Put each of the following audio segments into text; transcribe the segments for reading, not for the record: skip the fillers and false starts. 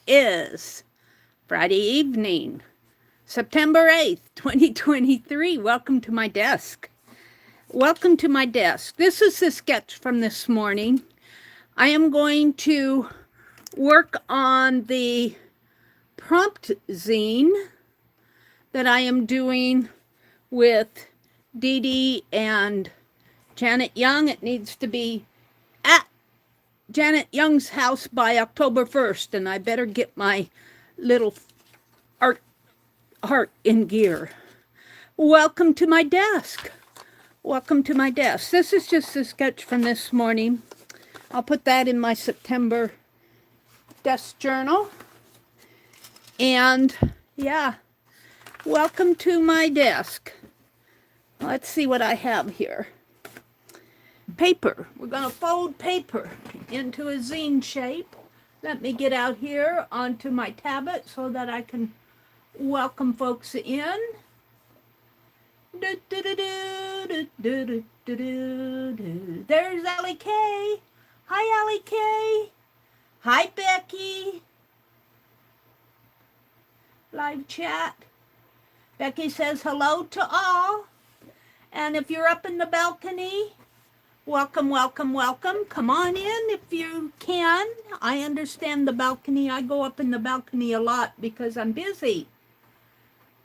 is Friday evening, September 8th, 2023. Welcome to my desk. Welcome to my desk. This is the sketch from this morning. I am going to work on the prompt zine that I am doing with Dede and Janet Young. It needs to be at Janet Young's house by October 1st, and I better get my little heart in gear. Welcome to my desk. Welcome to my desk. This is just a sketch from this morning. I'll put that in my September desk journal. And yeah, welcome to my desk. Let's see what I have here. Paper. We're going to fold paper into a zine shape. Let me get out here onto my tablet so that I can welcome folks in. There's Allie K. Hi, Allie K. Hi, Becky. Live chat. Becky says hello to all. And if you're up in the balcony, welcome, welcome, welcome. Come on in if you can. I understand the balcony. I go up in the balcony a lot because I'm busy.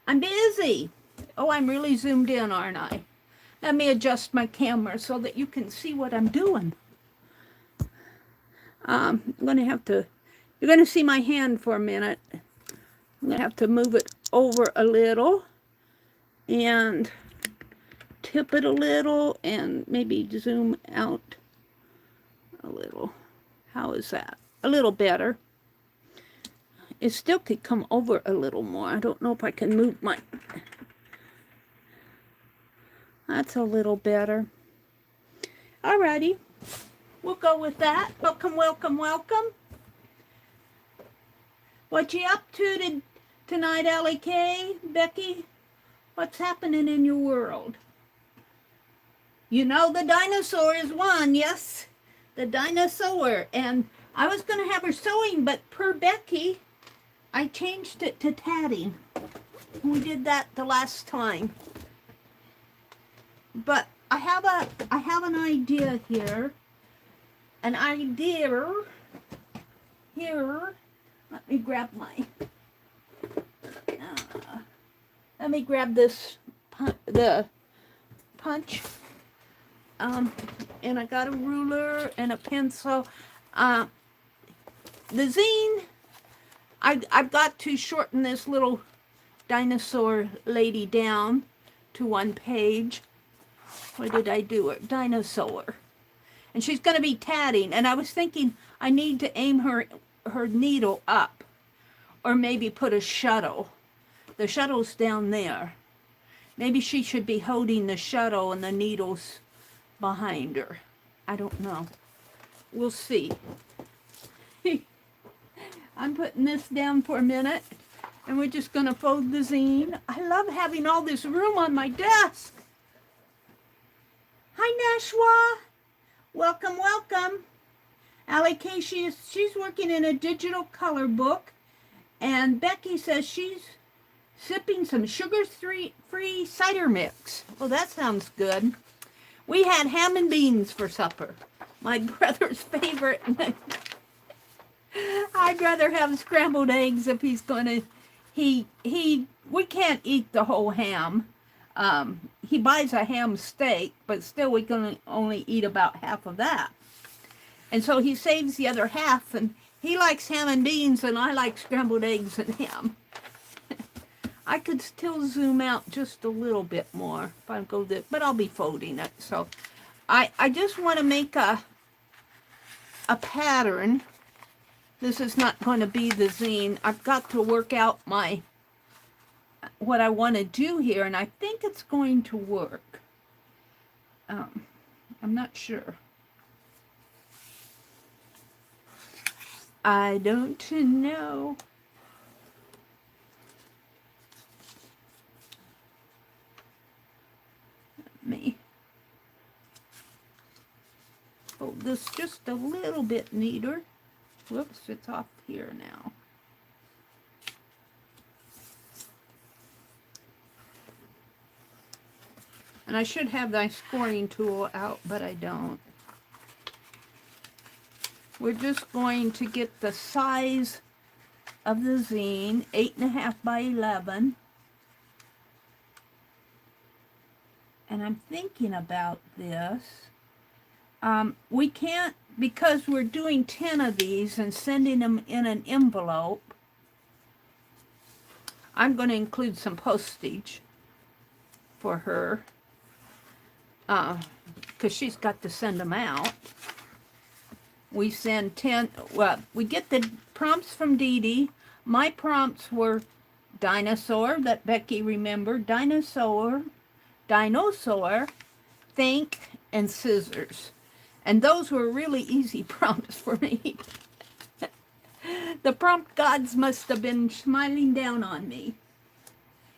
I'm busy. Oh, I'm really zoomed in, aren't I? Let me adjust my camera so that you can see what I'm doing. I'm going to have to, you're going to see my hand for a minute. I'm going to have to move it over a little and tip it a little and maybe zoom out a little. How is that? A little better. It still could come over a little more. I don't know if I can move my... That's a little better. Alrighty. We'll go with that. Welcome, welcome, welcome. What you up to tonight, Allie K? Becky? What's happening in your world? You know the dinosaur is one, yes? The dinosaur. And I was going to have her sewing, but per Becky, I changed it to tatting. We did that the last time. But I have an idea here. An idea here. Let me grab let me grab this, the punch. And I got a ruler and a pencil. The zine, I've got to shorten this little dinosaur lady down to one page. What did I do? Dinosaur. And she's going to be tatting. And I was thinking I need to aim her needle up. Or maybe put a shuttle. The shuttle's down there. Maybe she should be holding the shuttle and the needles behind her. I don't know. We'll see. I'm putting this down for a minute. And we're just going to fold the zine. I love having all this room on my desk. Hi, Nashwa. Welcome, welcome. Allie K, she's working in a digital color book. And Becky says she's sipping some sugar-free cider mix. Well, that sounds good. We had ham and beans for supper. My brother's favorite. I'd rather have scrambled eggs if he's going to... We can't eat the whole ham. He buys a ham steak, but still we can only eat about half of that. And so he saves the other half, and he likes ham and beans, and I like scrambled eggs and ham. I could still zoom out just a little bit more if I go this, but I'll be folding it. So I just want to make a pattern. This is not going to be the zine. I've got to work out what I want to do here, and I think it's going to work. I'm not sure. I don't know. Let me fold this just a little bit neater. Whoops, it's off here now. I should have my scoring tool out, but I don't. We're just going to get the size of the zine, 8.5 by 11. And I'm thinking about this. We can't, because we're doing 10 of these and sending them in an envelope, I'm going to include some postage for her, because she's got to send them out. We send 10, well, we get the prompts from Dede. My prompts were dinosaur, that Becky remembered, dinosaur, think, and scissors. And those were really easy prompts for me. The prompt gods must have been smiling down on me.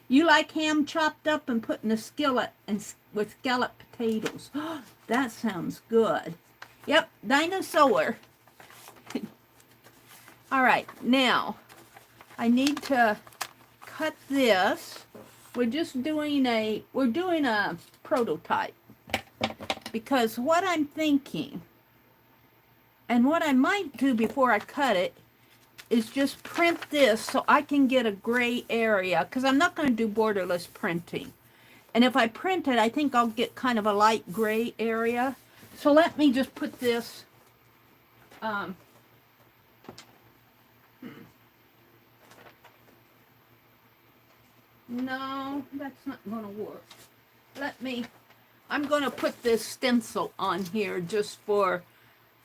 You like ham chopped up and put in a skillet and with scalloped potatoes. That sounds good. Yep, dinosaur. All right, now I need to cut this. We're doing a prototype, because what I'm thinking and what I might do before I cut it is just print this so I can get a gray area, because I'm not going to do borderless printing. And if I print it, I think I'll get kind of a light gray area. So let me just put this, no, that's not going to work. I'm going to put this stencil on here just for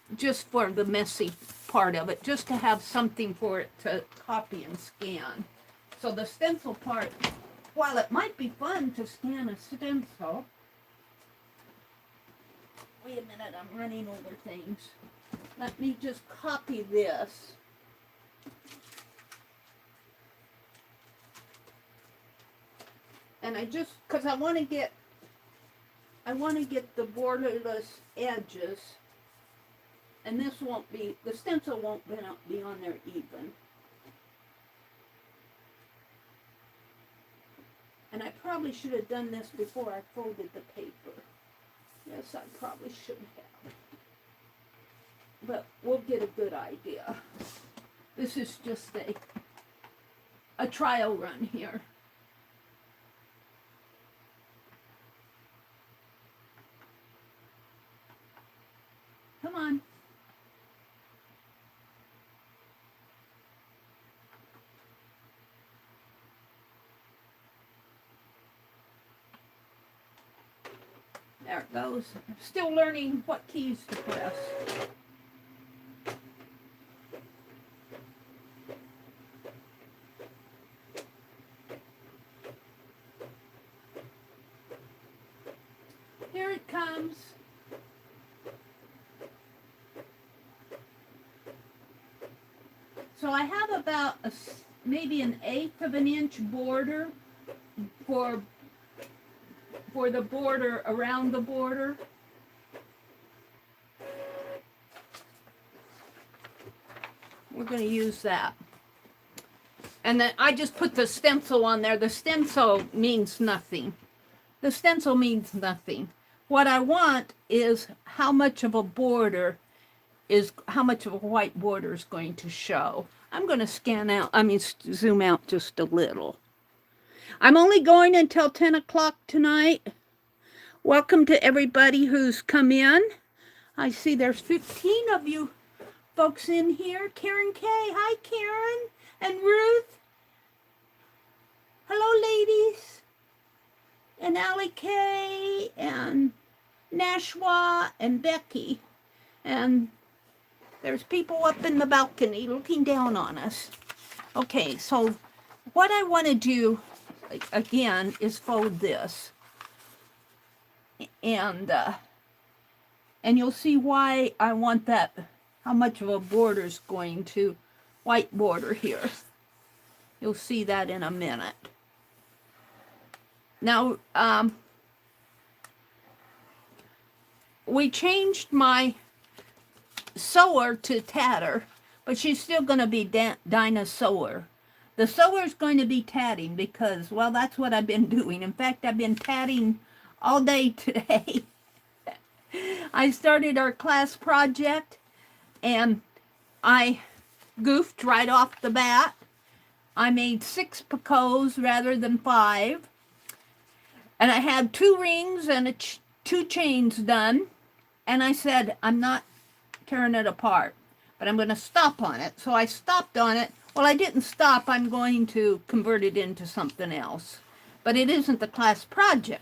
the messy part of it, just to have something for it to copy and scan. So the stencil part, while it might be fun to scan a stencil, wait a minute, I'm running over things. Let me just copy this. And because I want to get the borderless edges, and this won't be, the stencil won't be on there even. And I probably should have done this before I folded the paper. Yes, I probably should have. But we'll get a good idea. This is just a trial run here. Come on. There it goes. I'm still learning what keys to press. Here it comes. So I have about maybe an 1/8 of an inch border for the border around the border. We're going to use that. And then I just put the stencil on there. The stencil means nothing. The stencil means nothing. What I want is how much of a border how much of a white border is going to show. I'm going to zoom out just a little. I'm only going until 10 o'clock tonight. Welcome to everybody who's come in. I see there's 15 of you folks in here. Karen K. Hi, Karen. And Ruth. Hello, ladies. And Allie K. And Nashwa and Becky. And there's people up in the balcony looking down on us. Okay, so what I want to do, again, is fold this. And you'll see why I want that, how much of a border is going to, white border here. You'll see that in a minute. Now, we changed my sewer to tatter, but she's still going to be dinosaur. The sewer is going to be tatting because, well, that's what I've been doing. In fact, I've been tatting all day today. I started our class project and I goofed right off the bat. I made 6 picots rather than 5. And I had 2 rings and 2 chains done. And I said, I'm not tearing it apart, but I'm going to stop on it. So I stopped on it. Well, I didn't stop. I'm going to convert it into something else. But it isn't the class project.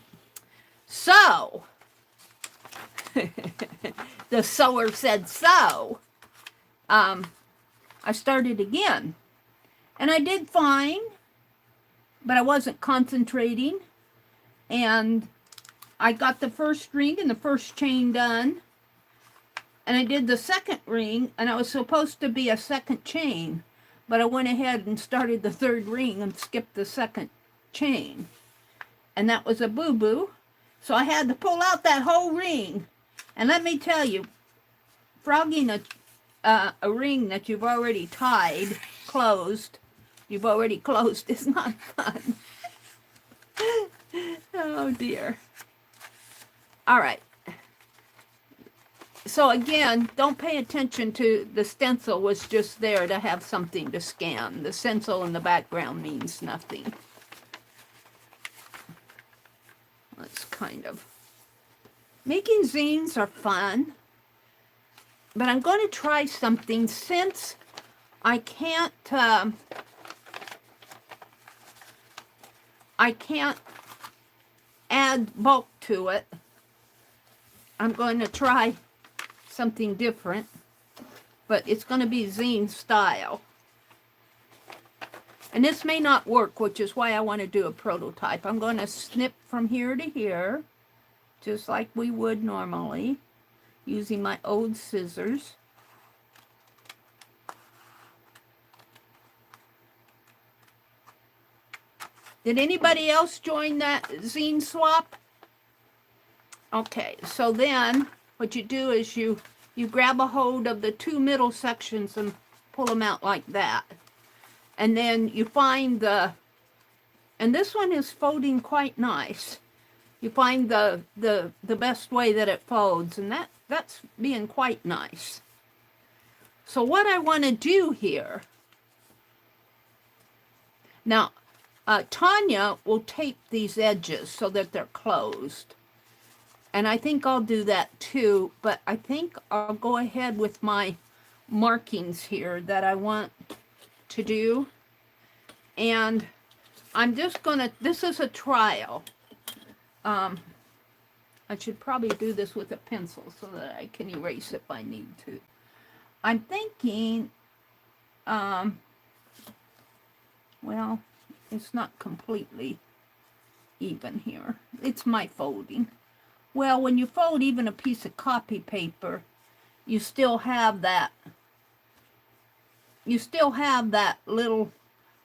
So, the sewer said so. I started again. And I did fine, but I wasn't concentrating. And I got the first ring and the first chain done. And I did the second ring, and it was supposed to be a second chain. But I went ahead and started the 3rd ring and skipped the second chain. And that was a boo-boo. So I had to pull out that whole ring. And let me tell you, frogging a ring that you've already tied, closed, is not fun. Oh dear. All right. So again, don't pay attention to the stencil was just there to have something to scan. The stencil in the background means nothing. Let's kind of... Making zines are fun, but I'm going to try something since I can't add bulk to it. I'm going to try something different, but it's going to be zine style. And this may not work, which is why I want to do a prototype. I'm going to snip from here to here, just like we would normally, using my old scissors. Did anybody else join that zine swap? Okay, so then what you do is you grab a hold of the 2 middle sections and pull them out like that. And then you find and this one is folding quite nice. You find the best way that it folds, and that's being quite nice. So what I want to do here, now Tanya will tape these edges so that they're closed. And I think I'll do that too, but I think I'll go ahead with my markings here that I want to do. And I'm just gonna, this is a trial. I should probably do this with a pencil so that I can erase if I need to. I'm thinking, well, it's not completely even here. It's my folding. Well, when you fold even a piece of copy paper, you still have that little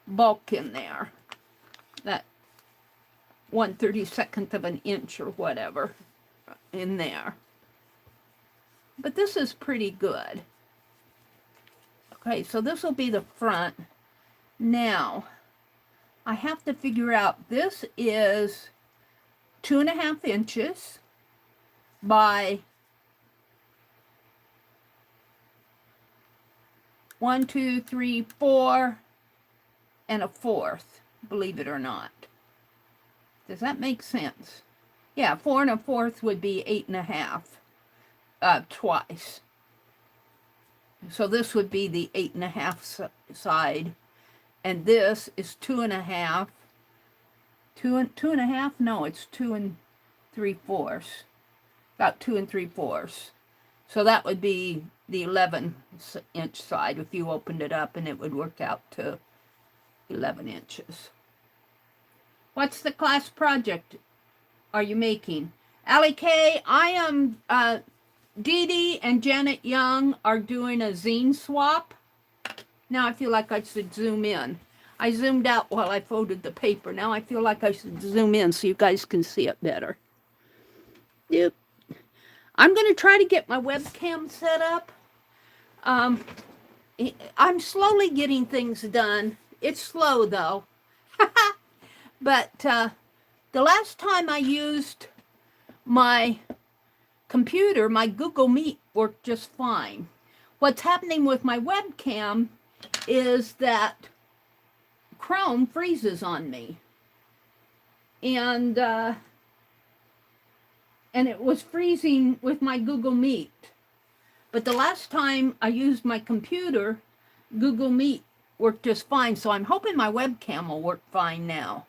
bulk in there, that 1/32 of an inch or whatever in there. But this is pretty good. Okay, so this will be the front. Now, I have to figure out, this is 2.5 inches by 1, 2, 3, 4 and 1/4, believe it or not. Does that make sense? Yeah, 4 and 1/4 would be 8.5 twice. So this would be the 8.5 side, and this is 2.5. 2.5? No, it's 2 3/4. About 2 3/4. So that would be the 11-inch side if you opened it up, and it would work out to 11 inches. What's the class project are you making? Allie K, I am, Dede and Janet Young are doing a zine swap. Now I feel like I should zoom in. I zoomed out while I folded the paper. Now I feel like I should zoom in so you guys can see it better. Yep. I'm going to try to get my webcam set up. I'm slowly getting things done. It's slow though. But the last time I used my computer, my Google Meet worked just fine. What's happening with my webcam is that Chrome freezes on me. And it was freezing with my Google Meet. But the last time I used my computer, Google Meet worked just fine. So I'm hoping my webcam will work fine now.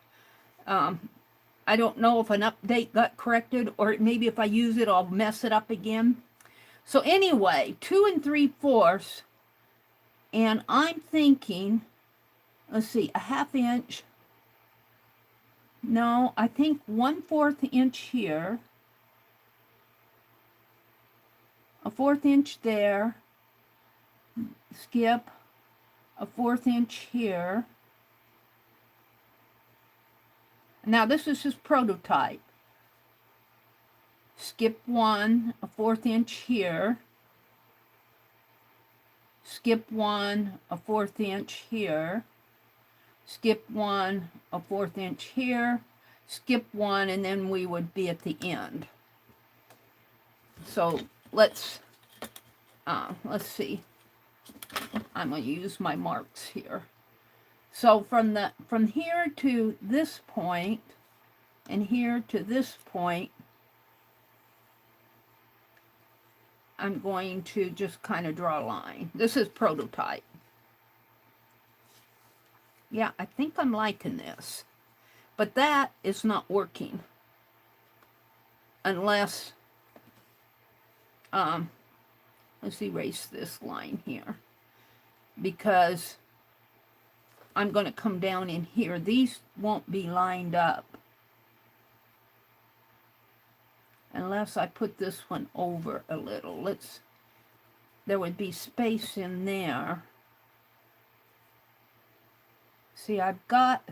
I don't know if an update got corrected, or maybe if I use it, I'll mess it up again. So anyway, 2 3/4, and I'm thinking, let's see, a 1/2 inch. No, I think 1/4 inch here, a 1/4 inch there, skip, a 1/4 inch here. Now this is just prototype. Skip 1, a 1/4 inch here. Skip 1, a 1/4 inch here. Skip 1, a 1/4 inch here. Skip 1, and then we would be at the end. So let's see. I'm going to use my marks here. So from here to this point, and here to this point, I'm going to just kind of draw a line. This is prototype. Yeah, I think I'm liking this. But that is not working. Unless, let's erase this line here. Because I'm going to come down in here. These won't be lined up unless I put this one over a little. There would be space in there. See, I've got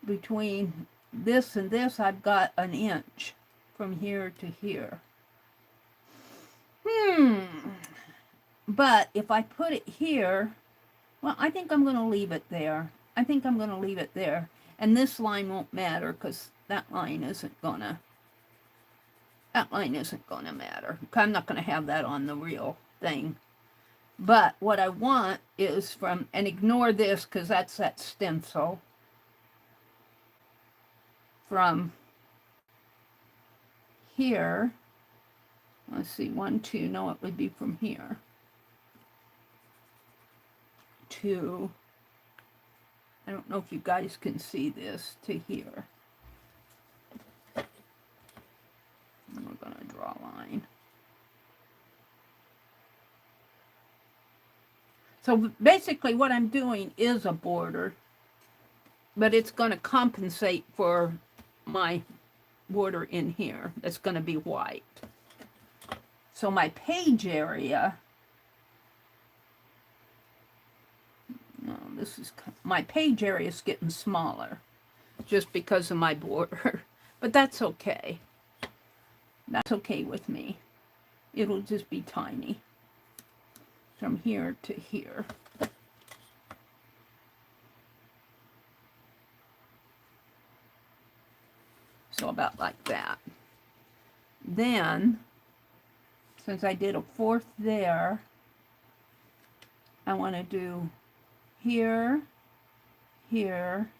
between this and this, I've got 1 inch from here to here. But if I put it here, well, I think I'm going to leave it there. I think I'm going to leave it there. And this line won't matter because that line isn't going to matter. I'm not going to have that on the real thing. But what I want is from, and ignore this because that's that stencil, from here, let's see, 1, 2, no, it would be from here to, I don't know if you guys can see this, to here. And we're going to draw a line. So basically what I'm doing is a border, but it's going to compensate for my border in here. That's going to be white. So my page area, my page area is getting smaller just because of my border, but that's okay. That's okay with me. It'll just be tiny from here to here. So about like that. Then, since I did a 1/4 there, I want to do here, here,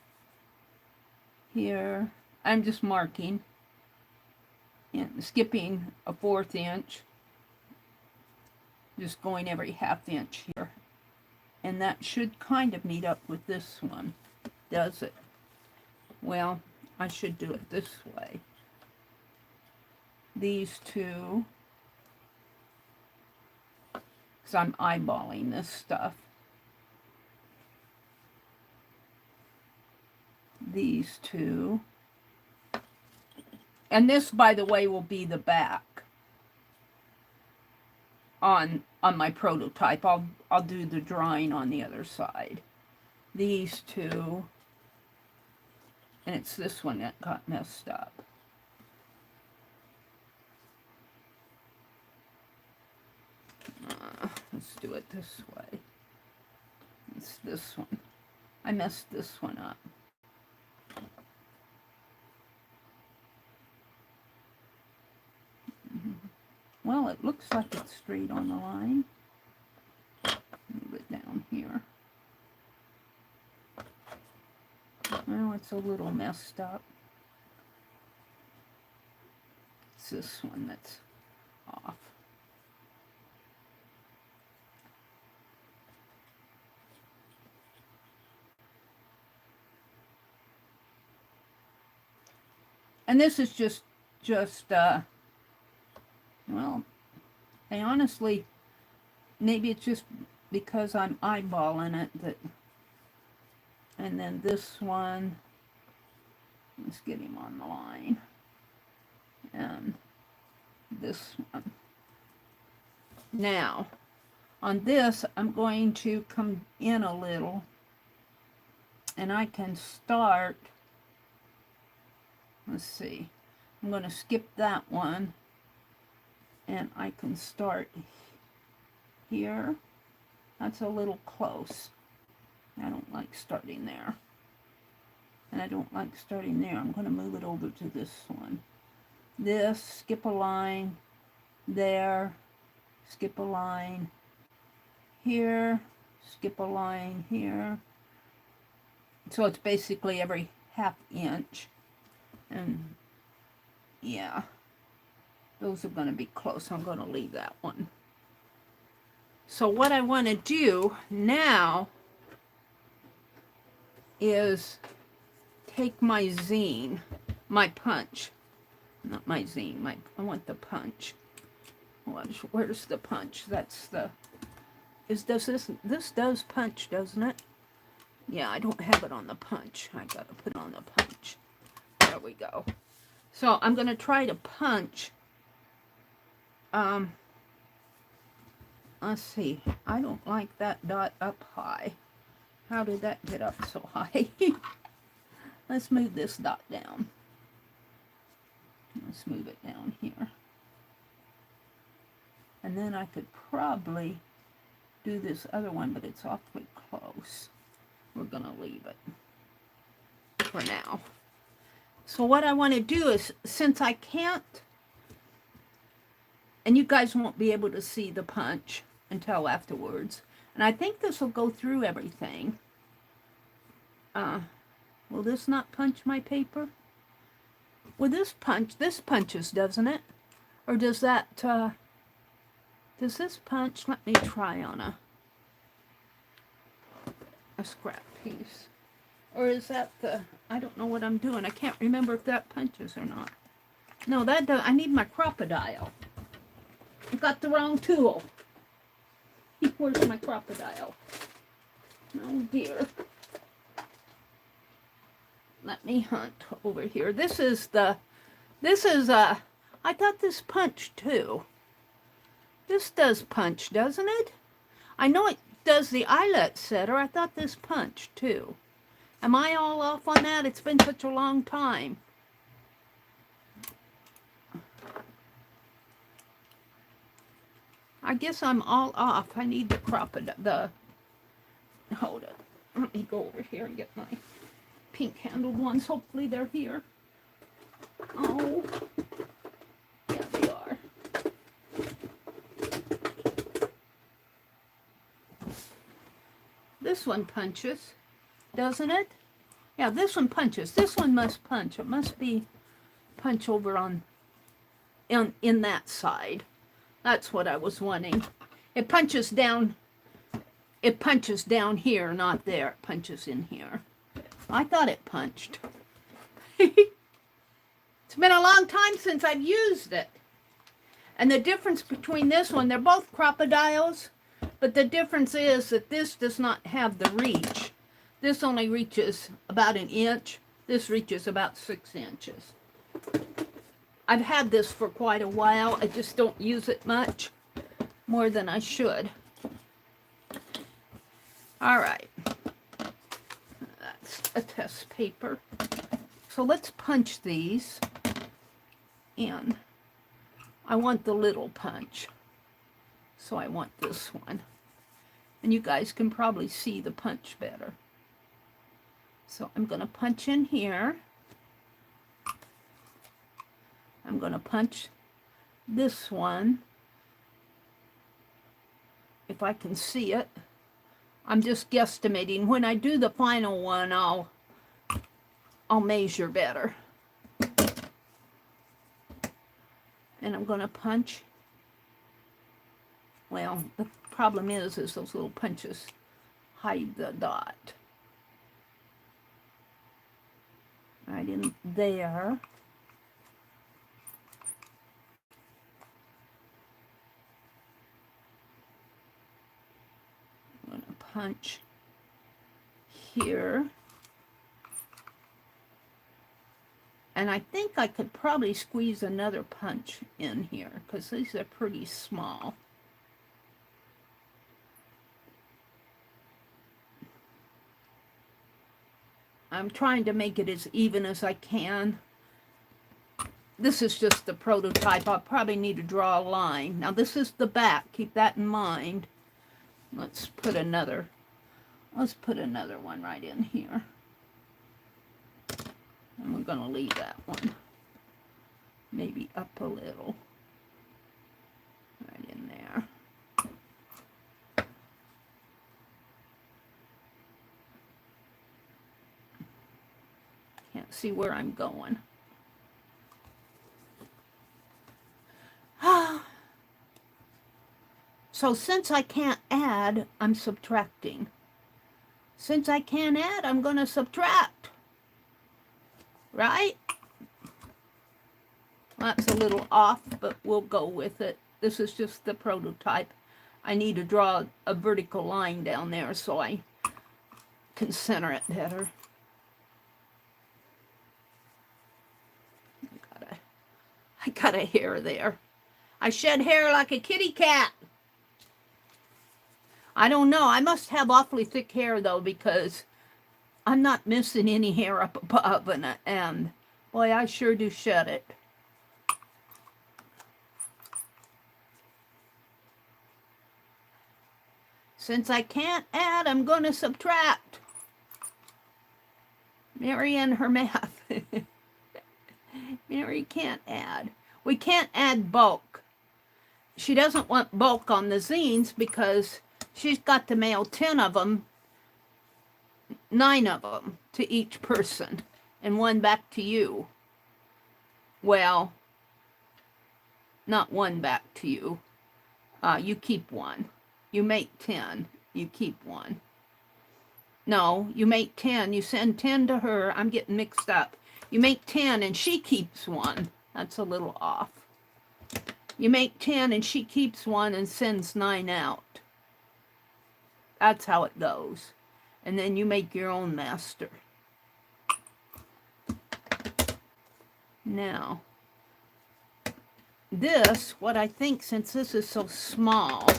here. I'm just marking and skipping a 1/4 inch. Just going every 1/2 inch here. And that should kind of meet up with this one, does it? Well, I should do it this way. These two, because I'm eyeballing this stuff. These two. And this, by the way, will be the back on my prototype. I'll do the drawing on the other side. These two. And it's this one that got messed up. Let's do it this way. It's this one. I messed this one up. Well, it looks like it's straight on the line. Move it down here. Well, it's a little messed up. It's this one that's off. And this is just well, I honestly, maybe it's just because I'm eyeballing it that, and then this one, let's get him on the line, and this one. Now, on this, I'm going to come in a little, and I can start, let's see, I'm going to skip that one, and I can start here. That's a little close. I don't like starting there. And I don't like starting there. I'm going to move it over to this one. This, skip a line, there, skip a line, here, skip a line here. So it's basically every ½ inch. And yeah, those are going to be close. I'm going to leave that one. So what I want to do now is take my zine, my punch, not my zine, I want the punch. Where's the punch? That's the, this does punch, doesn't it? Yeah, I don't have it on the punch. I got to put it on the punch. There we go. So I'm going to try to punch. Let's see. I don't like that dot up high. How did that get up so high? Let's move this dot down. Let's move it down here. And then I could probably do this other one, but it's awfully close. We're going to leave it for now. So what I want to do is, since I can't, and you guys won't be able to see the punch until afterwards, and I think this will go through everything. Will this not punch my paper? Well, this punches, doesn't it? Or does that, does this punch? Let me try on a scrap piece. Or is that the, I don't know what I'm doing. I can't remember if that punches or not. No, that does. I need my crocodile. I got the wrong tool. Where's my crocodile? Oh dear. Let me hunt over here. I thought this punched too. This does punch, doesn't it? I know it does the eyelet setter. I thought this punched too. Am I all off on that? It's been such a long time. I guess I'm all off. I need the crocodile, hold it. Let me go over here and get my pink handled ones. Hopefully they're here. Oh, yeah, they are. This one punches, doesn't it? Yeah, this one punches. This one must punch. It must be punch over on in that side. That's what I was wanting. It punches down. It punches down here, not there. It punches in here. I thought it punched. It's been a long time since I've used it. And the difference between this one, they're both crocodiles, but the difference is that this does not have the reach. This only reaches about 1 inch. This reaches about 6 inches. I've had this for quite a while. I just don't use it much, more than I should. All right. That's a test paper. So let's punch these in. I want the little punch. So I want this one. And you guys can probably see the punch better. So I'm going to punch in here. I'm going to punch this one if I can see it. I'm just guesstimating. When I do the final one, I'll measure better. And I'm going to punch. Well, the problem is those little punches hide the dot. Right in there. I'm going to punch here. And I think I could probably squeeze another punch in here because these are pretty small. I'm trying to make it as even as I can. This is just the prototype. I'll probably need to draw a line. Now this is the back. Keep that in mind. Let's put another one right in here. And we're going to leave that one maybe up a little. Right in there. Can't see where I'm going. So since I can't add, I'm subtracting. Since I can't add, I'm going to subtract. Right? That's a little off, but we'll go with it. This is just the prototype. I need to draw a vertical line down there so I can center it better. I got a hair there. I shed hair like a kitty cat. I don't know. I must have awfully thick hair, though, because I'm not missing any hair up above, and boy, I sure do shed it. Since I can't add, I'm going to subtract. Meri and her math. Meri can't add. We can't add bulk. She doesn't want bulk on the zines because she's got to mail 10 of them, 9 of them to each person, and 1 back to you. Well, not 1 back to you. You keep 1. You make 10. You keep 1. No, you make 10. You send 10 to her. I'm getting mixed up. You make 10 and she keeps 1. That's a little off. You make 10 and she keeps 1 and sends 9 out. That's how it goes. And then you make your own master. Now, this, what I think, since this is so small,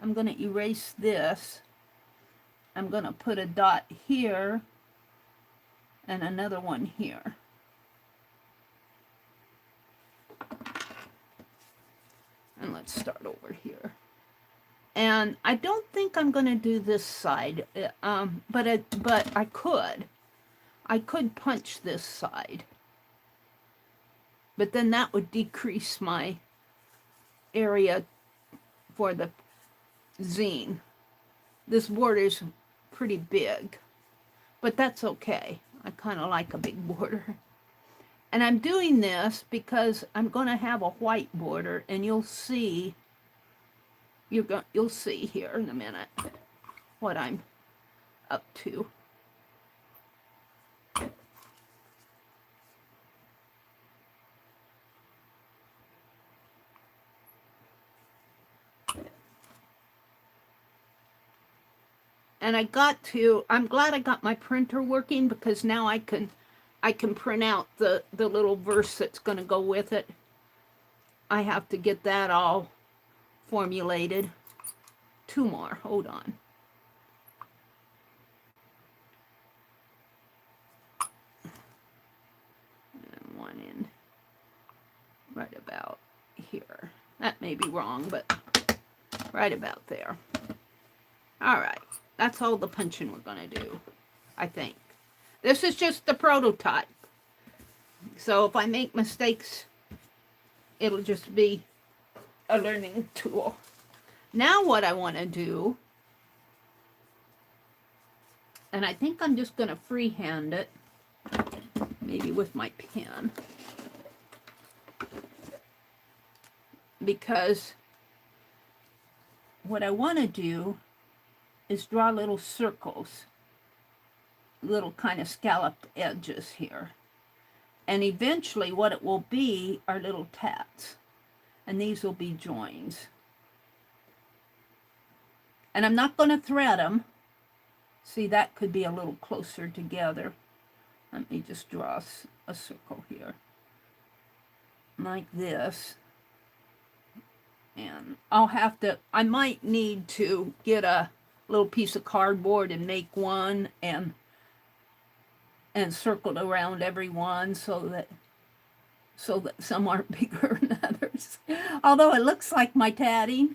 I'm going to erase this. I'm going to put a dot here and another one here. And let's start over here. And I don't think I'm going to do this side, but I could. I could punch this side. But then that would decrease my area for the zine. This border's pretty big, but that's okay. I kind of like a big border. And I'm doing this because I'm going to have a white border, and you'll see, you'll see here in a minute what I'm up to. And I'm glad I got my printer working, because now I can print out the little verse that's going to go with it. I have to get that all formulated. 2 more, hold on. And 1 in right about here. That may be wrong, but right about there. All right. That's all the punching we're going to do, I think. This is just the prototype. So if I make mistakes, it'll just be a learning tool. Now what I want to do, and I think I'm just going to freehand it, maybe with my pen, because what I want to do is draw little circles, little kind of scalloped edges here. And eventually what it will be are little tats. And these will be joins. And I'm not going to thread them. See, that could be a little closer together. Let me just draw a circle here. Like this. And I'll have to, I might need to get a little piece of cardboard and make one and circle it around every one so that some aren't bigger than others. Although it looks like my tatting.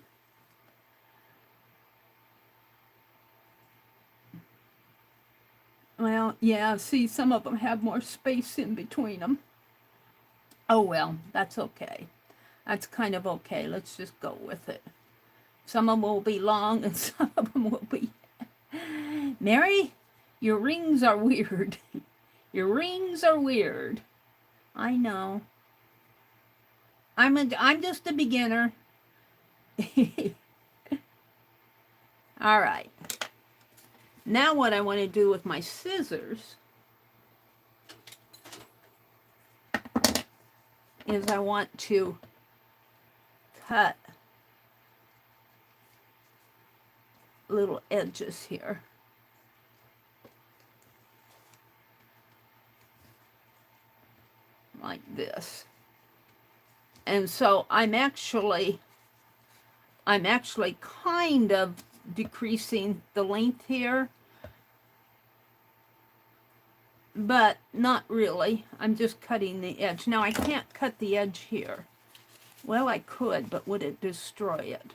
Well, yeah, see, some of them have more space in between them. Oh, well, that's okay. That's kind of okay. Let's just go with it. Some of them will be long and some of them will be... Meri, your rings are weird. Your rings are weird. I know. I'm just a beginner. All right. Now what I want to do with my scissors is I want to cut little edges here. Like this. And so I'm actually kind of decreasing the length here, but not really. I'm just cutting the edge. Now I can't cut the edge here. Well, I could, but would it destroy it?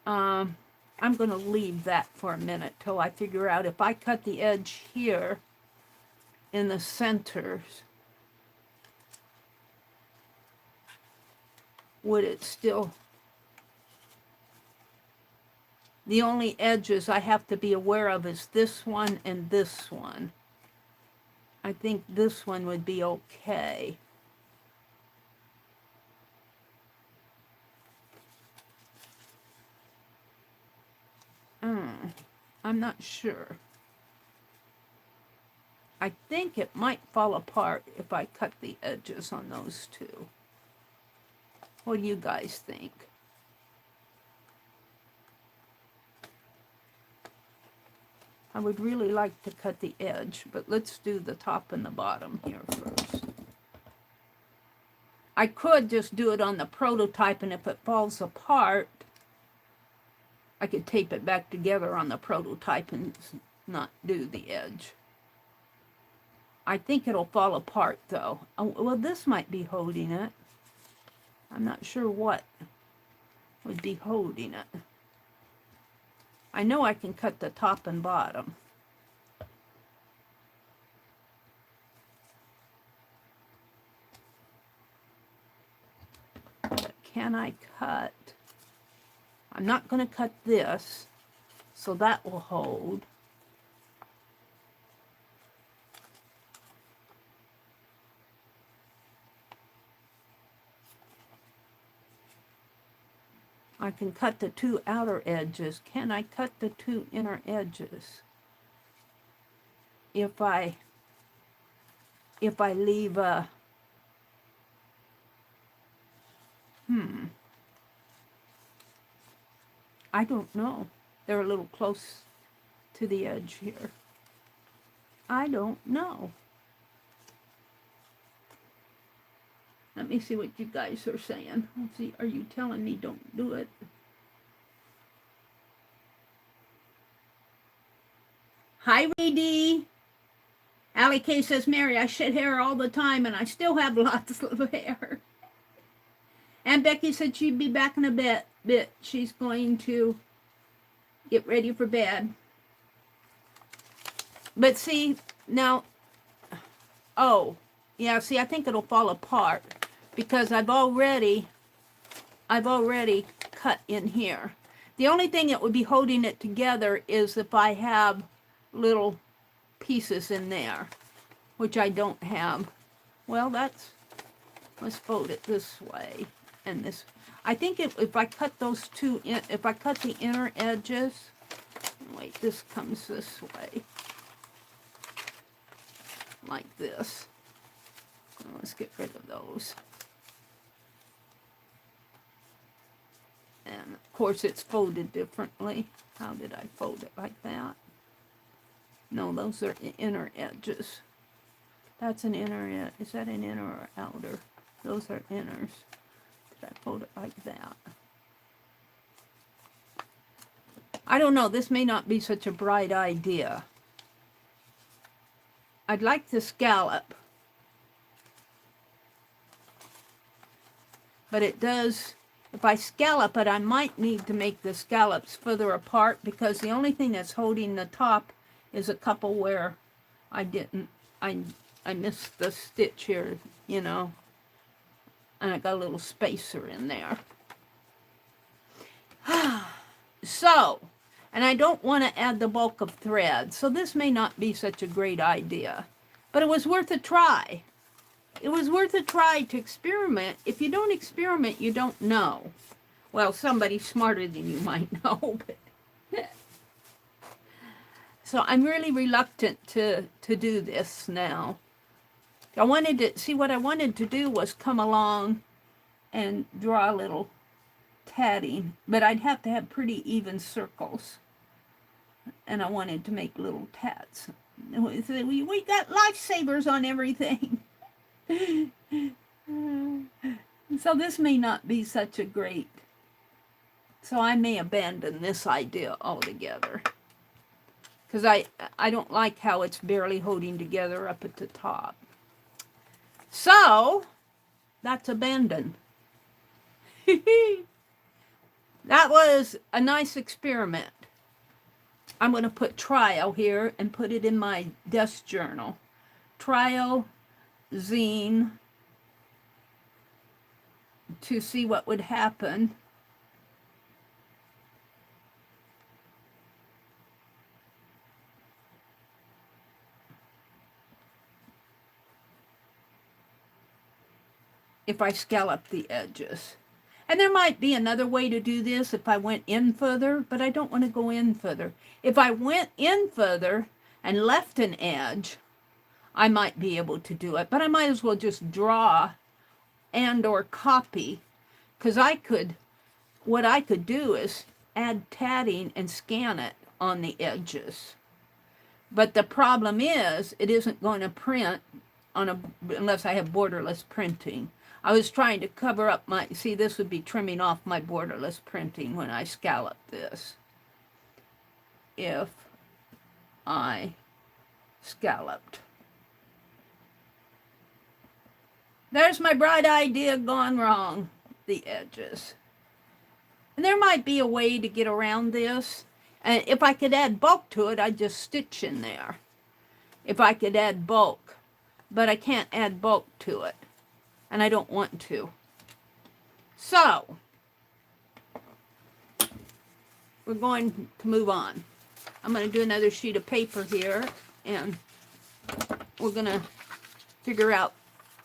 I'm going to leave that for a minute till I figure out if I cut the edge here in the centers, would it still... The only edges I have to be aware of is this one and this one. I think this one would be okay. I'm not sure. I think it might fall apart if I cut the edges on those two. What do you guys think? I would really like to cut the edge, but let's do the top and the bottom here first. I could just do it on the prototype, and if it falls apart, I could tape it back together on the prototype and not do the edge. I think it'll fall apart, though. Oh, well, this might be holding it. I'm not sure what would be holding it. I know I can cut the top and bottom. But can I cut? I'm not going to cut this, so that will hold. I can cut the two outer edges. Can I cut the two inner edges? If I leave a... I don't know. They're a little close to the edge here. I don't know. Let me see what you guys are saying. Let's see, are you telling me don't do it? Hi, Dede. Allie K says, Meri, I shed hair all the time and I still have lots of hair. And Becky said she'd be back in a bit. She's going to get ready for bed. But see, now, oh, yeah, see, I think it'll fall apart because I've already I've already cut in here. The only thing that would be holding it together is if I have little pieces in there, which I don't have. Well, let's fold it this way and this. I think if I cut those two in, if I cut the inner edges, wait, this comes this way, like this. Let's get rid of those. And of course it's folded differently. How did I fold it like that? No, those are inner edges. That's an inner edge. Is that an inner or outer? Those are inners. Did I fold it like that? I don't know. This may not be such a bright idea. I'd like to scallop. But it does, if I scallop it, I might need to make the scallops further apart because the only thing that's holding the top is a couple where I missed the stitch here, you know, and I got a little spacer in there. So, and I don't want to add the bulk of thread, so this may not be such a great idea, but it was worth a try. It was worth a try to experiment. If you don't experiment, you don't know. Well, somebody smarter than you might know, but so I'm really reluctant to do this now. I wanted to see what I wanted to do was come along and draw a little tatting, but I'd have to have pretty even circles, and I wanted to make little tats. We got lifesavers on everything. So this may not be such a great, so I may abandon this idea altogether because I don't like how it's barely holding together up at the top. So that's abandoned. That was a nice experiment. I'm going to put trial here and put it in my desk journal. Trial zine to see what would happen. If I scallop the edges. And there might be another way to do this if I went in further, but I don't want to go in further. If I went in further and left an edge, I might be able to do it, but I might as well just draw and or copy, because what I could do is add tatting and scan it on the edges. But the problem is, it isn't going to print unless I have borderless printing. I was trying to cover up see, this would be trimming off my borderless printing when I scallop this. If I scalloped. There's my bright idea gone wrong, the edges. And there might be a way to get around this. And if I could add bulk to it, I'd just stitch in there. If I could add bulk. But I can't add bulk to it. And I don't want to. So, we're going to move on. I'm going to do another sheet of paper here. And we're going to figure out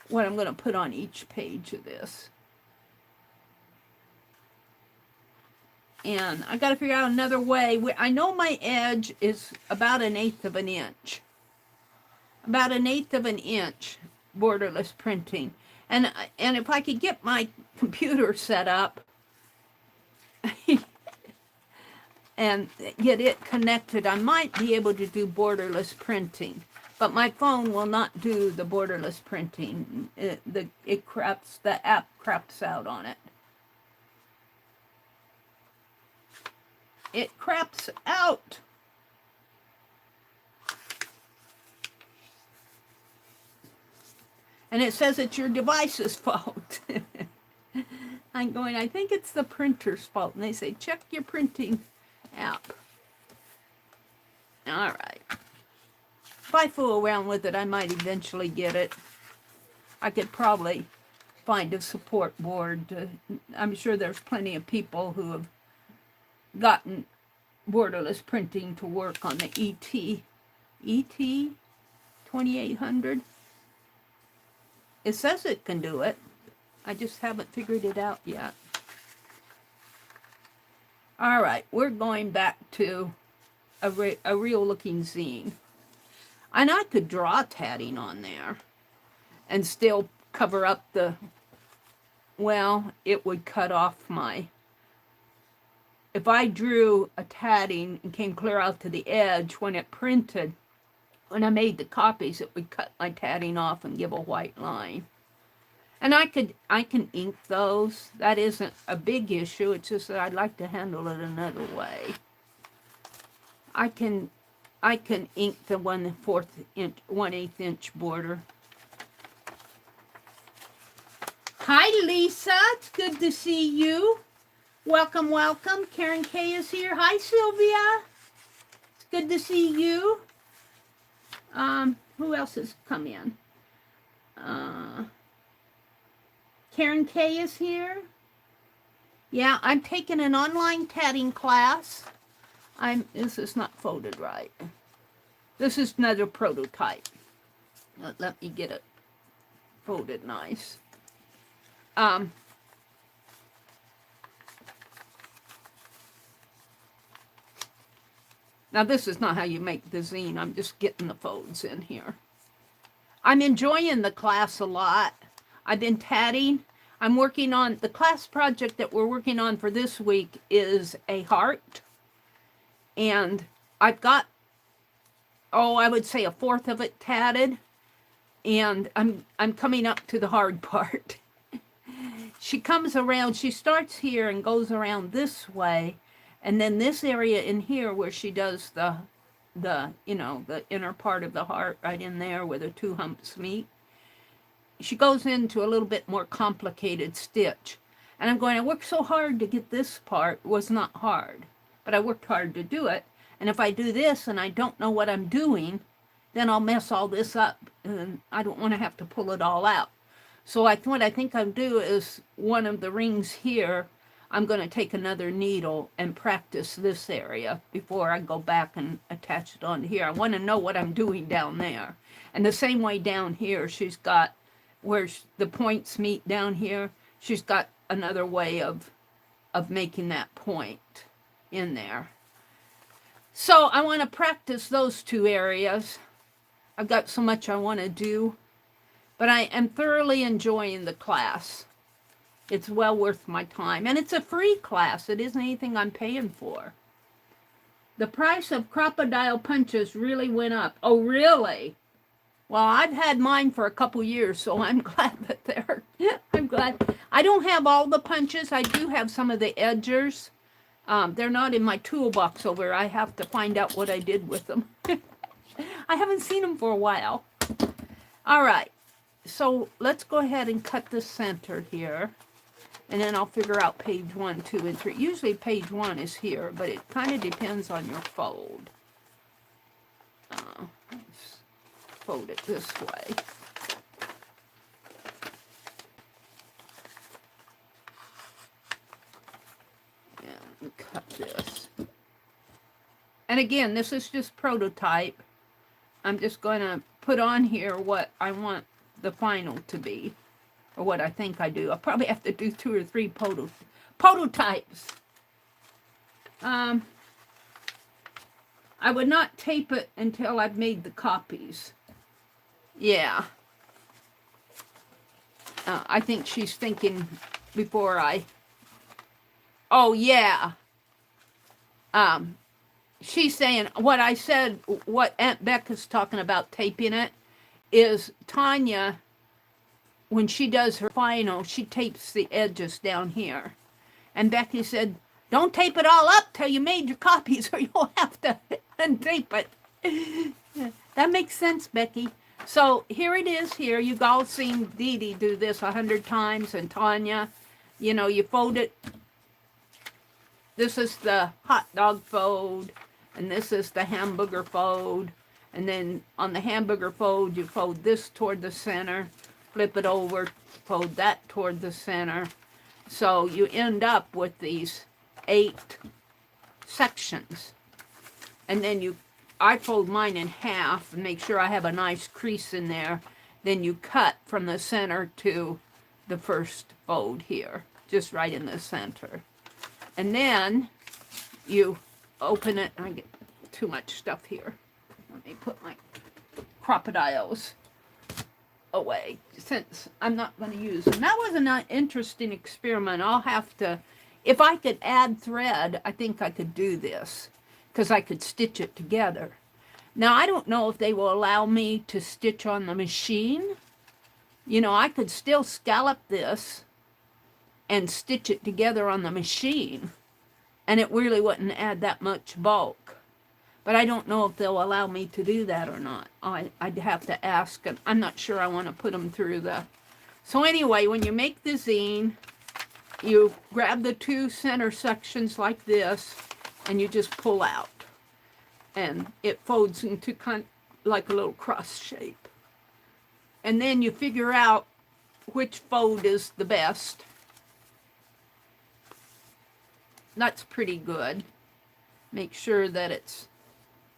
what I'm going to put on each page of this. And I got to figure out another way. I know my edge is about 1/8 of an inch. About 1/8 of an inch borderless printing. And if I could get my computer set up and get it connected, I might be able to do borderless printing. But my phone will not do the borderless printing. The app craps out on it. It craps out. And it says it's your device's fault. I'm going, I think it's the printer's fault. And they say, check your printing app. All right. If I fool around with it, I might eventually get it. I could probably find a support board. I'm sure there's plenty of people who have gotten borderless printing to work on the ET 2800. It says it can do it. I just haven't figured it out yet. All right, we're going back to a real looking zine. And I could draw tatting on there and still cover up the, well, it would cut off my, if I drew a tatting and came clear out to the edge when it printed, when I made the copies, it would cut my tatting off and give a white line. And I can ink those. That isn't a big issue. It's just that I'd like to handle it another way. I can ink the 1/8 inch border. Hi, Lisa. It's good to see you. Welcome, welcome. Karen K is here. Hi, Sylvia. It's good to see you. Who else has come in? Karen K is here. Yeah, I'm taking an online tatting class. This is not folded right. This is another prototype. Let me get it folded nice. Now this is not how you make the zine. I'm just getting the folds in here. I'm enjoying the class a lot. I've been tatting. I'm working on, the class project that we're working on for this week is a heart. And I've got, I would say 1/4 of it tatted. And I'm coming up to the hard part. She comes around, she starts here and goes around this way. And then this area in here where she does the inner part of the heart right in there where the 2 humps meet. She goes into a little bit more complicated stitch. And I'm going, I worked so hard to get this part. It was not hard, but I worked hard to do it. And if I do this and I don't know what I'm doing, then I'll mess all this up. And I don't want to have to pull it all out. So what I think I'll do is one of the rings here, I'm going to take another needle and practice this area before I go back and attach it on here. I want to know what I'm doing down there. And the same way down here, she's got where the points meet down here, she's got another way of making that point in there. So I want to practice those 2 areas. I've got so much I want to do, but I am thoroughly enjoying the class. It's well worth my time, and it's a free class. It isn't anything I'm paying for. The price of crocodile punches really went up. Oh, really? Well, I've had mine for a couple years, so I'm glad that I'm glad. I don't have all the punches. I do have some of the edgers. They're not in my toolbox over. I have to find out what I did with them. I haven't seen them for a while. All right. So let's go ahead and cut the center here. And then I'll figure out page 1, 2, and 3. Usually page 1 is here, but it kind of depends on your fold. Let's fold it this way. And cut this. And again, this is just prototype. I'm just going to put on here what I want the final to be. Or what I think I do. I'll probably have to do 2 or 3 prototypes. I would not tape it until I've made the copies. Yeah. I think she's thinking before I... Oh, yeah. She's saying, what I said, what Aunt Beck is talking about taping it, is Tanya... When she does her final, she tapes the edges down here. And Becky said, don't tape it all up till you made your copies or you'll have to untape it. That makes sense, Becky. So here it is here. You've all seen Dede do this 100 times and Tanya. You know, you fold it. This is the hot dog fold. And this is the hamburger fold. And then on the hamburger fold, you fold this toward the center. flip it over, fold that toward the center. So you end up with these 8 sections. And then I fold mine in half and make sure I have a nice crease in there. Then you cut from the center to the first fold here, just right in the center. And then you open it. I get too much stuff here. Let me put my crocodiles away since I'm not going to use them. That was an interesting experiment. I'll have to, if I could add thread, I think I could do this because I could stitch it together. Now, I don't know if they will allow me to stitch on the machine. You know, I could still scallop this and stitch it together on the machine, and it really wouldn't add that much bulk. But I don't know if they'll allow me to do that or not. I'd have to ask, and I'm not sure I want to put them through the... So anyway, when you make the zine, you grab the 2 center sections like this, and you just pull out. And it folds into kind of like a little cross shape. And then you figure out which fold is the best. That's pretty good. Make sure that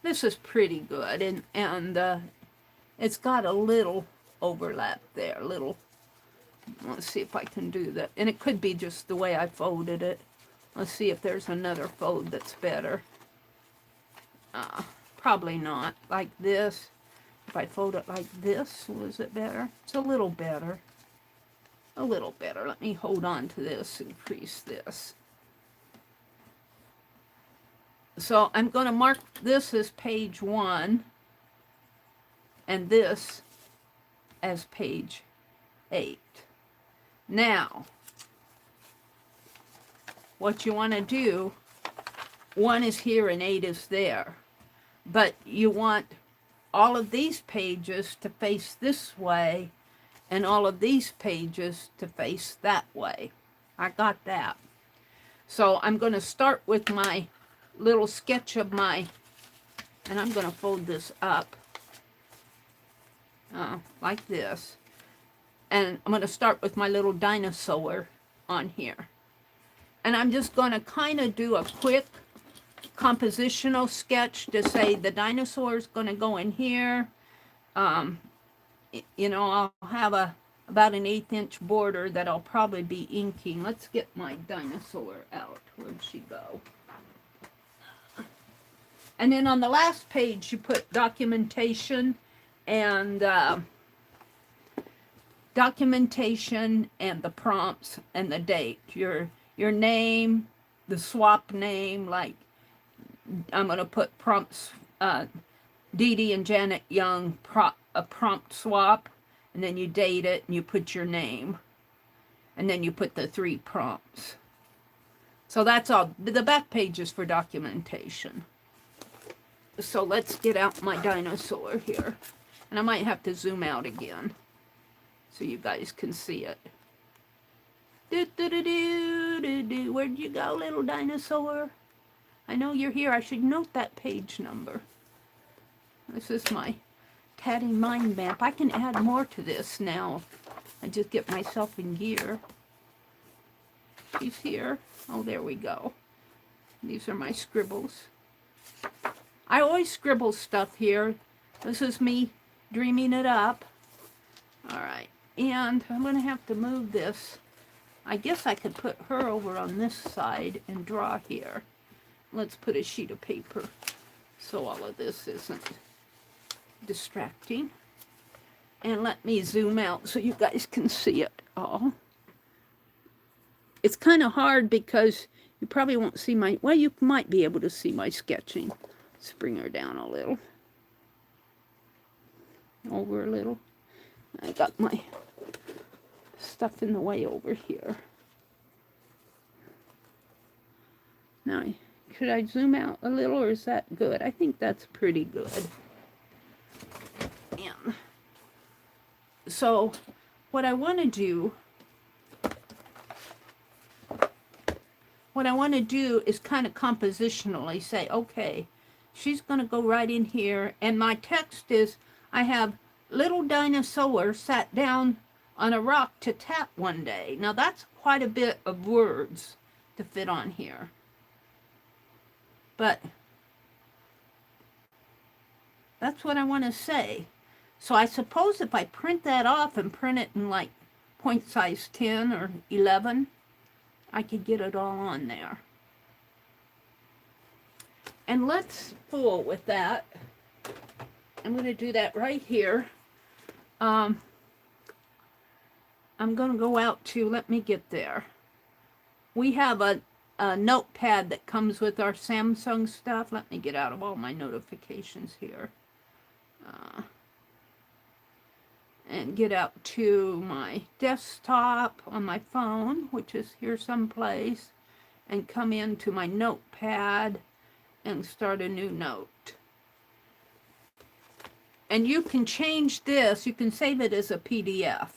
this is pretty good, and it's got a little overlap there, let's see if I can do that. And it could be just the way I folded it. Let's see if there's another fold that's better. Probably not. Like this. If I fold it like this, was it better? It's a little better. A little better. Let me hold on to this and crease this. So I'm going to mark this as page 1 and this as page 8. Now, what you want to do, 1 is here and 8 is there. But you want all of these pages to face this way and all of these pages to face that way. I got that. So I'm going to start with my little sketch of and I'm going to fold this up like this, and I'm going to start with my little dinosaur on here, and I'm just going to kind of do a quick compositional sketch to say the dinosaur is going to go in here. You know, I'll have about an 1/8 inch border that I'll probably be inking. Let's get my dinosaur out. Where'd she go? And then on the last page, you put documentation and the prompts and the date. Your name, the swap name, like I'm going to put prompts, Dede and Janet Young, a prompt swap, and then you date it and you put your name. And then you put the 3 prompts. So that's all. The back page is for documentation. So let's get out my dinosaur here. And I might have to zoom out again so you guys can see it. Where'd you go, little dinosaur? I know you're here. I should note that page number. This is my Caddy mind map. I can add more to this now. I just get myself in gear. She's here. Oh, there we go. These are my scribbles. I always scribble stuff here. This is me dreaming it up. All right. And I'm going to have to move this. I guess I could put her over on this side and draw here. Let's put a sheet of paper so all of this isn't distracting. And let me zoom out so you guys can see it all. It's kind of hard because you probably won't see my, well, you might be able to see my sketching. Let's bring her down a little. Over a little. I got my stuff in the way over here. Now, should I zoom out a little, or is that good? I think that's pretty good. And so what I want to do is kind of compositionally say, okay, she's going to go right in here. And my text is, I have little dinosaur sat down on a rock to tap one day. Now that's quite a bit of words to fit on here. But that's what I want to say. So I suppose if I print that off and print it in like point size 10 or 11, I could get it all on there. And let's fool with that. I'm going to do that right here. I'm going to go out to, let me get there. We have a notepad that comes with our Samsung stuff. Let me get out of all my notifications here. And get out to my desktop on my phone, which is here someplace, and come into my notepad and start a new note. And you can change this, you can save it as a PDF,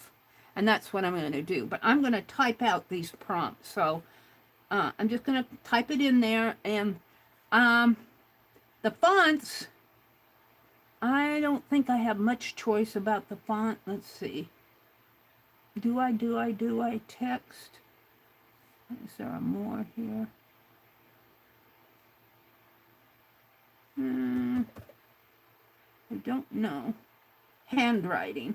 and that's what I'm going to do. But I'm going to type out these prompts, so I'm just going to type it in there, and the fonts, I don't think I have much choice about the font. Let's see. Do I text? Is there a more here? I don't know. Handwriting.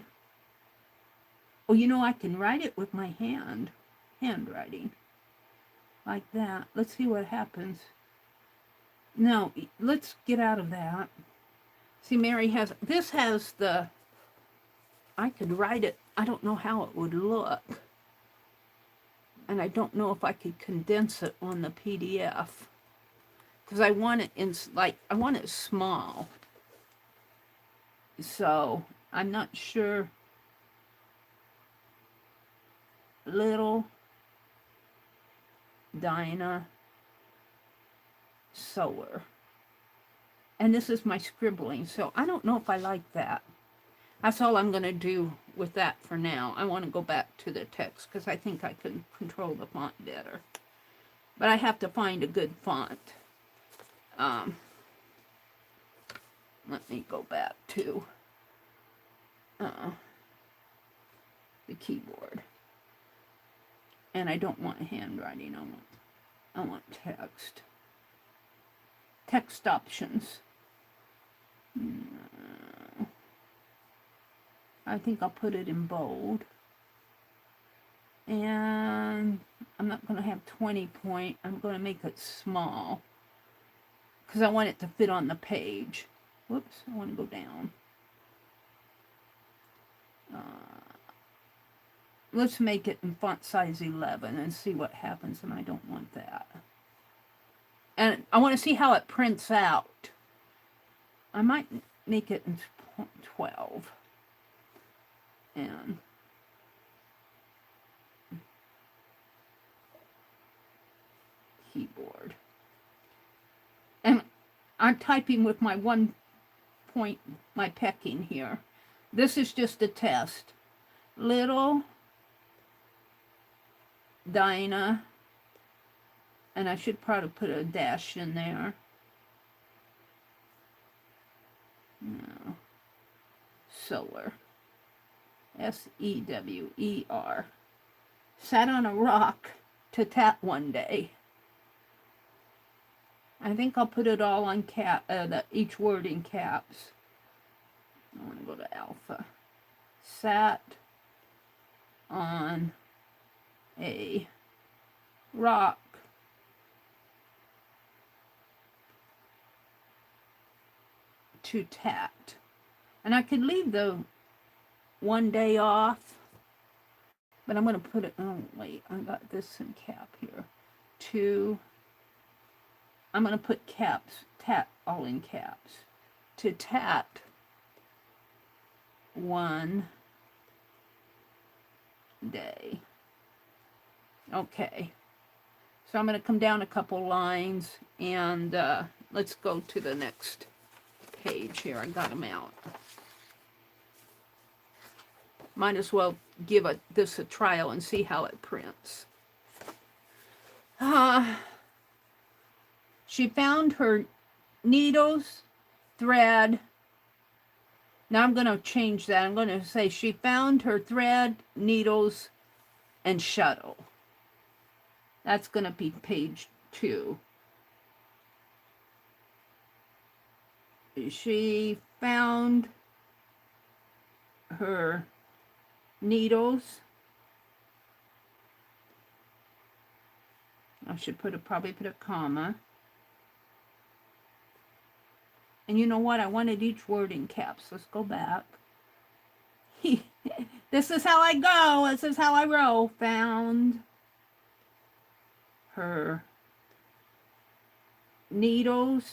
Oh, you know, I can write it with my hand. Handwriting. Like that. Let's see what happens. No, let's get out of that. See, Meri has, this has the, I could write it, I don't know how it would look. And I don't know if I could condense it on the PDF. Because I want it in, like, I want it small. So, I'm not sure. Little Dinah Sewer. And this is my scribbling, so I don't know if I like that. That's all I'm going to do with that for now. I want to go back to the text because I think I can control the font better. But I have to find a good font. Let me go back to the keyboard. And I don't want handwriting. I want text. Text options. I think I'll put it in bold. And I'm not going to have 20 point. I'm going to make it small. Because I want it to fit on the page. Whoops, I want to go down. Let's make it in font size 11 and see what happens, and I don't want that. And I want to see how it prints out. I might make it in 12. And keyboard. And I'm typing with my 1 point, my pecking here. This is just a test. Little Dinah, and I should probably put a dash in there. No. Sewer. S-E-W-E-R. Sat on a rock to tap one day. I think I'll put it all on each word in caps. I want to go to alpha. Sat on a rock to tat. And I could leave the one day off, but I'm going to put it, oh wait, I got this in cap here. I'm going to put caps, tat all in caps. To tat one day. Okay. So I'm going to come down a couple lines and let's go to the next page here. I got them out. Might as well give this a trial and see how it prints. She found her needles, thread, Now I'm going to change that. I'm going to say she found her thread, needles, and shuttle. That's going to be page 2. She found her needles. I should probably put a comma. And you know what? I wanted each word in caps. Let's go back. This is how I go. This is how I roll. Found her needles.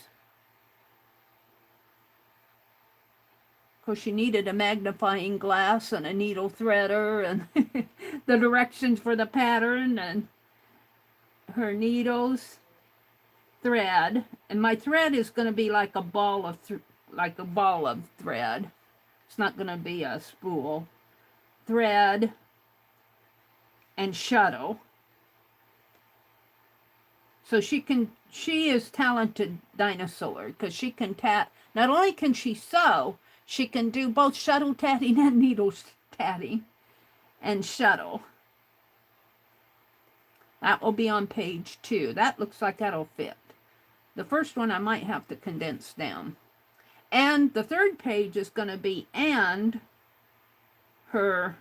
Of course, she needed a magnifying glass and a needle threader and the directions for the pattern, and her needles, thread, and my thread is going to be like a ball of thread. It's not going to be a spool. Thread and shuttle. So she is talented dinosaur because she can not only can she sew, she can do both shuttle tatting and needle tatting and shuttle. That will be on page 2. That looks like that'll fit. The first one I might have to condense down. And the third page is going to be and her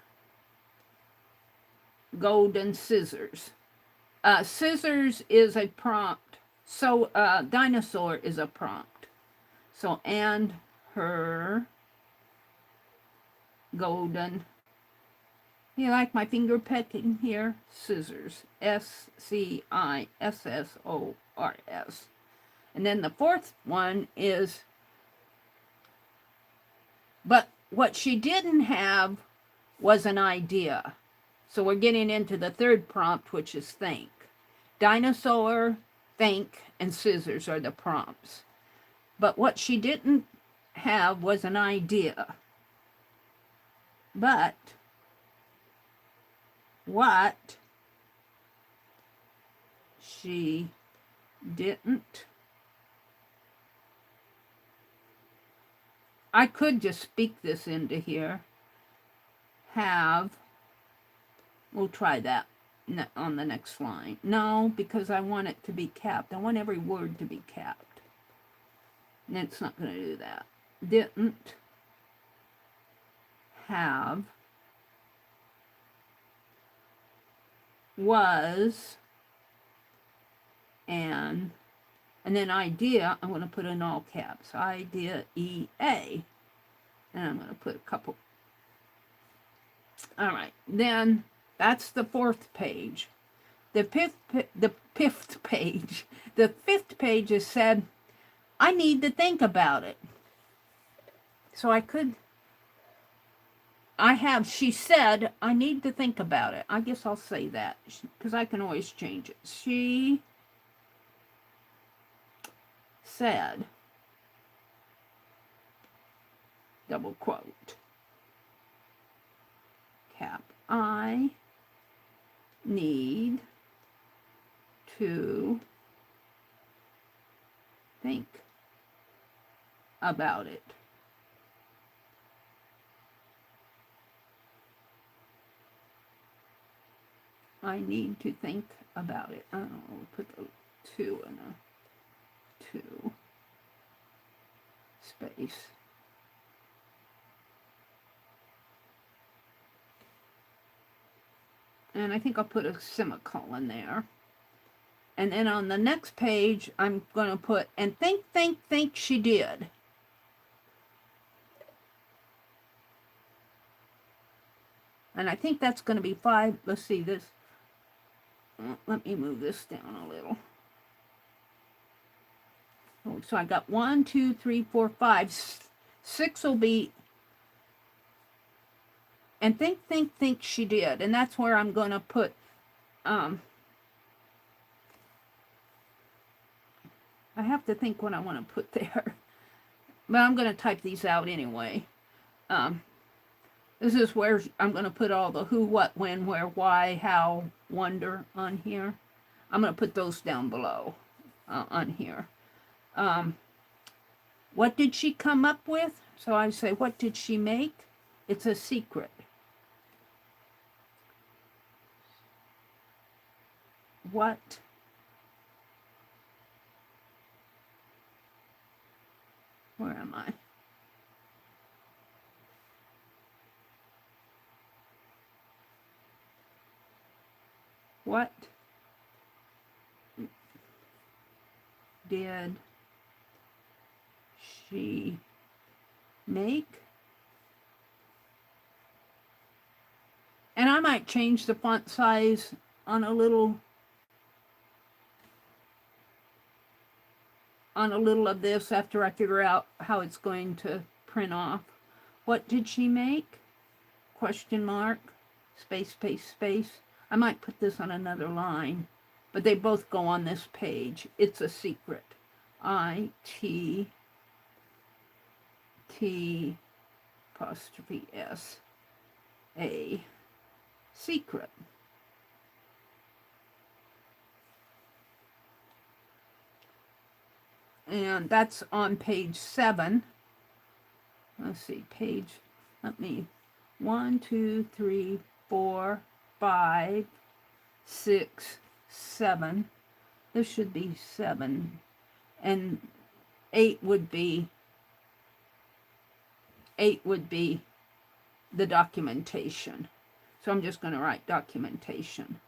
golden scissors. Scissors is a prompt. So dinosaur is a prompt. So and her golden. You like my finger pecking here? Scissors. S-C-I-S-S-O-R-S. And then the fourth one is, but what she didn't have was an idea. So we're getting into the third prompt, which is think. Dinosaur, think, and scissors are the prompts. But what she didn't have was an idea. But what she didn't, I could just speak this into here, have, we'll try that on the next line. No, because I want it to be capped. I want every word to be capped. And it's not going to do that. Didn't have, was, and then idea, I'm going to put in all caps. Idea, E-A. And I'm going to put a couple. All right. Then that's the fourth page. The fifth page. The fifth page is said, I need to think about it. So she said, I need to think about it. I guess I'll say that because I can always change it. She said, double quote, cap, I need to think about it. I need to think about it. I don't know, we'll put the 2 in a 2 space. And I think I'll put a semicolon there. And then on the next page, I'm going to put, and think she did. And I think that's going to be 5. Let's see this. Let me move this down a little. Oh, so I got 1, 2, 3, 4, 5. 6 will be, and think she did. And that's where I'm going to put, I have to think what I want to put there. But I'm going to type these out anyway. This is where I'm going to put all the who, what, when, where, why, how, wonder on here. I'm going to put those down below on here. And What did she come up with? So I say, what did she make? It's a secret. What where am I? What did she make? And I might change the font size on a little of this after I figure out how it's going to print off. What did she make? Question mark, space, space, space. I might put this on another line, but they both go on this page. It's a secret. I-T-T apostrophe S-A, secret. And that's on page 7. Let's see, page, 1, 2, 3, 4, 5, 6, 7. This should be 7. And 8 would be the documentation. So I'm just going to write documentation.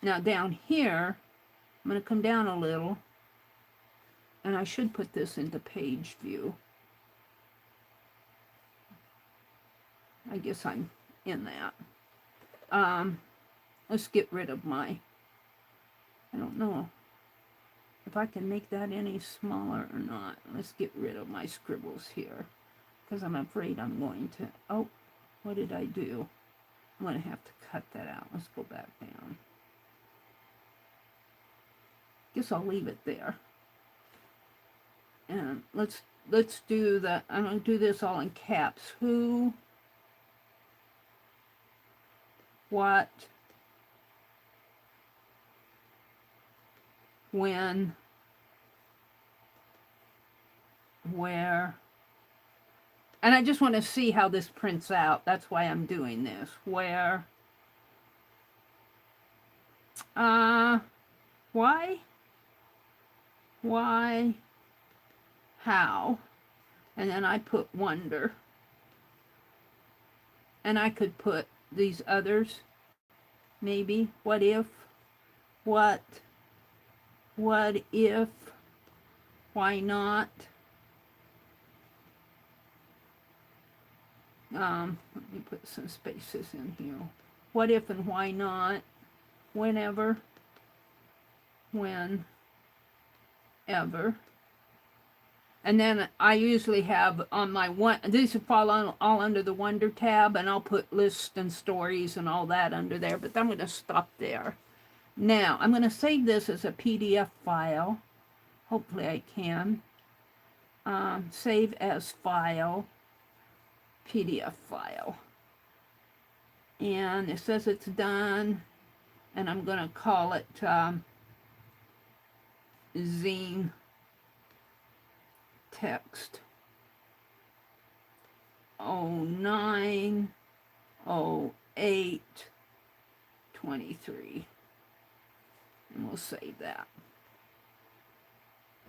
Now down here, I'm going to come down a little, and I should put this into page view. I guess I'm in that. Let's get rid of my, I don't know if I can make that any smaller or not. Let's get rid of my scribbles here, because I'm afraid I'm going to, oh, what did I do? I'm going to have to cut that out. Let's go back down. Guess I'll leave it there. And let's do the, I'm going to do this all in caps. Who, what, when, where, and I just want to see how this prints out. That's why I'm doing this. Where, why, how, and then I put wonder. And I could put these others, maybe, what if, what if, why not, let me put some spaces in here, what if and why not, whenever, when, ever. And then I usually have on my one, these fall all under the Wonder tab, and I'll put lists and stories and all that under there, but I'm going to stop there. Now, I'm going to save this as a PDF file. Hopefully I can. Save as file, PDF file. And it says it's done, and I'm going to call it Zine text 09/08/23, and we'll save that.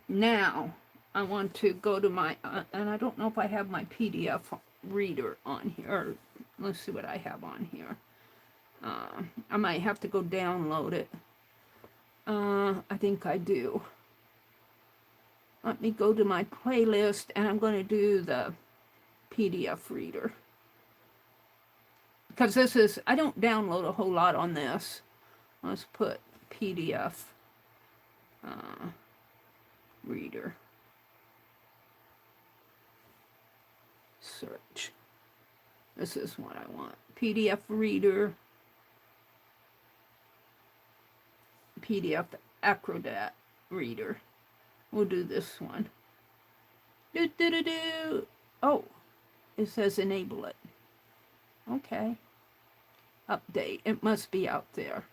Now I want to go to my and I don't know if I have my PDF reader on here. Let's see what I have on here. I might have to go download it. I think I do. Let me go to my playlist, and I'm going to do the PDF reader. Because this is, I don't download a whole lot on this. Let's put PDF reader. Search. This is what I want. PDF reader. PDF Acrobat reader. We'll do this one. Oh, it says enable it. Okay. Update. It must be out there.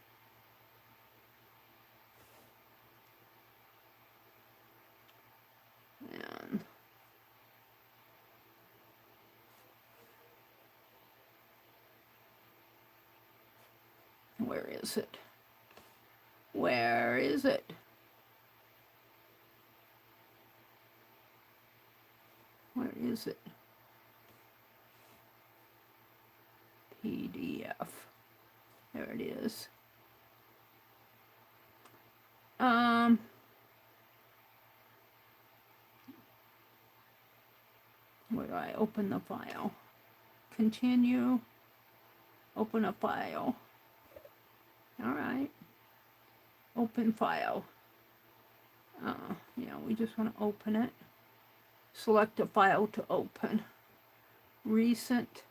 Where is it? Where is it? Where is it? PDF. There it is. Where do I open the file? Continue. Open a file. All right. Open file. Yeah, we just want to open it. Select a file to open. Recent.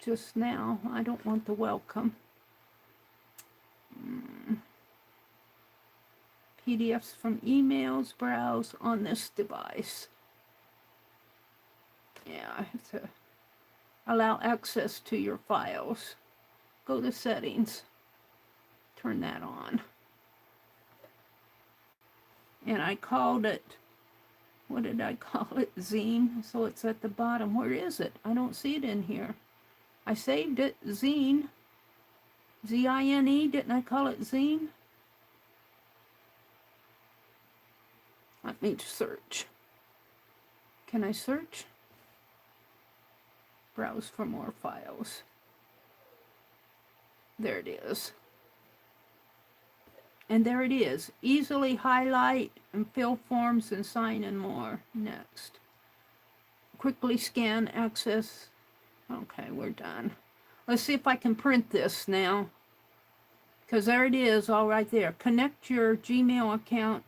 Just now. I don't want the welcome. PDFs from emails. Browse on this device. Yeah, I have to allow access to your files. Go to settings. Turn that on. And I called it, what did I call it? Zine. So it's at the bottom. Where is it? I don't see it in here. I saved it. Zine. Z-I-N-E. Didn't I call it Zine? Let me search. Can I search? Browse for more files. There it is. And there it is. Easily highlight and fill forms and sign and more. Next. Quickly scan, access. Okay, we're done. Let's see if I can print this now. Because there it is, all right there. Connect your Gmail account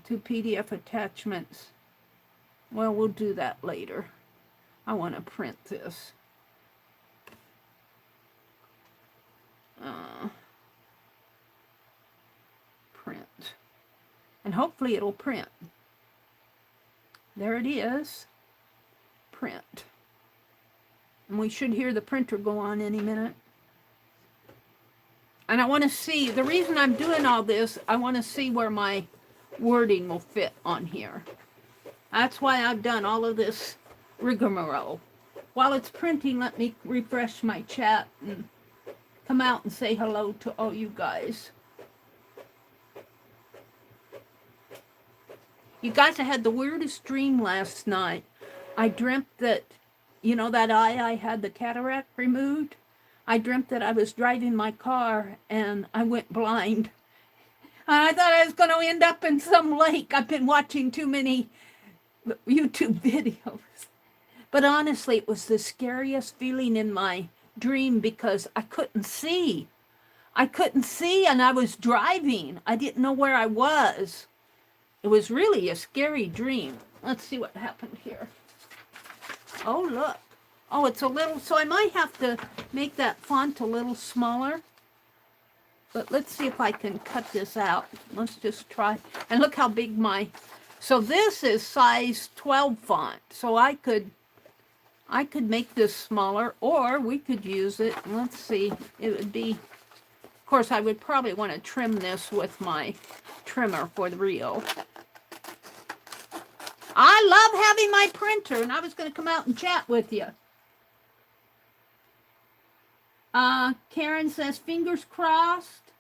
to PDF attachments. Well, we'll do that later. I want to print this. Print. And hopefully it'll print. There it is. Print. And we should hear the printer go on any minute. And I want to see, the reason I'm doing all this, I want to see where my wording will fit on here. That's why I've done all of this rigmarole. While it's printing, let me refresh my chat and come out and say hello to all you guys. You guys, I had the weirdest dream last night. I dreamt that, you know, that eye I had the cataract removed? I dreamt that I was driving my car and I went blind. And I thought I was going to end up in some lake. I've been watching too many YouTube videos. But honestly, it was the scariest feeling in my dream because I couldn't see. I couldn't see and I was driving. I didn't know where I was. It was really a scary dream. Let's see what happened here. Oh, look. Oh, it's a little, so I might have to make that font a little smaller. But let's see if I can cut this out. Let's just try. And look how big my, so this is size 12 font. So I could make this smaller, or we could use it. Let's see. It would be, of course, I would probably want to trim this with my trimmer for the reel. I love having my printer, and I was going to come out and chat with you. Karen says, fingers crossed.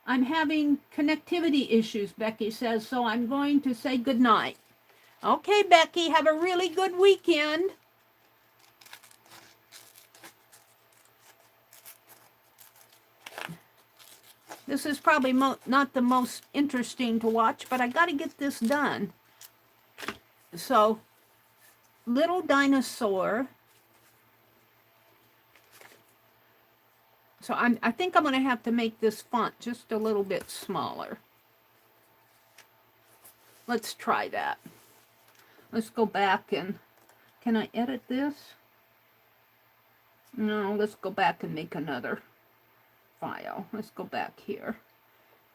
I'm having connectivity issues, Becky says, so I'm going to say good night. Okay, Becky, have a really good weekend. This is probably not the most interesting to watch, but I got to get this done. So, little dinosaur. So I think I'm going to have to make this font just a little bit smaller. Let's try that. Let's go back and, can I edit this? No, let's go back and make another file. Let's go back here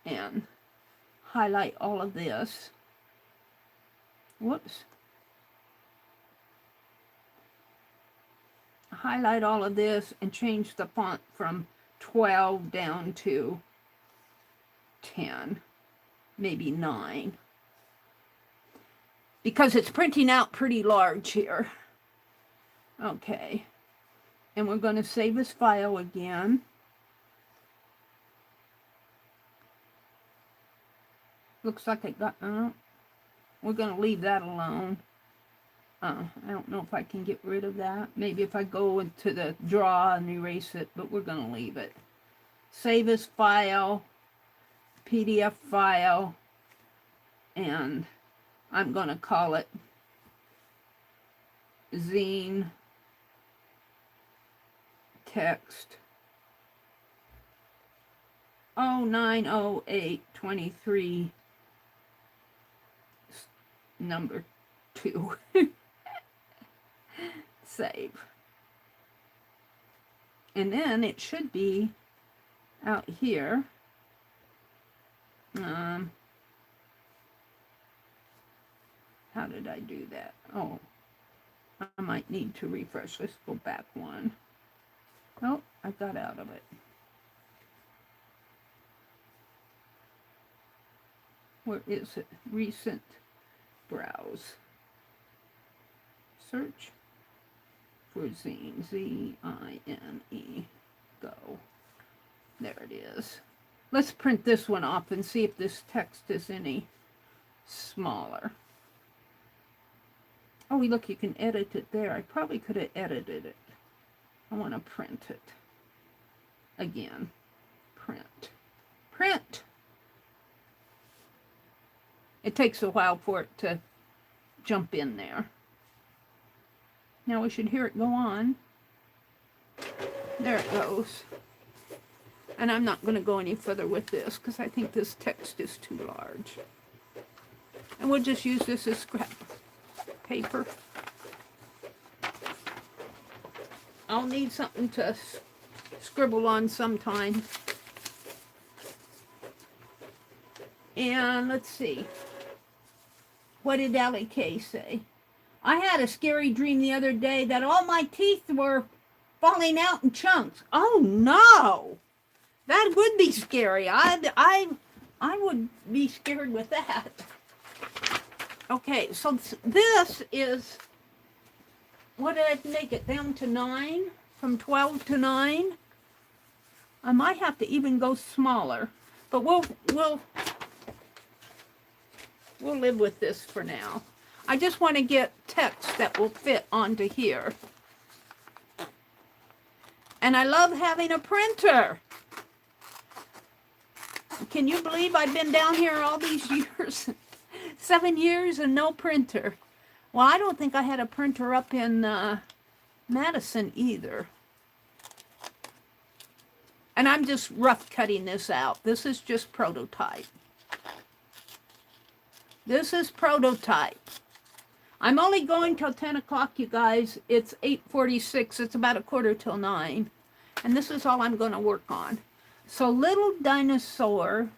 and highlight all of this. Whoops. Highlight all of this and change the font from 12 down to 10, maybe 9. Because it's printing out pretty large here. Okay. And we're going to save this file again. Looks like I got, we're going to leave that alone. I don't know if I can get rid of that. Maybe if I go into the draw and erase it, but we're going to leave it. Save as file, PDF file, and I'm going to call it Zine Text 090823 number 2. Save. And then it should be out here. How did I do that? Oh, I might need to refresh. Let's go back one. Oh, I got out of it. Where is it? Recent browse. Search for Zine. Z-I-N-E. Go. There it is. Let's print this one off and see if this text is any smaller. Oh, look, you can edit it there. I probably could have edited it. I want to print it. Again. Print. Print! It takes a while for it to jump in there. Now we should hear it go on. There it goes. And I'm not going to go any further with this because I think this text is too large. And we'll just use this as scrap paper. I'll need something to scribble on sometime. And let's see. What did Allie K say? I had a scary dream the other day that all my teeth were falling out in chunks. Oh no! That would be scary. I would be scared with that. Okay, so this is, what did I make it down to 9? From 12 to 9? I might have to even go smaller, but we'll live with this for now. I just want to get text that will fit onto here. And I love having a printer. Can you believe I've been down here all these years? 7 years and no printer. Well, I don't think I had a printer up in Madison either. And I'm just rough cutting this out. This is just prototype. This is prototype. I'm only going till 10 o'clock, you guys. It's 8:46. It's about 8:45. And this is all I'm going to work on. So little dinosaur,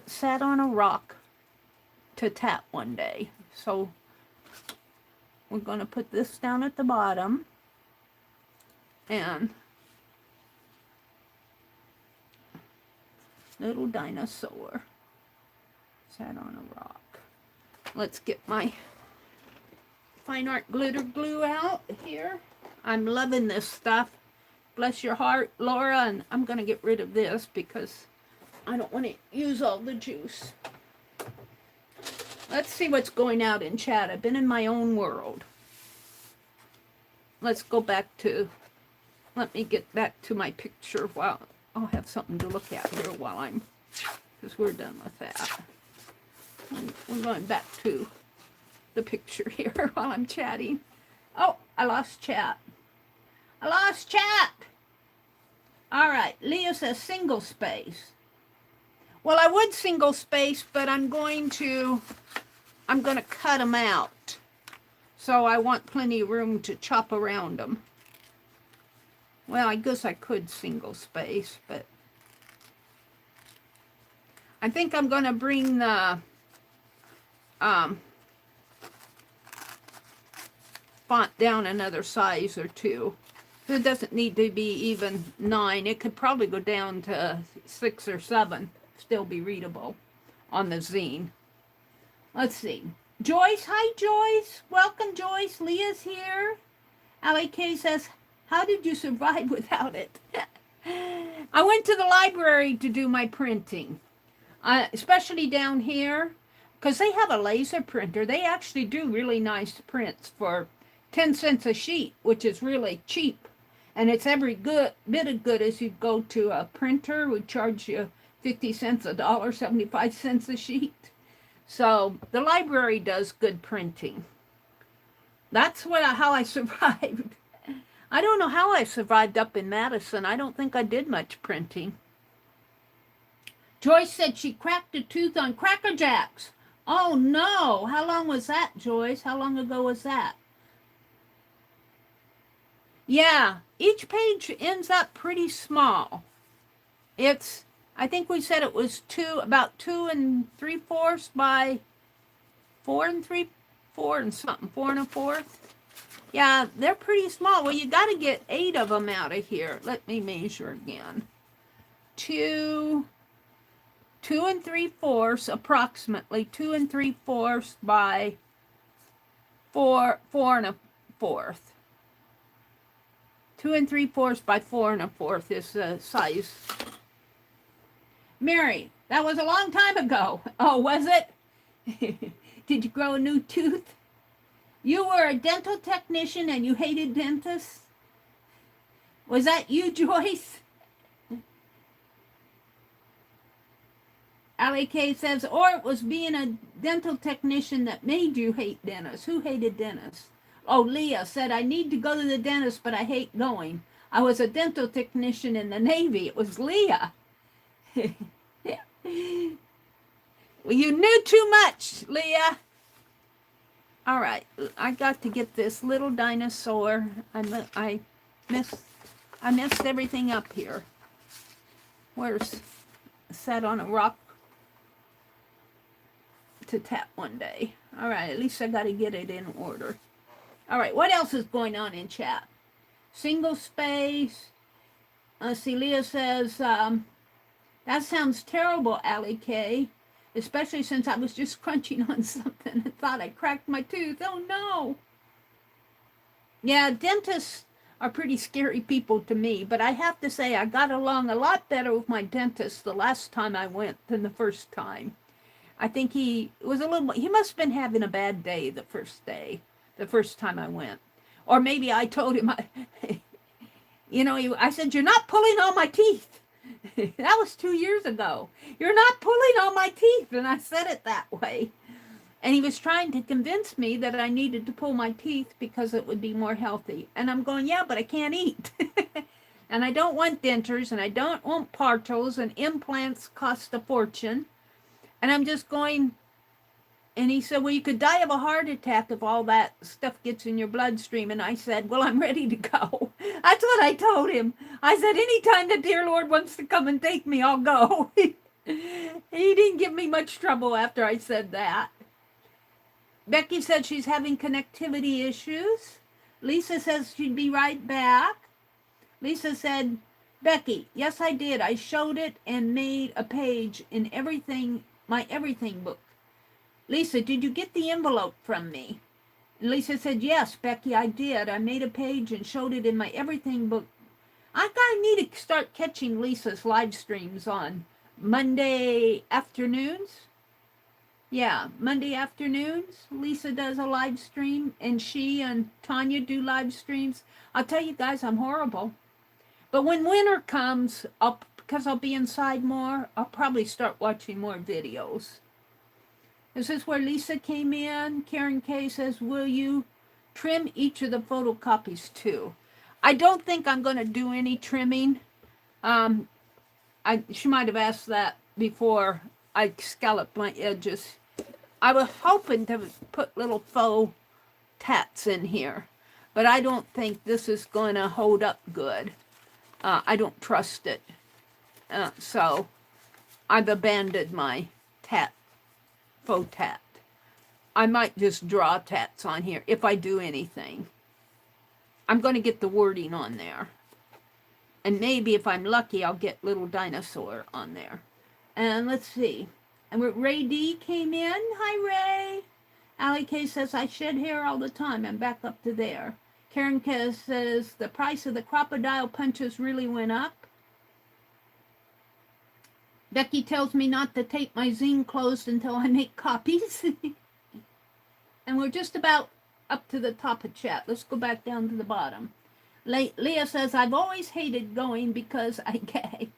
sat on a rock to tap one day. So we're going to put this down at the bottom. And little dinosaur sat on a rock. Let's get my fine art glitter glue out here. I'm loving this stuff. Bless your heart, Laura. And I'm going to get rid of this because I don't want to use all the juice. Let's see what's going out in chat. I've been in my own world. Let's go back to, let me get back to my picture while I'll have something to look at here while I'm, because we're done with that. We're going back to the picture here while I'm chatting. Oh, I lost chat. I lost chat. All right, Leah says single space. Well, I would single space, but I'm going to cut them out. So I want plenty of room to chop around them. Well, I guess I could single space, but I think I'm going to bring the font down another size or two. It doesn't need to be even 9. It could probably go down to 6 or 7. Still be readable on the zine. Let's see. Joyce, hi Joyce. Welcome Joyce. Leah's here. Allie K says, How did you survive without it? I went to the library to do my printing, especially down here, because they have a laser printer. They actually do really nice prints for 10 cents a sheet, which is really cheap. And it's every bit of good as you go to a printer, would charge you 50 cents a dollar, 75 cents a sheet. So the library does good printing. That's how I survived. I don't know how I survived up in Madison. I don't think I did much printing. Joyce said she cracked a tooth on Cracker Jacks. Oh no! How long was that, Joyce? How long ago was that? Yeah, each page ends up pretty small. I think we said it was about 2 3/4 by 4 3/4 4 1/4. Yeah, they're pretty small. Well, you got to get 8 of them out of here. Let me measure again. 2 3/4 approximately, 2 3/4 by 4 1/4. 2 3/4 by 4 1/4 is the size. Mary, that was a long time ago. Oh, was it? Did you grow a new tooth? You were a dental technician and you hated dentists? Was that you, Joyce? Allie K says, or it was being a dental technician that made you hate dentists. Who hated dentists? Oh, Leah said, I need to go to the dentist, but I hate going. I was a dental technician in the Navy. It was Leah. Well, you knew too much, Leah. All right, I got to get this little dinosaur. I messed everything up here. Where's sat on a rock to tap one day. All right, at least I got to get it in order. All right, what else is going on in chat? Single space. Celia says, that sounds terrible, Allie K. Especially since I was just crunching on something and thought I cracked my tooth. Oh, no. Yeah, dentists are pretty scary people to me, but I have to say I got along a lot better with my dentist the last time I went than the first time. I think he must have been having a bad day the first time I went. Or maybe I told him, I said, you're not pulling on my teeth. That was 2 years ago. You're not pulling on my teeth. And I said it that way. And he was trying to convince me that I needed to pull my teeth because it would be more healthy. And I'm going, yeah, but I can't eat. And I don't want dentures, and I don't want partials, and implants cost a fortune. And I'm just going, and he said, well, you could die of a heart attack if all that stuff gets in your bloodstream. And I said, well, I'm ready to go. That's what I told him. I said, anytime the dear Lord wants to come and take me, I'll go. He didn't give me much trouble after I said that. Becky said she's having connectivity issues. Lisa says she'd be right back. Lisa said, Becky, yes, I did. I showed it and made a page in my everything book. Lisa, did you get the envelope from me? And Lisa said, yes, Becky, I did. I made a page and showed it in my everything book. I need to start catching Lisa's live streams on Monday afternoons. Yeah, Monday afternoons, Lisa does a live stream, and she and Tanya do live streams. I'll tell you guys, I'm horrible. But when winter comes, because I'll be inside more, I'll probably start watching more videos. This is where Lisa came in. Karen K says, will you trim each of the photocopies too? I don't think I'm going to do any trimming. She might have asked that before I scalloped my edges. I was hoping to put little faux tats in here, but I don't think this is going to hold up good. I don't trust it. So I've abandoned my faux tat. I might just draw tats on here if I do anything. I'm going to get the wording on there. And maybe if I'm lucky, I'll get little dinosaur on there. And let's see. And Ray D came in. Hi, Ray. Allie K says, I shed hair all the time. I'm back up to there. Karen says, the price of the crocodile punches really went up. Becky tells me not to take my zine closed until I make copies. And we're just about up to the top of chat. Let's go back down to the bottom. Leah says, I've always hated going because I gag.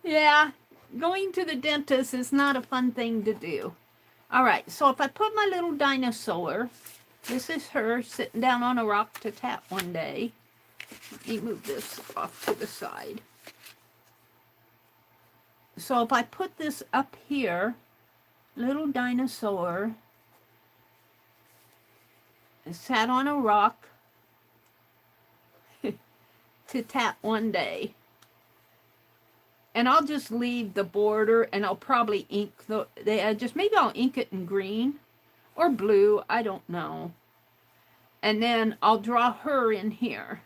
Yeah, going to the dentist is not a fun thing to do. All right, so if I put my little dinosaur, this is her sitting down on a rock to tap one day. Let me move this off to the side. So if I put this up here, little dinosaur sat on a rock to tap one day. And I'll just leave the border, and I'll probably ink the edges. Maybe I'll ink it in green or blue. I don't know. And then I'll draw her in here.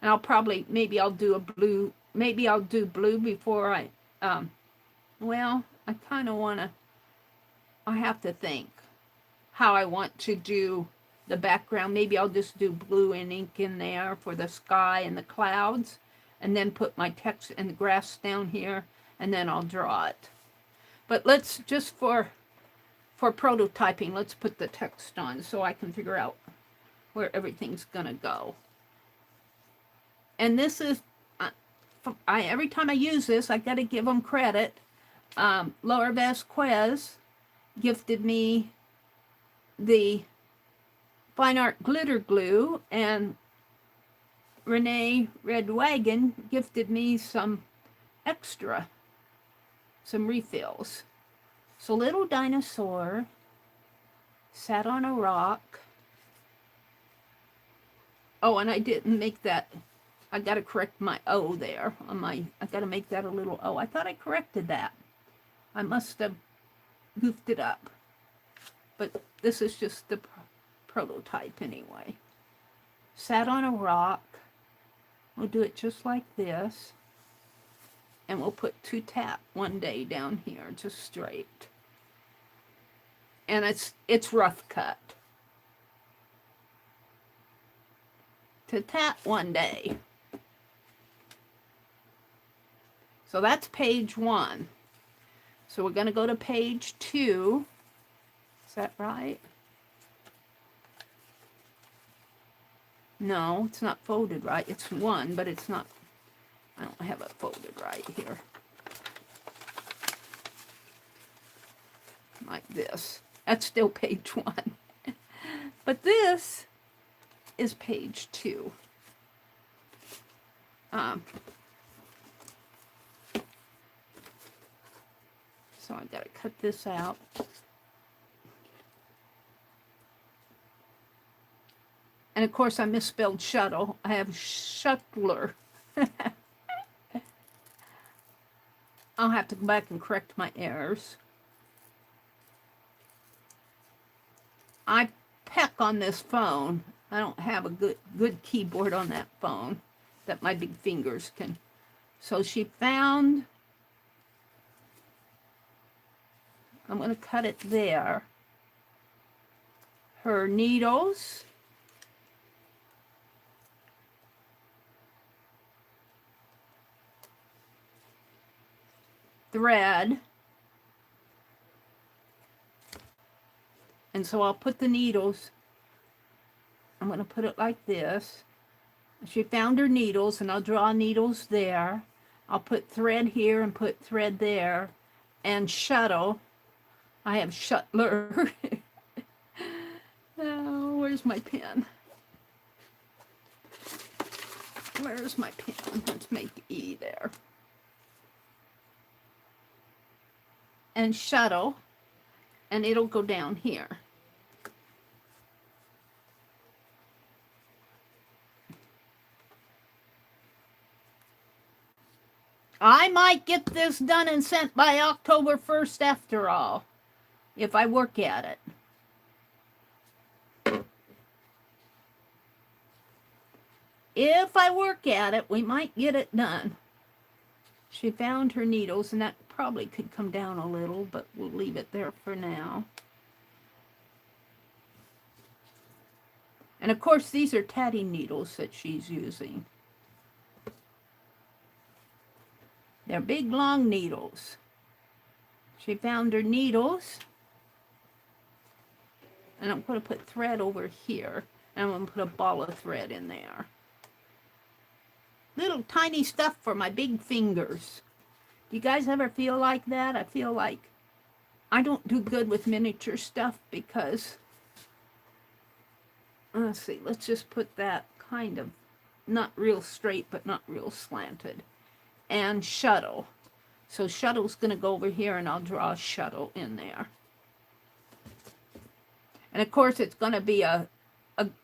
And I'll probably, maybe I'll do a blue. Maybe I'll do blue before I, well, I kind of want to, I have to think how I want to do the background. Maybe I'll just do blue and ink in there for the sky and the clouds. And then put my text and the grass down here, and then I'll draw it. But let's, just for prototyping, let's put the text on so I can figure out where everything's going to go. And this is, every time I use this, I got to give them credit. Laura Vasquez gifted me the Fine Art Glitter Glue, and Renee Red Wagon gifted me some extra, some refills. So little dinosaur sat on a rock. Oh, and I didn't make that. I got to correct my O there on my, I got to make that a little O. I thought I corrected that. I must have goofed it up. But this is just the prototype anyway. Sat on a rock. We'll do it just like this. And we'll put to tap one day down here, just straight. And it's rough cut. To tap one day. So that's page 1. So we're going to go to page 2. Is that right? No, it's not folded right. It's 1, but it's not. I don't have it folded right here. Like this. That's still page 1. But this is page 2. So I gotta cut this out. And of course I misspelled shuttle. I have shuttler. I'll have to go back and correct my errors. I peck on this phone. I don't have a good keyboard on that phone that my big fingers can. So she found, I'm going to cut it there, her needles. Thread. And so I'll put the needles, I'm going to put it like this. She found her needles, and I'll draw needles there. I'll put thread here and put thread there. And shuttle. I have shuttler. Oh, where's my pen? Where's my pen? Let's make E there. And shuttle. And it'll go down here. I might get this done and sent by October 1st after all, if I work at it. If I work at it, we might get it done. She found her needles, and that probably could come down a little, but we'll leave it there for now. And of course, these are tatting needles that she's using. They're big, long needles. She found her needles. And I'm going to put thread over here. And I'm going to put a ball of thread in there. Little tiny stuff for my big fingers. Do you guys ever feel like that? I feel like I don't do good with miniature stuff because, let's see, let's just put that kind of, not real straight, but not real slanted. And shuttle. So shuttle's going to go over here, and I'll draw a shuttle in there. And of course, it's going to be a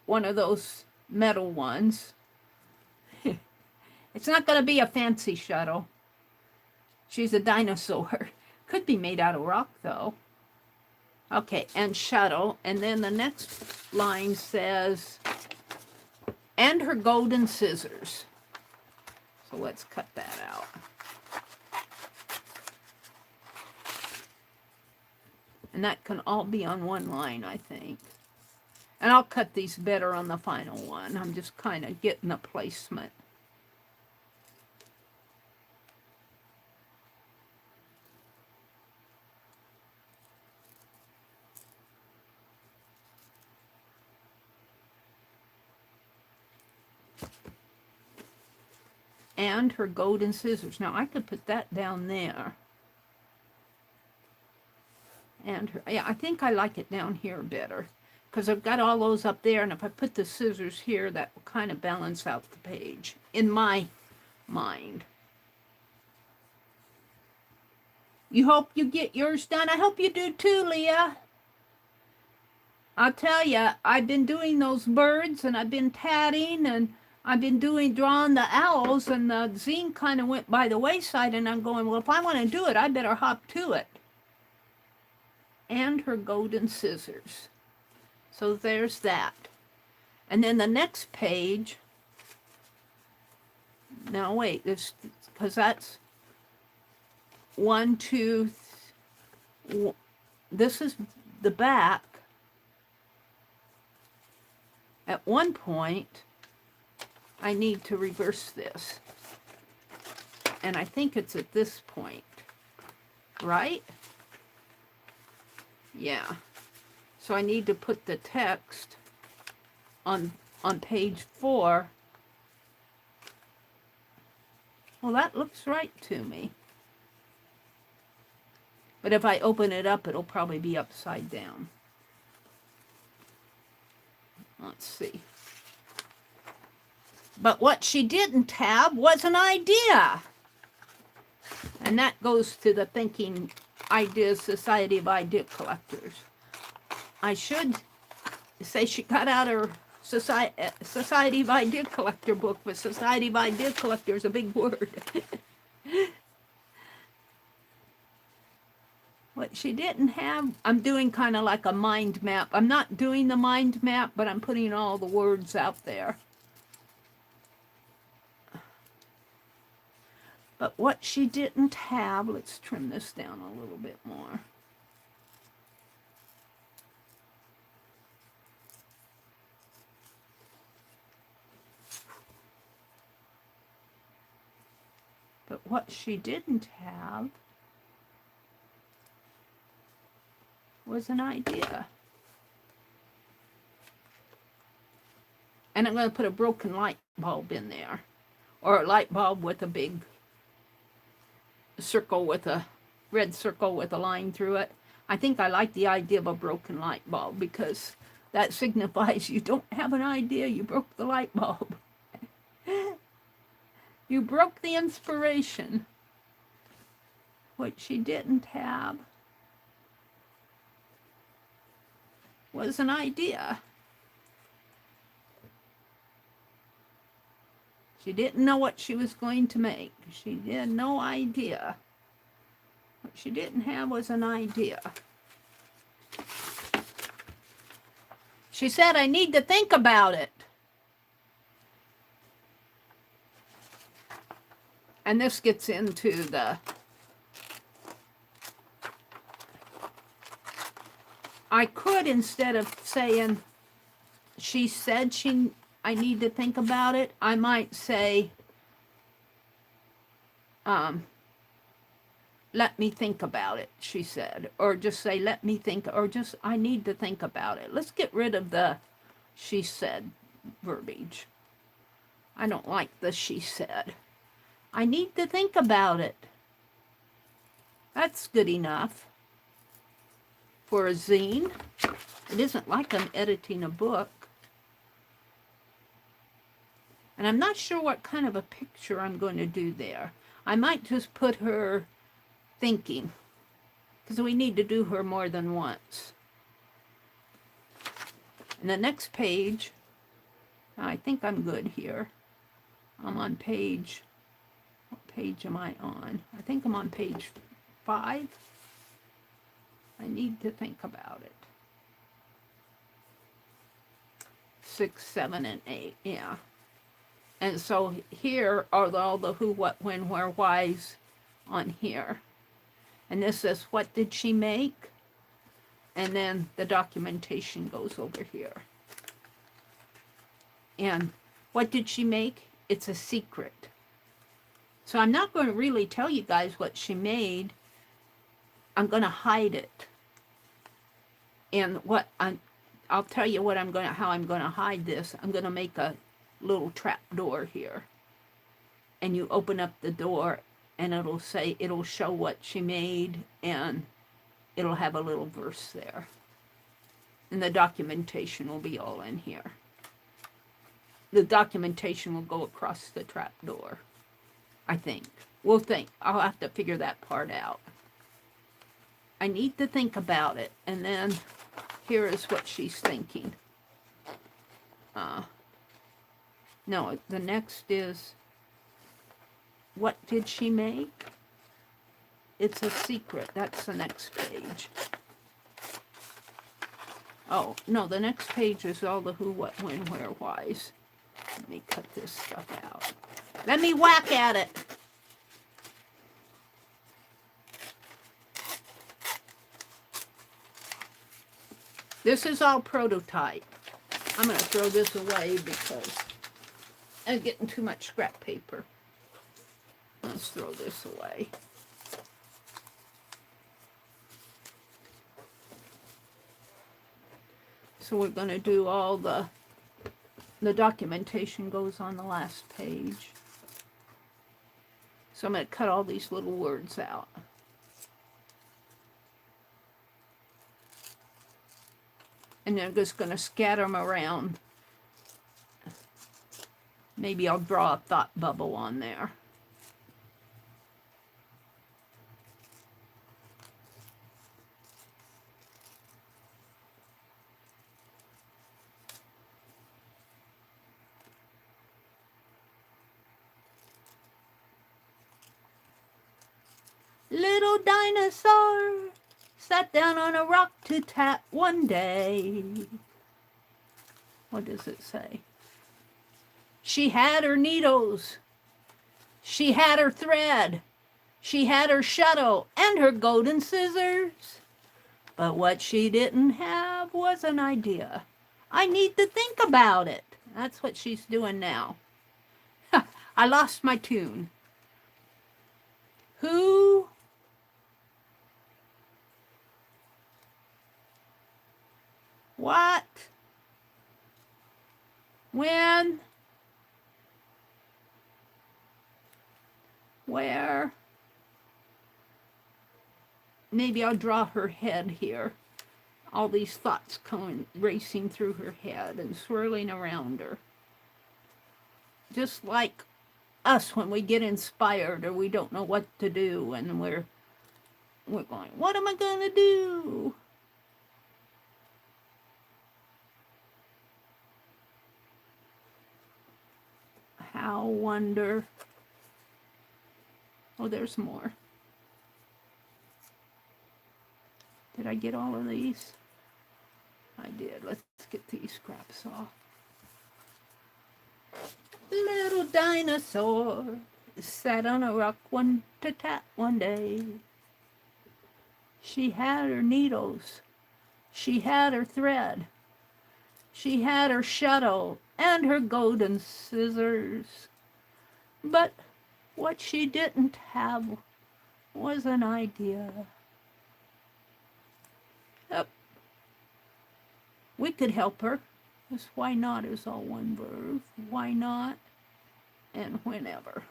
one of those metal ones. It's not going to be a fancy shuttle. She's a dinosaur. Could be made out of rock, though. Okay, and shuttle. And then the next line says, and her golden scissors. So let's cut that out. And that can all be on one line, I think. And I'll cut these better on the final one. I'm just kind of getting the placement. And her golden scissors. Now, I could put that down there. And her, yeah, I think I like it down here better. Because I've got all those up there, and if I put the scissors here, that will kind of balance out the page, in my mind. You hope you get yours done. I hope you do too, Leah. I'll tell you, I've been doing those birds, and I've been tatting, and I've been drawing the owls, and the zine kind of went by the wayside, and I'm going, well, if I want to do it, I better hop to it. And her golden scissors. So there's that. And then the next page, now wait, this, because that's 1, 2, this is the back. At one point, I need to reverse this. And I think it's at this point, right? Yeah. So I need to put the text on page 4. Well, that looks right to me. But if I open it up, it'll probably be upside down. Let's see. But what she didn't have was an idea. And that goes to the Thinking Ideas Society of Idea Collectors. I should say she got out her Society of Idea Collector book, but Society of Idea Collector is a big word. What she didn't have, I'm doing kind of like a mind map. I'm not doing the mind map, but I'm putting all the words out there. But what she didn't have, let's trim this down a little bit more. But what she didn't have was an idea. And I'm going to put a broken light bulb in there. Or a light bulb with a big circle with a red circle with a line through it. I think I like the idea of a broken light bulb because that signifies you don't have an idea, you broke the light bulb. You broke the inspiration. What she didn't have was an idea. She didn't know what she was going to make. She had no idea. What she didn't have was an idea. She said, I need to think about it. And this gets into the I could, instead of saying she said I need to think about it, I might say, let me think about it, she said. Or just say, let me think, or just, I need to think about it. Let's get rid of the she said verbiage. I don't like the she said. I need to think about it. That's good enough for a zine. It isn't like I'm editing a book. And I'm not sure what kind of a picture I'm going to do there. I might just put her thinking, because we need to do her more than once. And the next page, I think I'm good here. I'm on page, what page am I on? I think I'm on page 5. I need to think about it. 6, 7, and 8, yeah. And so here are all the who, what, when, where, whys on here. And this is what did she make? And then the documentation goes over here. And what did she make? It's a secret. So I'm not going to really tell you guys what she made. I'm going to hide it. And what I'll tell you what how I'm going to hide this. I'm going to make a little trap door here. And you open up the door and it'll show what she made, and it'll have a little verse there. And the documentation will be all in here. The documentation will go across the trap door, I think. We'll think. I'll have to figure that part out. I need to think about it. And then here is what she's thinking. No, the next is, what did she make? It's a secret. That's the next page. Oh, no, the next page is all the who, what, when, where, whys. Let me cut this stuff out. Let me whack at it. This is all prototype. I'm going to throw this away because I'm getting too much scrap paper. Let's throw this away. So we're going to do all the documentation goes on the last page. So I'm going to cut all these little words out. And then I'm just going to scatter them around. Maybe I'll draw a thought bubble on there. Little dinosaur sat down on a rock to tap one day. What does it say? She had her needles. She had her thread. She had her shuttle and her golden scissors. But what she didn't have was an idea. I need to think about it. That's what she's doing now. I lost my tune. Who? What? When? Where? Maybe I'll draw her head here. All these thoughts coming, racing through her head and swirling around her. Just like us when we get inspired or we don't know what to do and we're going, what am I going to do? How, wonder. Oh, there's more. Did I get all of these? I did. Let's get these scraps off. Little dinosaur sat on a rock to tap one day. She had her needles. She had her thread. She had her shuttle and her golden scissors. But what she didn't have was an idea. Yep. We could help her. This why not is all one verb. Why not and whenever.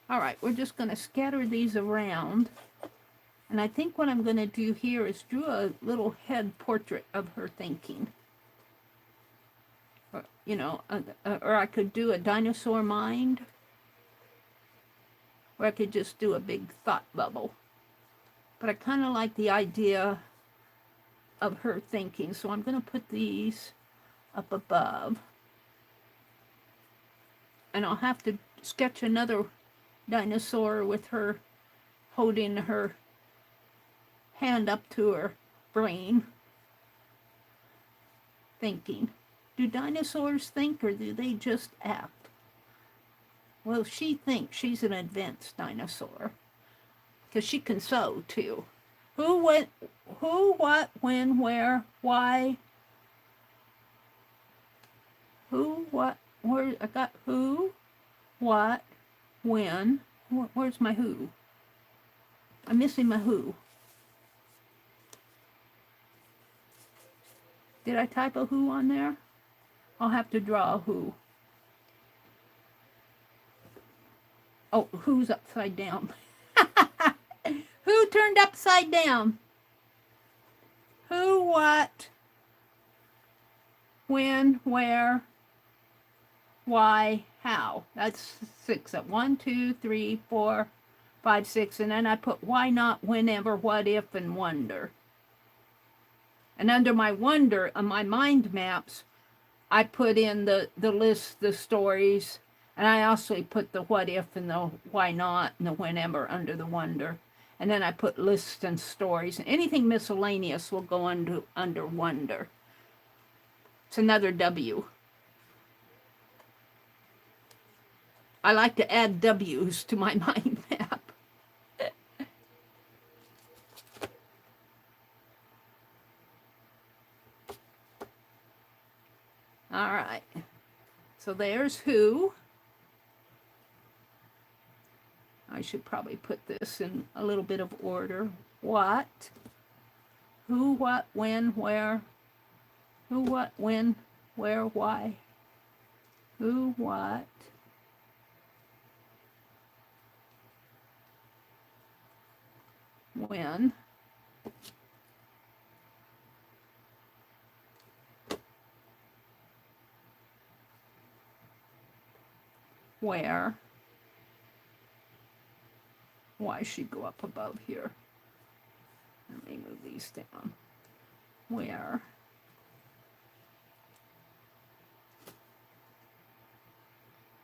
All right, we're just going to scatter these around. And I think what I'm going to do here is draw a little head portrait of her thinking. Or, you know, or I could do a dinosaur mind. Or I could just do a big thought bubble. But I kind of like the idea of her thinking. So I'm going to put these up above. And I'll have to sketch another dinosaur with her holding her hand up to her brain, thinking. Do dinosaurs think or do they just act? Well, she thinks she's an advanced dinosaur because she can sew too. Who, what, when, where, why? Who, what, where? I got who, what, when. Where's my who? I'm missing my who. Did I type a who on there? I'll have to draw a who. Oh, who's upside down? Who turned upside down? Who, what, when, where, why, how. That's 6. 1, 2, 3, 4, 5, 6. And then I put why not, whenever, what if, and wonder. And under my wonder, on my mind maps, I put in the list, the stories, and I also put the what if and the why not and the whenever under the wonder. And then I put lists and stories. And anything miscellaneous will go under wonder. It's another W. I like to add W's to my mind map. All right. So there's who. I should probably put this in a little bit of order. What? Who, what, when, where? Who, what, when, where, why? Who, what? When? Where? Why should go up above here? Let me move these down. Where?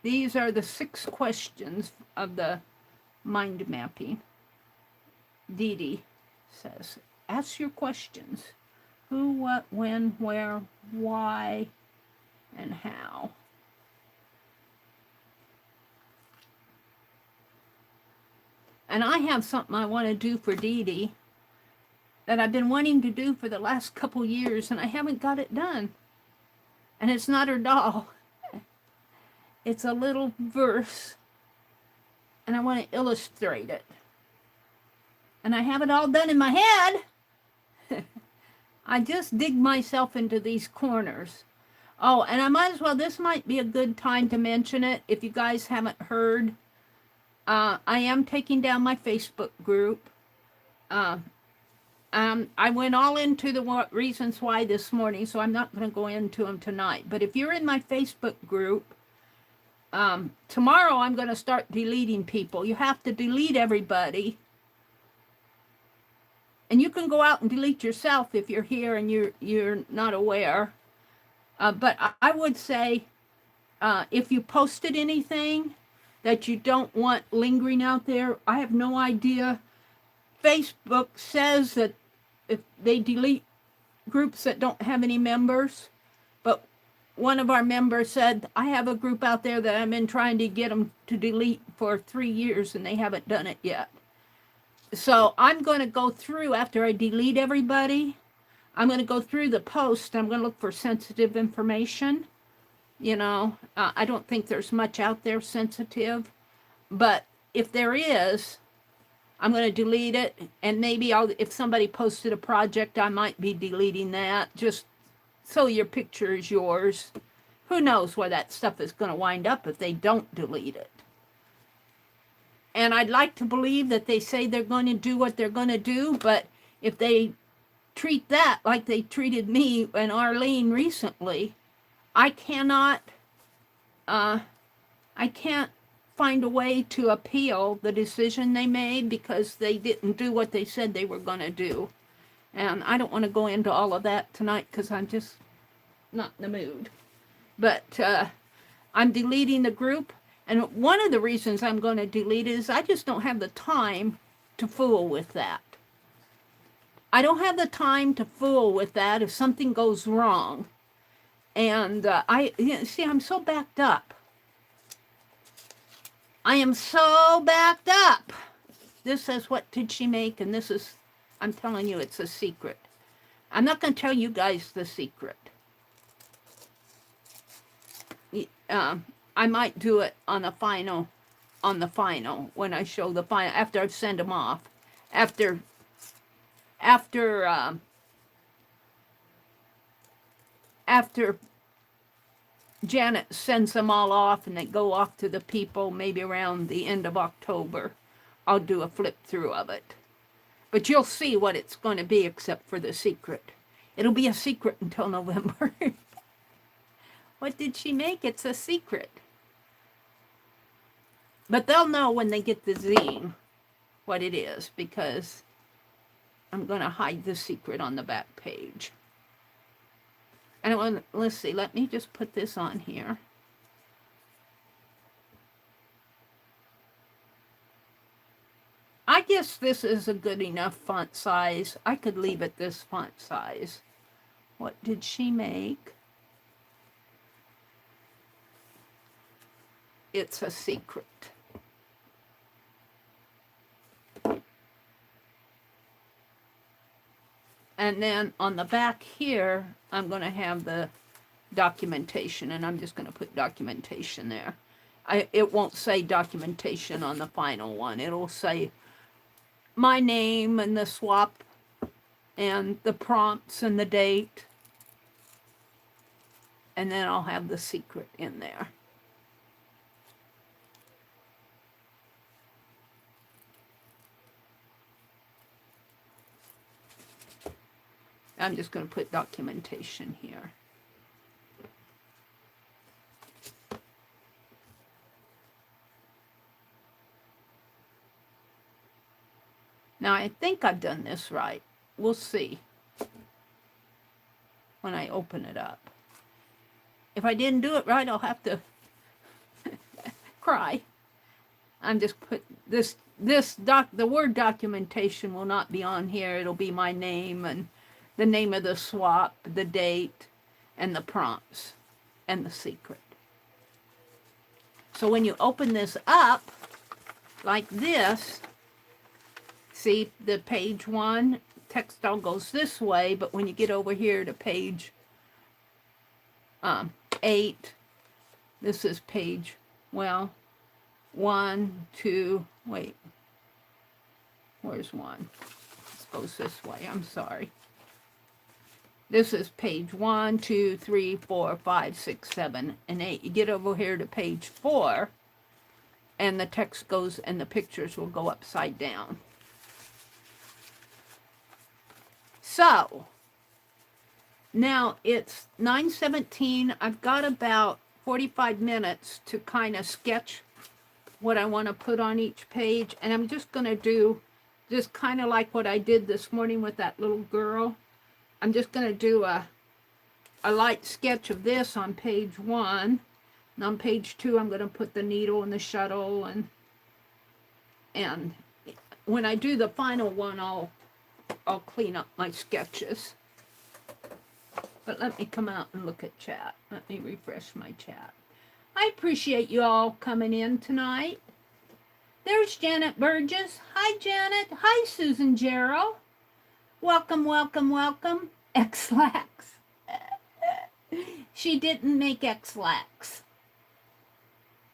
These are the 6 questions of the mind mapping. Dede says, ask your questions. Who, what, when, where, why, and how. And I have something I want to do for Dede that I've been wanting to do for the last couple years, and I haven't got it done. And it's not her doll. It's a little verse, and I want to illustrate it. And I have it all done in my head. I just dig myself into these corners. Oh, and I might as well, this might be a good time to mention it if you guys haven't heard. I am taking down my Facebook group. I went all into the reasons why this morning, so I'm not going to go into them tonight. But if you're in my Facebook group, tomorrow I'm going to start deleting people. You have to delete everybody. And you can go out and delete yourself if you're here and you're not aware. But I would say if you posted anything that you don't want lingering out there, I have no idea. Facebook says that if they delete groups that don't have any members, but one of our members said, I have a group out there that I've been trying to get them to delete for 3 years and they haven't done it yet. So I'm going to go through after I delete everybody. I'm going to go through the post. I'm going to look for sensitive information. You know, I don't think there's much out there sensitive, but if there is, I'm going to delete it, and maybe if somebody posted a project, I might be deleting that, just so your picture is yours. Who knows where that stuff is going to wind up if they don't delete it. And I'd like to believe that they say they're going to do what they're going to do, but if they treat that like they treated me and Arlene recently, I can't find a way to appeal the decision they made because they didn't do what they said they were going to do. And I don't want to go into all of that tonight because I'm just not in the mood. But I'm deleting the group. And one of the reasons I'm going to delete it is I just don't have the time to fool with that. I don't have the time to fool with that if something goes wrong. And see, I'm so backed up. I am so backed up. This says, what did she make? And this is, I'm telling you, it's a secret. I'm not going to tell you guys the secret. I might do it on the final, when I show the final, after I've sent them off. After Janet sends them all off and they go off to the people, maybe around the end of October, I'll do a flip through of it. But you'll see what it's going to be except for the secret. It'll be a secret until November. What did she make? It's a secret. But they'll know when they get the zine what it is, because I'm going to hide the secret on the back page. And let's see, let me just put this on here. I guess this is a good enough font size. I could leave it this font size. What did she make? It's a secret. And then on the back here, I'm going to have the documentation, and I'm just going to put documentation there. It won't say documentation on the final one. It'll say my name and the swap and the prompts and the date. And then I'll have the secret in there. I'm just going to put documentation here. Now, I think I've done this right. We'll see when I open it up. If I didn't do it right, I'll have to cry. I'm just put the word documentation will not be on here. It'll be my name and the name of the swap, the date, and the prompts, and the secret. So when you open this up, like this, see the page 1, text all goes this way, but when you get over here to page 8, this is page, well, 1, 2, wait, where's 1? This goes this way, I'm sorry. This is page 1, 2, 3, 4, 5, 6, 7, and 8. You get over here to page 4, and the text goes, and the pictures will go upside down. So, now it's 9:17. I've got about 45 minutes to kind of sketch what I want to put on each page, and I'm just going to do just kind of like what I did this morning with that little girl. I'm just going to do a light sketch of this on page 1. And on page 2, I'm going to put the needle and the shuttle. And when I do the final one, I'll clean up my sketches. But let me come out and look at chat. Let me refresh my chat. I appreciate you all coming in tonight. There's Janet Burgess. Hi, Janet. Hi, Susan Jarrow. Welcome, welcome, welcome. X-lax. She didn't make X-lax.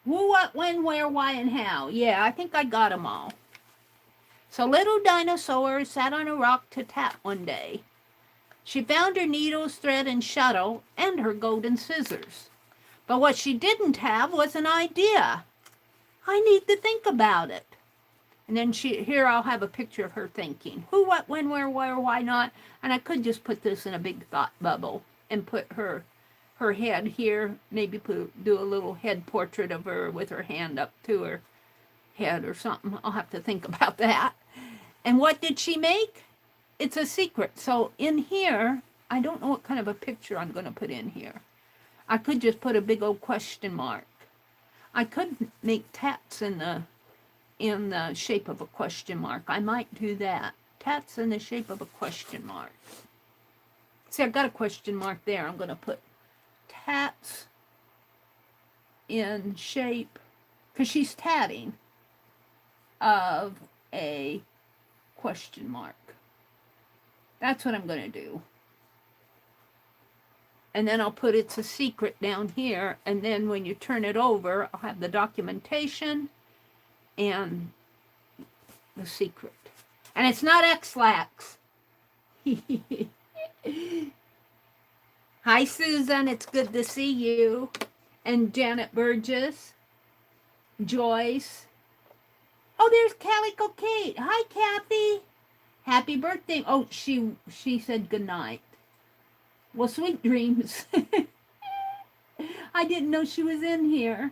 Who, what, when, where, why, and how. Yeah, I think I got them all. So little dinosaur sat on a rock to tap one day. She found her needles, thread, and shuttle, and her golden scissors. But what she didn't have was an idea. I need to think about it. And then here I'll have a picture of her thinking. Who, what, when, where, why not? And I could just put this in a big thought bubble and put her head here. Maybe do a little head portrait of her with her hand up to her head or something. I'll have to think about that. And what did she make? It's a secret. So in here, I don't know what kind of a picture I'm going to put in here. I could just put a big old question mark. I could make tats in the shape of a question mark. I might do that. Tats in the shape of a question mark. See, I've got a question mark there. I'm going to put tats in shape, because she's tatting, of a question mark. That's what I'm going to do. And then I'll put it's a secret down here, and then when you turn it over, I'll have the documentation and the secret. And it's not X-lax. Hi, Susan. It's good to see you. And Janet Burgess. Joyce. Oh, there's Calico Kate. Hi, Kathy. Happy birthday. Oh, she said good night. Well, sweet dreams. I didn't know she was in here.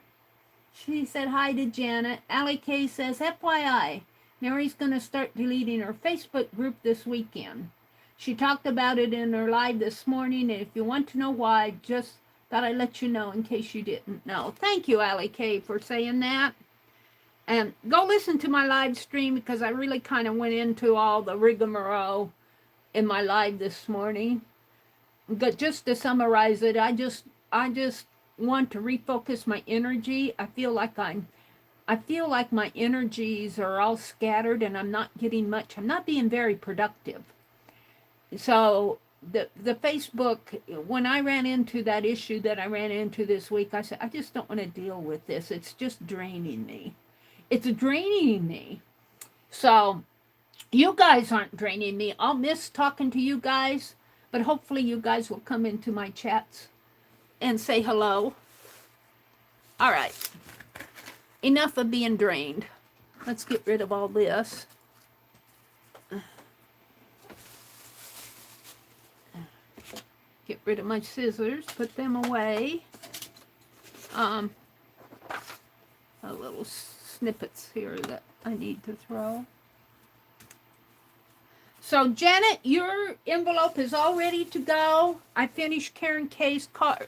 She said hi to Janet. Allie K says, FYI, Mary's going to start deleting her Facebook group this weekend. She talked about it in her live this morning, and if you want to know why, just thought I'd let you know in case you didn't know. Thank you, Allie K, for saying that. And go listen to my live stream, because I really kind of went into all the rigmarole in my live this morning. But just to summarize it, I just want to refocus my energy. I feel like my energies are all scattered, and I'm not getting much. I'm not being very productive. So the Facebook, when I ran into that issue that I ran into this week, I said, I just don't want to deal with this. It's just draining me. It's draining me. So you guys aren't draining me. I'll miss talking to you guys, but hopefully you guys will come into my chats and say hello. All right. Enough of being drained. Let's get rid of all this. Get rid of my scissors, put them away. A little snippets here that I need to throw. So Janet, your envelope is all ready to go. I finished Karen K's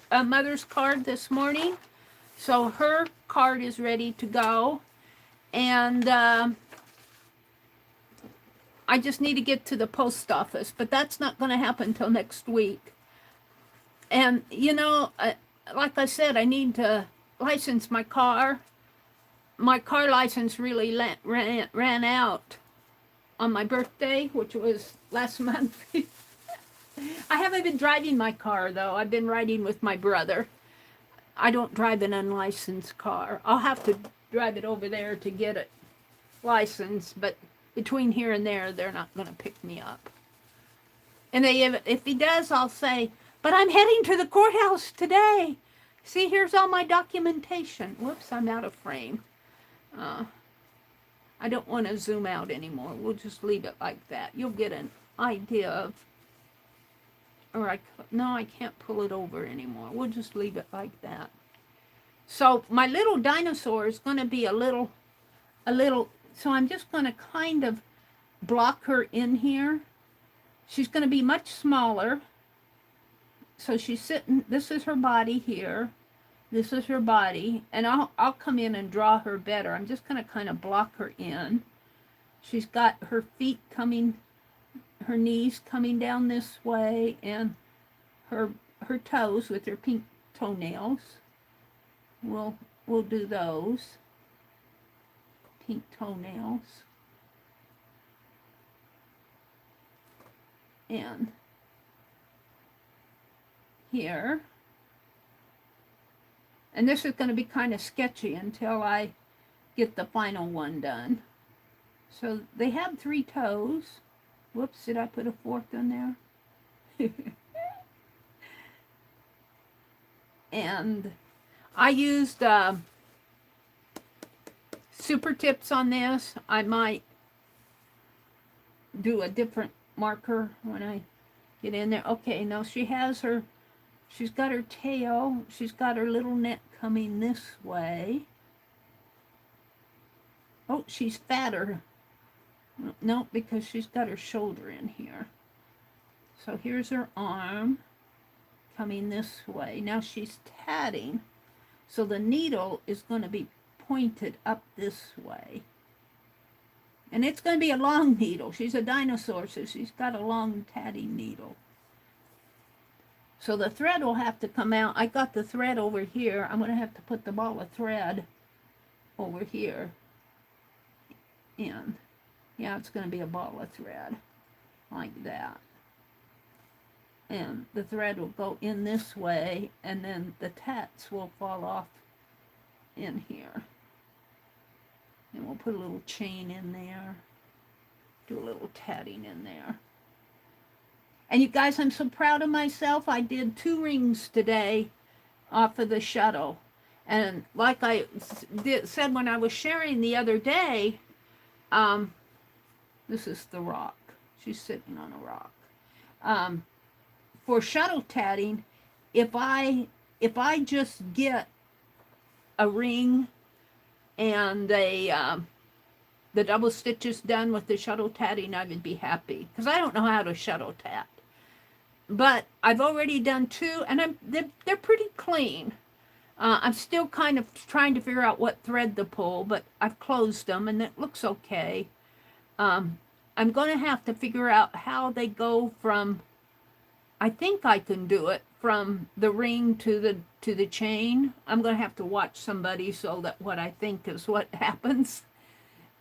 mother's card this morning. So her card is ready to go. And I just need to get to the post office, but that's not going to happen until next week. And, you know, like I said, I need to license my car. My car license really ran out on my birthday, which was last month. I haven't been driving my car, though. I've been riding with my brother. I don't drive an unlicensed car. I'll have to drive it over there to get it licensed, but between here and there, they're not going to pick me up. And if he does, I'll say, but I'm heading to the courthouse today. See, here's all my documentation. Whoops, I'm out of frame. I don't want to zoom out anymore. We'll just leave it like that. You'll get an idea of, no, I can't pull it over anymore. We'll just leave it like that. So my little dinosaur is going to be a little, so I'm just going to kind of block her in here. She's going to be much smaller. So she's sitting, this is her body here. This is her body. And I'll come in and draw her better. I'm just going to kind of block her in. She's got her feet coming, her knees coming down this way, and her toes with her pink toenails. We'll do those. Pink toenails. And here. And this is going to be kind of sketchy until I get the final one done. So they have 3 toes. Whoops, did I put a 4th in there? And I used super tips on this. I might do a different marker when I get in there. Okay, now she's got her tail. She's got her little neck coming this way. Oh, she's fatter. No, because she's got her shoulder in here. So here's her arm coming this way. Now she's tatting, so the needle is going to be pointed up this way. And it's going to be a long needle. She's a dinosaur, so she's got a long tatting needle. So the thread will have to come out. I got the thread over here. I'm going to have to put the ball of thread over here. And yeah, it's going to be a ball of thread like that. And the thread will go in this way, and then the tats will fall off in here. And we'll put a little chain in there, do a little tatting in there. And you guys, I'm so proud of myself. I did 2 rings today off of the shuttle. And like I said when I was sharing the other day, this is the rock. She's sitting on a rock. For shuttle tatting, if I just get a ring and the double stitches done with the shuttle tatting, I would be happy, because I don't know how to shuttle tat. But I've already done 2, and they're pretty clean. I'm still kind of trying to figure out what thread to pull, but I've closed them, and it looks okay. I'm going to have to figure out how they go from, I think I can do it, from the ring to the chain. I'm going to have to watch somebody so that what I think is what happens.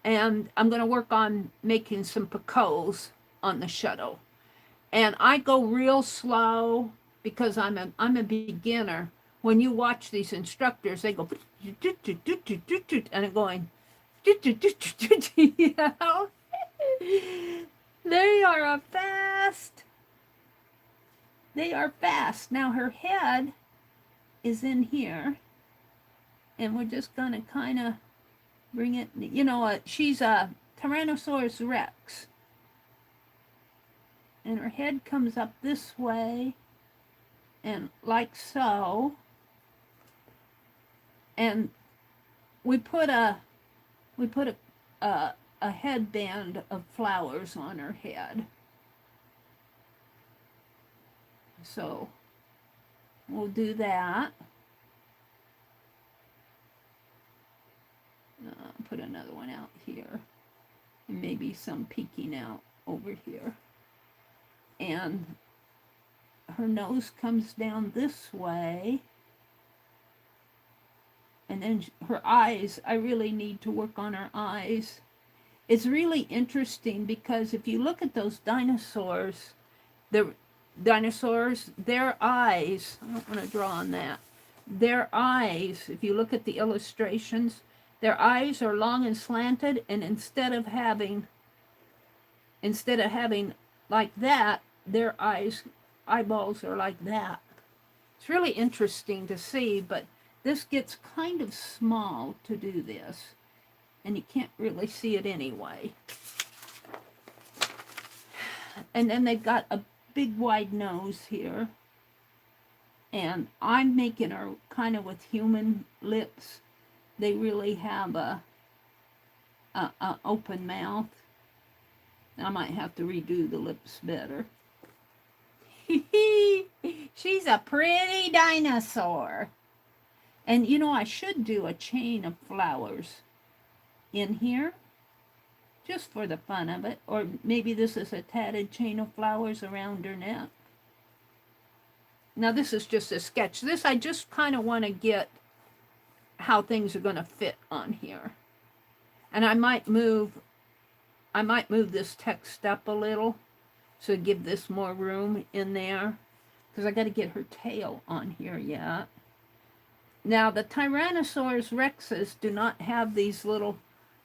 And I'm going to work on making some Picassos on the shuttle. And I go real slow because I'm a beginner. When you watch these instructors, they go, and I'm going, you know? They are fast. They are fast. Now her head is in here, and we're just going to kind of bring it, you know, she's a Tyrannosaurus Rex. And her head comes up this way, and like so. And we put a headband of flowers on her head. So we'll do that. Put another one out here, and maybe some peeking out over here. And her nose comes down this way. And then her eyes, I really need to work on her eyes. It's really interesting because if you look at those dinosaurs, their eyes, I don't want to draw on that. Their eyes, if you look at the illustrations, their eyes are long and slanted, and instead of having like that, their eyeballs are like that. It's really interesting to see, but this gets kind of small to do this, and you can't really see it anyway. And then they've got a big wide nose here, and I'm making her kind of with human lips. They really have a open mouth. I might have to redo the lips better. She's a pretty dinosaur. And you know, I should do a chain of flowers in here, just for the fun of it. Or maybe this is a tatted chain of flowers around her neck. Now this is just a sketch. This, I just kind of want to get how things are going to fit on here. And I might move this text up a little to give this more room in there. because I got to get her tail on here yet. Now, the Tyrannosaurus Rexes do not have these little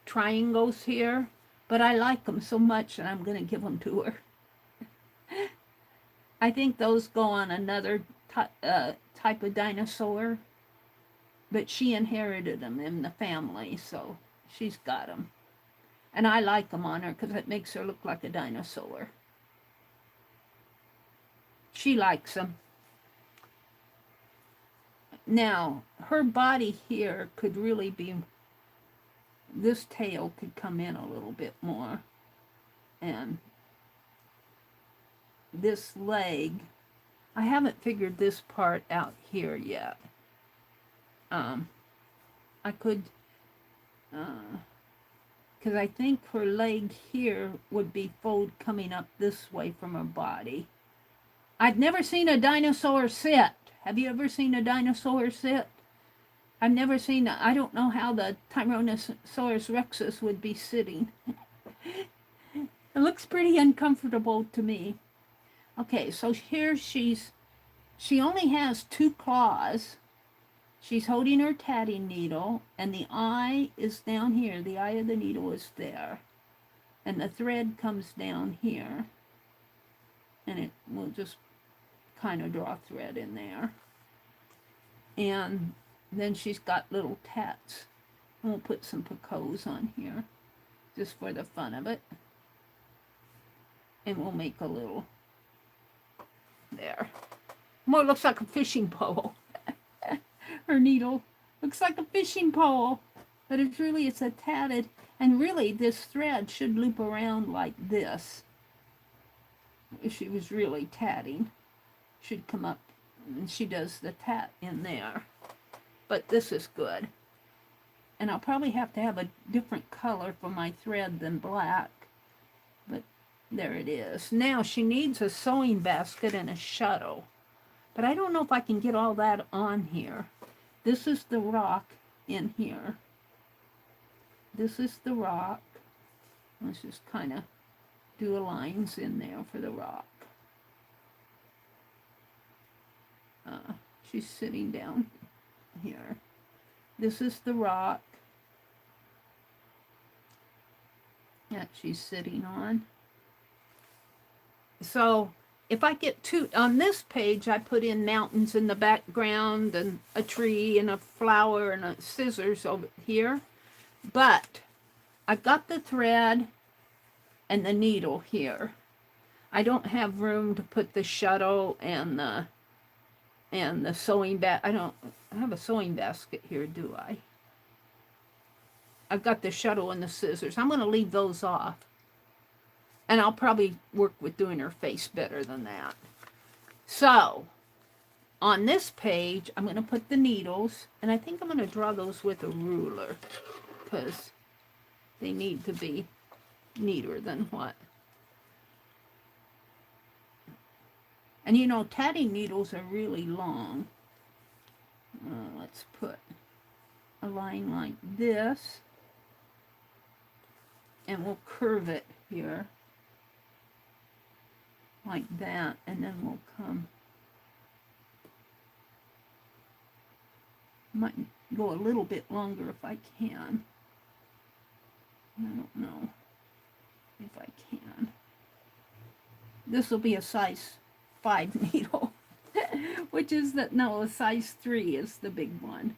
triangles here, but I like them so much that I'm going to give them to her. I think those go on another type of dinosaur, but she inherited them in the family, so she's got them. And I like them on her because it makes her look like a dinosaur. She likes them. Now, her body here could really be, this tail could come in a little bit more. And this leg, I haven't figured this part out here yet. I could, because I think her leg here would be fold coming up this way from her body. I've never seen a dinosaur sit. Have you ever seen a dinosaur sit? I've never seen, I don't know how the Tyrannosaurus Rexus would be sitting. It looks pretty uncomfortable to me. Okay, so here she only has 2 claws. She's holding her tatting needle, and the eye is down here. The eye of the needle is there. And the thread comes down here. And it will just kind of draw thread in there. And then she's got little tats. And we'll put some Picassos on here, just for the fun of it. And we'll make a little, there. More looks like a fishing pole. Her needle looks like a fishing pole, but it's a tatted, and really this thread should loop around like this. If she was really tatting, should come up, and she does the tat in there. But this is good. And I'll probably have to have a different color for my thread than black, but there it is. Now she needs a sewing basket and a shuttle, but I don't know if I can get all that on here. This is the rock in here. This is the rock. Let's just kind of do lines in there for the rock. She's sitting down here. This is the rock that she's sitting on. So if I get on this page, I put in mountains in the background and a tree and a flower and a scissors over here. But I've got the thread and the needle here. I don't have room to put the shuttle and the sewing I don't have a sewing basket here, do I? I've got the shuttle and the scissors. I'm going to leave those off. And I'll probably work with doing her face better than that. So, on this page, I'm going to put the needles, and I think I'm going to draw those with a ruler, because they need to be neater than what. And you know, tatting needles are really long. Let's put a line like this, and we'll curve it here. Like that, and then we'll come. Might go a little bit longer if I can. I don't know if I can. This will be a size 5 needle, which is a size 3 is the big one.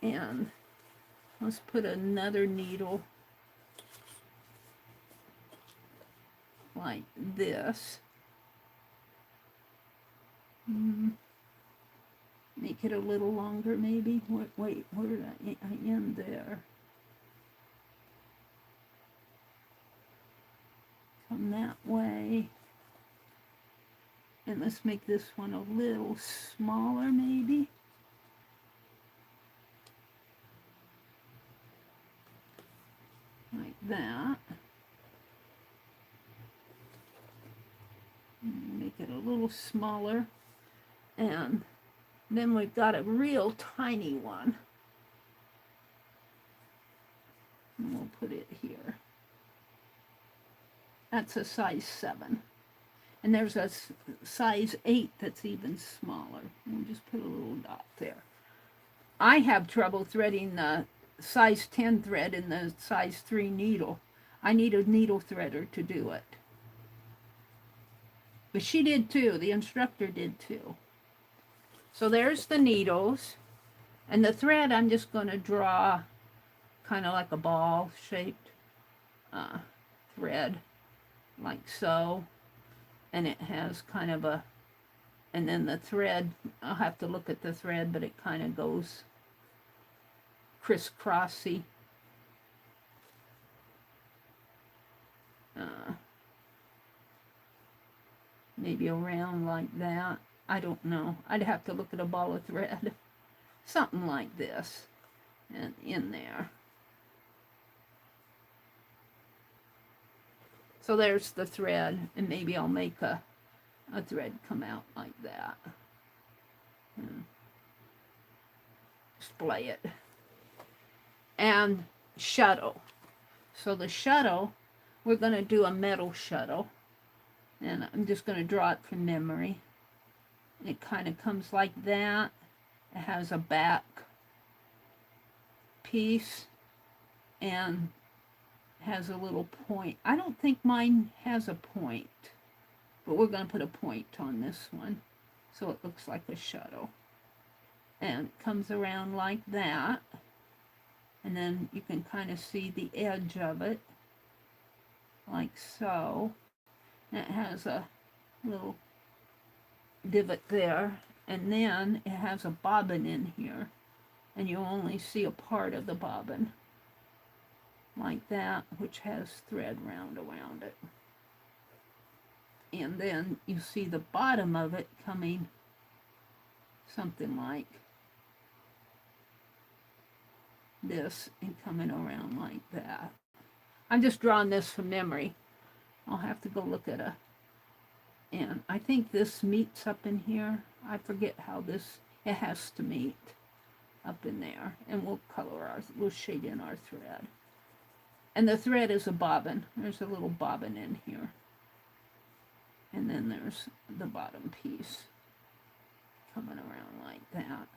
And let's put another needle like this. Make it a little longer maybe. Wait, where did I end there? Come that way. And let's make this one a little smaller maybe. Like that. Make it a little smaller, and then we've got a real tiny one, and we'll put it here. That's a size 7, And there's a size 8 that's even smaller. We'll just put a little dot there. I have trouble threading the size 10 thread in the size 3 needle. I need a needle threader to do it. But she did too. The instructor did too. So there's the needles. And the thread, I'm just going to draw kind of like a ball-shaped thread, like so. And it has kind of a, and then the thread, I'll have to look at the thread, but it kind of goes crisscrossy. Maybe around like that. I don't know. I'd have to look at a ball of thread. Something like this. And in there. So there's the thread, and maybe I'll make a thread come out like that. Display it. And shuttle. So the shuttle, we're going to do a metal shuttle. And I'm just going to draw it from memory. It kind of comes like that. It has a back piece and has a little point. I don't think mine has a point, but we're going to put a point on this one so it looks like a shuttle. And it comes around like that. And then you can kind of see the edge of it, like so. And it has a little divot there. And then it has a bobbin in here. And you only see a part of the bobbin, like that, which has thread round around it. And then you see the bottom of it coming something like this and coming around like that. I'm just drawing this from memory. I'll have to go look at and I think this meets up in here. I forget how this, it has to meet up in there. And we'll shade in our thread. And the thread is a bobbin. There's a little bobbin in here. And then there's the bottom piece coming around like that.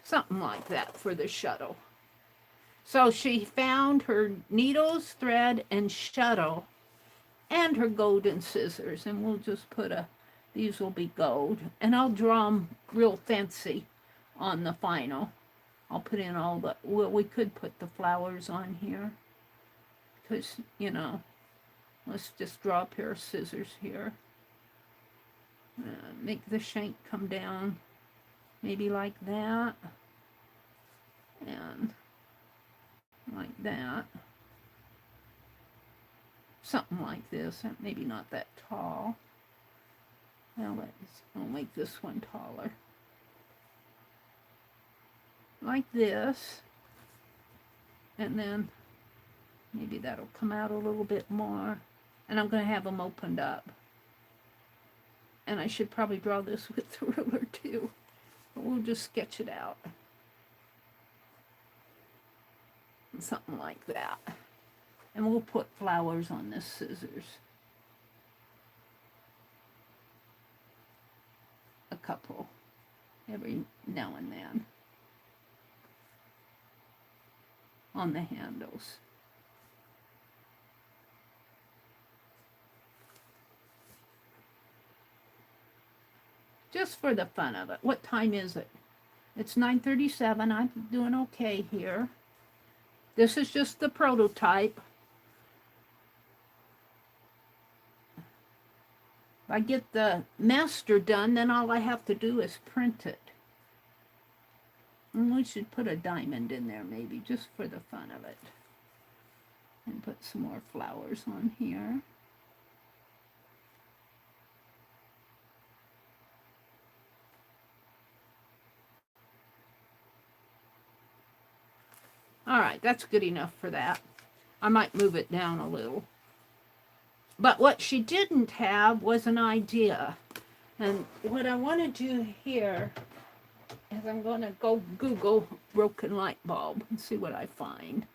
Something like that for the shuttle. So she found her needles, thread, and shuttle, and her golden scissors. And we'll just put these will be gold. And I'll draw them real fancy on the final. I'll put in all the, well, we could put the flowers on here. Because, you know, let's just draw a pair of scissors here. Make the shank come down maybe like that. And like that. Something like this. Maybe not that tall. Now I'll make this one taller. Like this. And then maybe that'll come out a little bit more. And I'm going to have them opened up. And I should probably draw this with the ruler too. But we'll just sketch it out. Something like that. And we'll put flowers on this scissors. A couple. Every now and then. On the handles. Just for the fun of it. What time is it? It's 9:37. I'm doing okay here. This is just the prototype. If I get the master done, then all I have to do is print it. And we should put a diamond in there maybe, just for the fun of it. And put some more flowers on here. All right, that's good enough for that. I might move it down a little. But what she didn't have was an idea. And what I want to do here is I'm going to go Google broken light bulb and see what I find.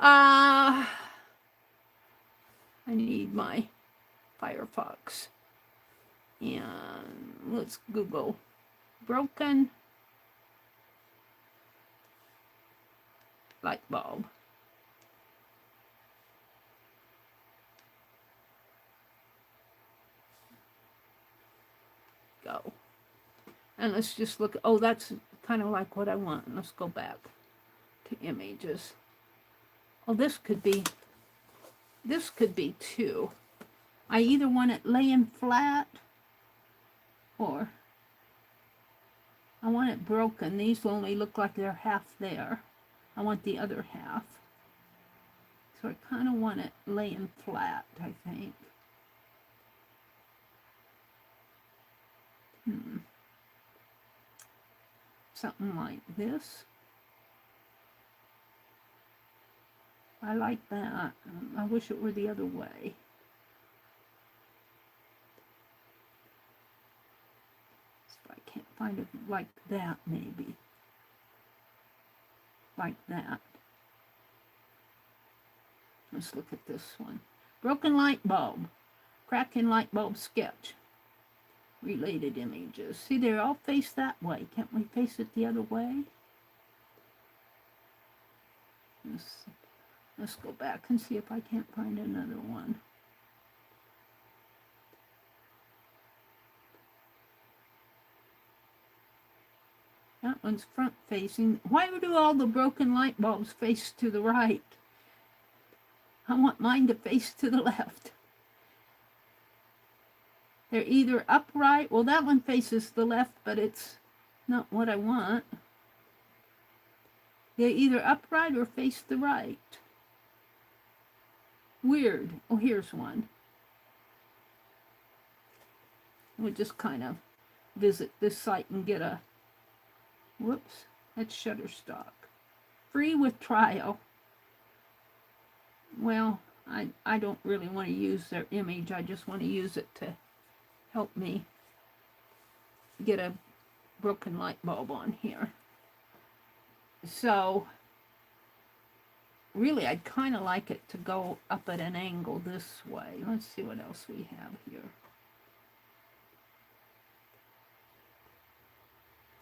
I need my Firefox. And let's Google broken light bulb. Go. And let's just look. Oh, that's kind of like what I want. Let's go back to images. Oh, this could be too. I either want it laying flat or I want it broken. These only look like they're half there. I want the other half. So I kind of want it laying flat, I think. Something like this. I like that. I wish it were the other way. If I can't find it like that, maybe. Like that. Let's look at this one. Broken light bulb. Crack in light bulb sketch. Related images. See, they're all faced that way. Can't we face it the other way? Let's go back and see if I can't find another one. That one's front facing. Why do all the broken light bulbs face to the right? I want mine to face to the left. They're either upright. Well, that one faces the left, but it's not what I want. They're either upright or face the right. Weird. Oh, here's one. We'll just kind of visit this site and get a... Whoops. That's Shutterstock. Free with trial. Well, I don't really want to use their image. I just want to use it to help me get a broken light bulb on here. So, really, I'd kind of like it to go up at an angle this way. Let's see what else we have here.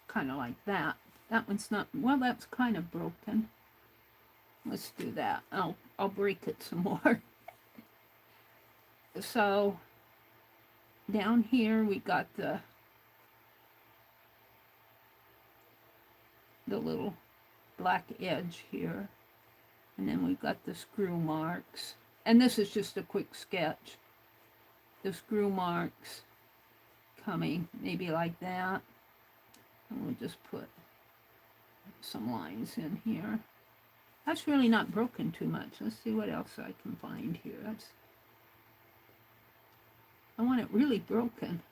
Kind of like that. That one's not, well, that's kind of broken. Let's do that. I'll break it some more. So, down here we got the little black edge here. And then we've got the screw marks. And this is just a quick sketch. The screw marks coming maybe like that. And we'll just put some lines in here. That's really not broken too much. Let's see what else I can find here. I want it really broken.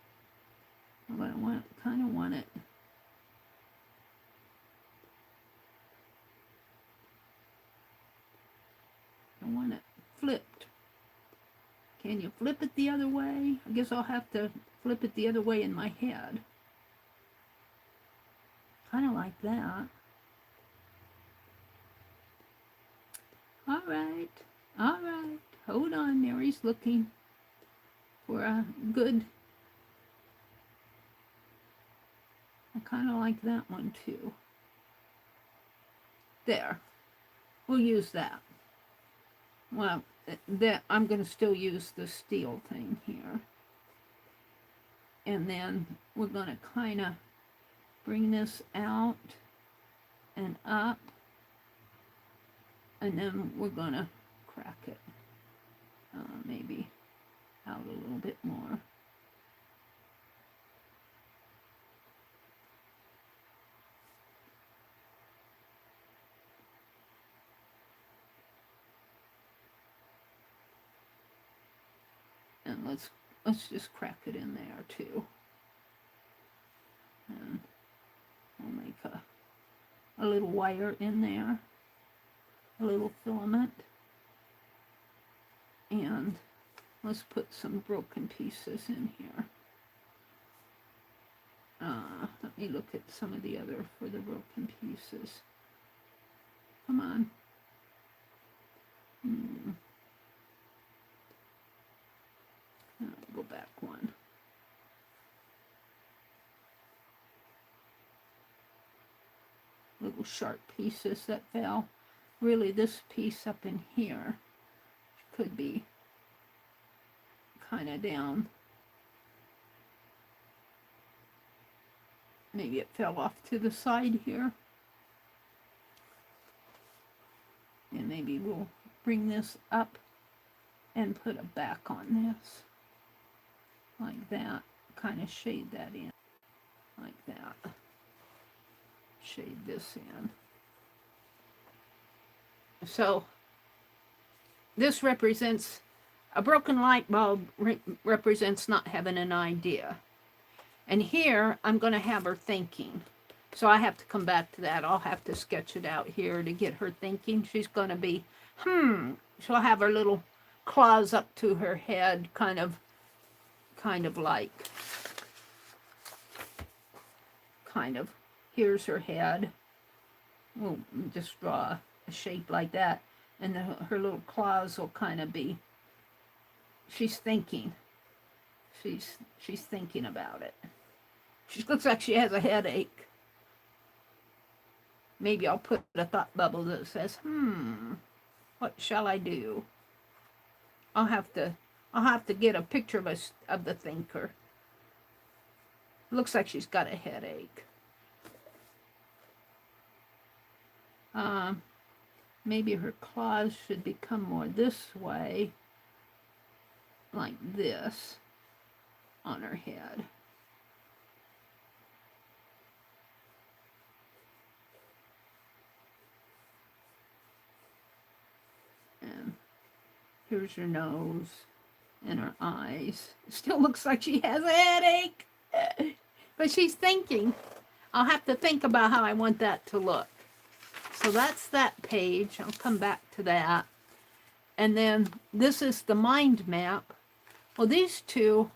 But I kind of want it. I want it flipped. Can you flip it the other way? I guess I'll have to flip it the other way in my head. Kind of like that. All right. Hold on, Mary's looking for a good... I kind of like that one too. There. We'll use that. Well, I'm going to still use the steel thing here. And then we're going to kind of bring this out and up. And then we're going to crack it. Maybe out a little bit more. And let's just crack it in there too. And we'll make a little wire in there. A little filament. And let's put some broken pieces in here. Let me look at some of the other for the broken pieces. Come on. Go back one. Little sharp pieces that fell. Really, this piece up in here could be kind of down. Maybe it fell off to the side here. And maybe we'll bring this up and put a back on this. Like that. Kind of shade that in. Like that. Shade this in. So, this represents, a broken light bulb represents not having an idea. And here, I'm going to have her thinking. So I have to come back to that. I'll have to sketch it out here to get her thinking. She's going to be, She'll have her little claws up to her head, kind of like, here's her head. We'll just draw a shape like that. And her little claws will kind of be, she's thinking. She's thinking about it. She looks like she has a headache. Maybe I'll put a thought bubble that says, what shall I do? I'll have to get a picture of the thinker. Looks like she's got a headache. Maybe her claws should become more this way, like this, on her head. And here's her nose and her eyes. Still looks like she has a headache, but she's thinking. I'll have to think about how I want that to look. So that's that page. I'll come back to that. And then this is the mind map. Well, these two,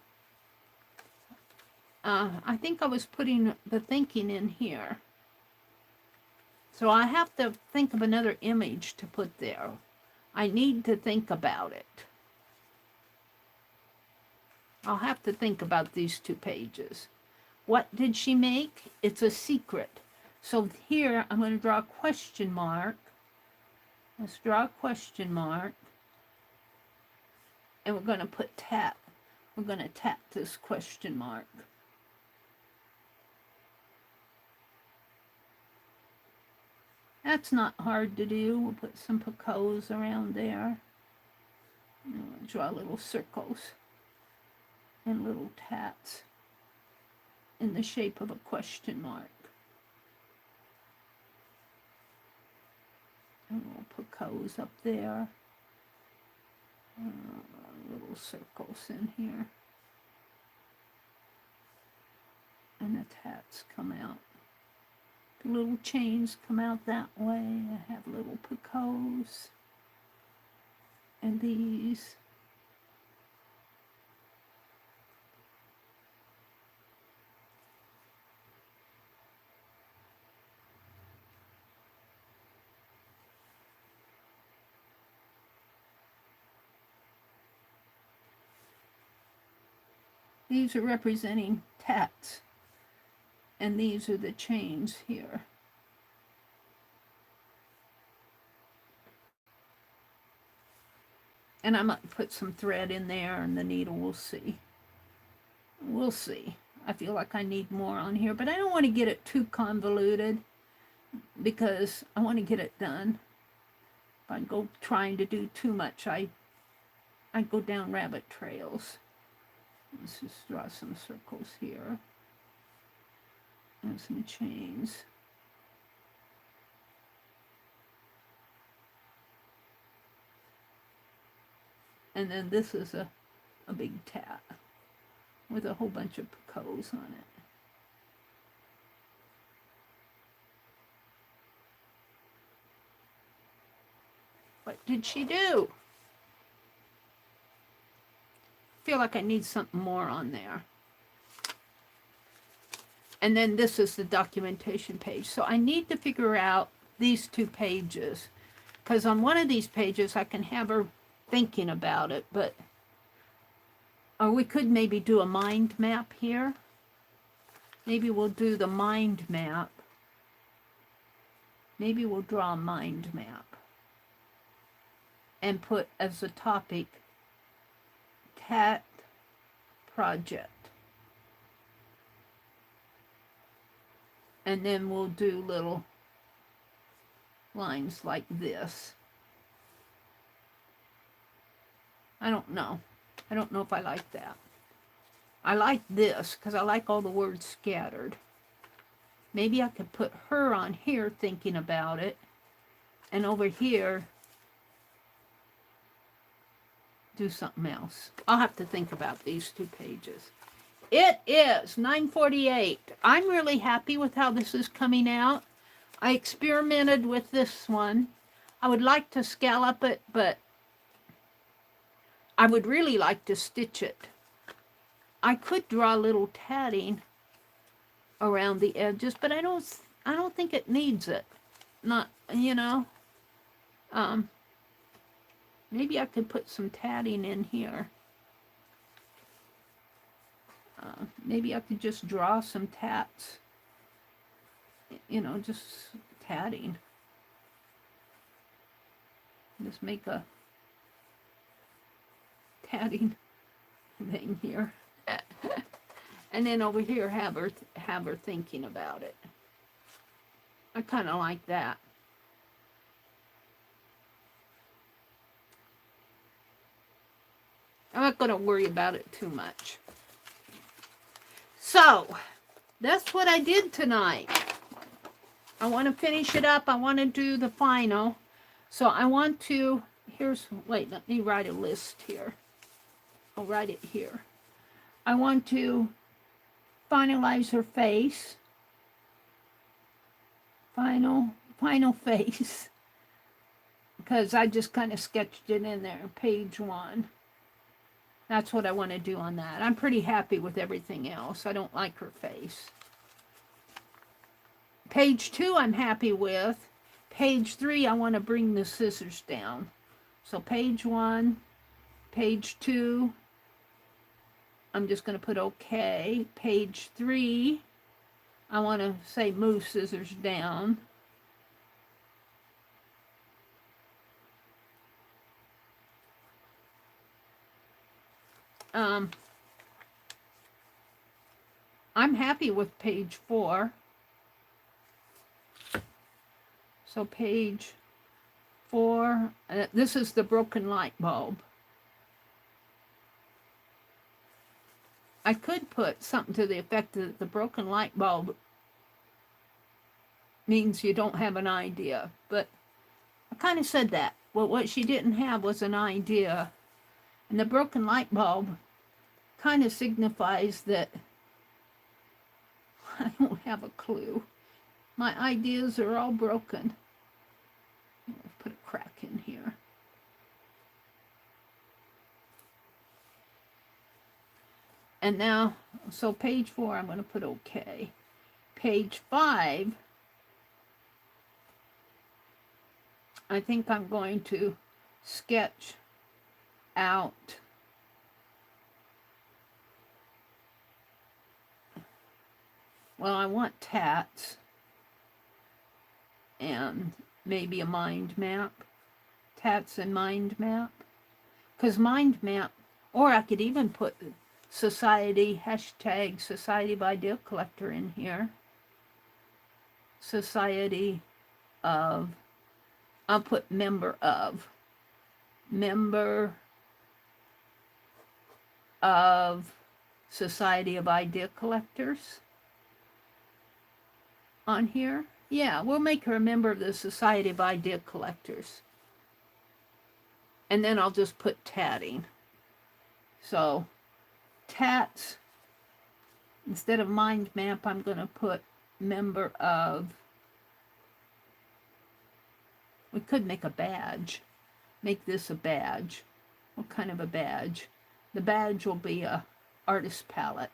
I think I was putting the thinking in here. So I have to think of another image to put there. I need to think about it. I'll have to think about these two pages. What did she make? It's a secret. So here I'm going to draw a question mark. Let's draw a question mark. And we're going to put tap. We're going to tap this question mark. That's not hard to do. We'll put some Picassos around there. And we'll draw little circles and little tats in the shape of a question mark. And little Picassos up there. Little circles in here. And the tats come out. The little chains come out that way. I have little Picassos. And these. These are representing tats. And these are the chains here. And I might put some thread in there and the needle, we'll see. We'll see. I feel like I need more on here, but I don't want to get it too convoluted because I want to get it done. If I go trying to do too much, I go down rabbit trails. Let's just draw some circles here. And some chains. And then this is a big tat with a whole bunch of Picassos on it. What did she do? I feel like I need something more on there. And then this is the documentation page. So I need to figure out these two pages. Because on one of these pages, I can have her thinking about it, but, or we could maybe do a mind map here. Maybe we'll do the mind map. Maybe we'll draw a mind map and put as a topic, tat project. And then we'll do little lines like this. I don't know. I don't know if I like that. I like this because I like all the words scattered. Maybe I could put her on here thinking about it. And over here, do something else. I'll have to think about these two pages. It is 9:48. I'm really happy with how this is coming out. I experimented with this one. I would like to scallop it, but I would really like to stitch it. I could draw a little tatting around the edges, but I don't think it needs it. Not, you know. Maybe I could put some tatting in here. Maybe I could just draw some tats. You know, just tatting. Just make a tatting thing here. And then over here have her thinking about it. I kind of like that. I'm not going to worry about it too much. So, that's what I did tonight. I want to finish it up. I want to do the final. So I want to, wait, let me write a list here. I'll write it here. I want to finalize her face. Final face. Because I just kind of sketched it in there, page 1. That's what I want to do on that. I'm pretty happy with everything else. I don't like her face. Page 2 I'm happy with. Page 3 I want to bring the scissors down. So page 1, page 2, I'm just going to put okay. Page 3, I want to say move scissors down. I'm happy with page 4. So page 4, this is the broken light bulb. I could put something to the effect that the broken light bulb means you don't have an idea, but I kind of said that. Well, what she didn't have was an idea, and the broken light bulb kind of signifies that I don't have a clue. My ideas are all broken. Let's put a crack in here. And now, so page 4, I'm going to put okay. Page 5, I think I'm going to sketch out well, I want tats and maybe a mind map. Tats and mind map. Because mind map, or I could even put society, hashtag Society of Idea Collector in here. Society of, I'll put member of. Member of Society of Idea Collectors. On here. Yeah, we'll make her a member of the Society of Idea Collectors. And then I'll just put tatting. So, tats, instead of mind map, I'm going to put member of. We could make a badge. Make this a badge. What kind of a badge? The badge will be a artist palette.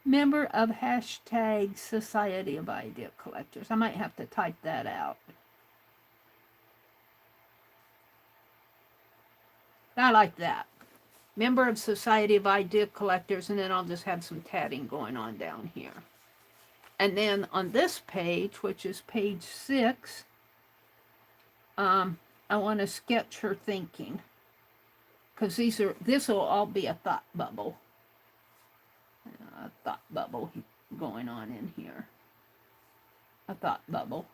Member of hashtag Society of Idea Collectors. I might have to type that out. I like that. Member of Society of Idea Collectors, and then I'll just have some tatting going on down here. And then on this page, which is page 6, I want to sketch her thinking. Because this will all be a thought bubble. A thought bubble going on in here. A thought bubble.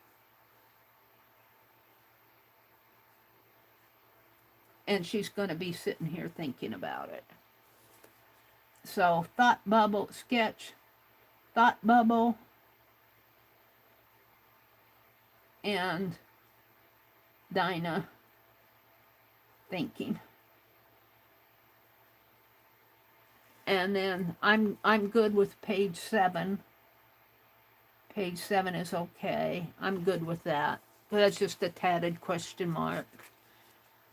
And she's going to be sitting here thinking about it. So, thought bubble, sketch, thought bubble, and Dinah thinking. And then I'm good with page 7. Page 7 is okay. I'm good with that. But that's just a tatted question mark.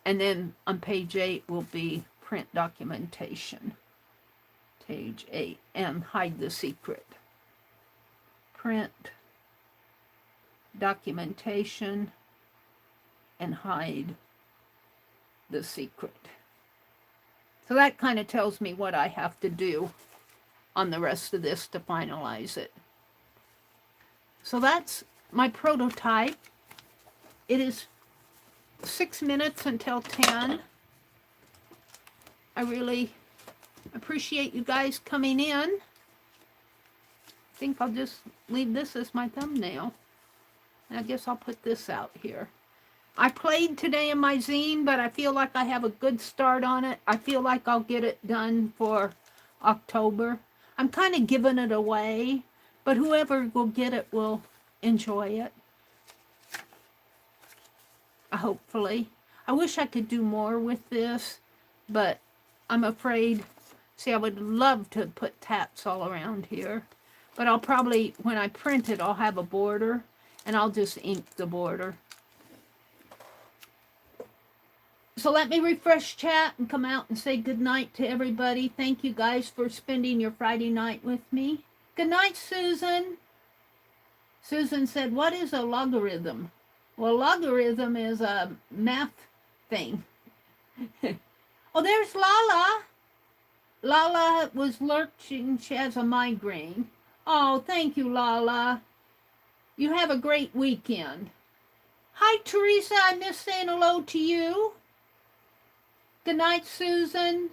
And then on page 8 will be print documentation. Page 8. And hide the secret. Print documentation and hide the secret. So that kind of tells me what I have to do on the rest of this to finalize it. So that's my prototype. It is 6 minutes until 10. I really appreciate you guys coming in. I think I'll just leave this as my thumbnail. And I guess I'll put this out here. I played today in my zine, but I feel like I have a good start on it. I feel like I'll get it done for October. I'm kind of giving it away, but whoever will get it will enjoy it. Hopefully. I wish I could do more with this, but I'm afraid. See, I would love to put tats all around here, but I'll probably, when I print it, I'll have a border, and I'll just ink the border. So let me refresh chat and come out and say good night to everybody. Thank you guys for spending your Friday night with me. Good night, Susan. Susan said, what is a logarithm? Well, logarithm is a math thing. Oh, there's Lala. Lala was lurching. She has a migraine. Oh, thank you, Lala. You have a great weekend. Hi, Teresa. I missed saying hello to you. Good night, Susan.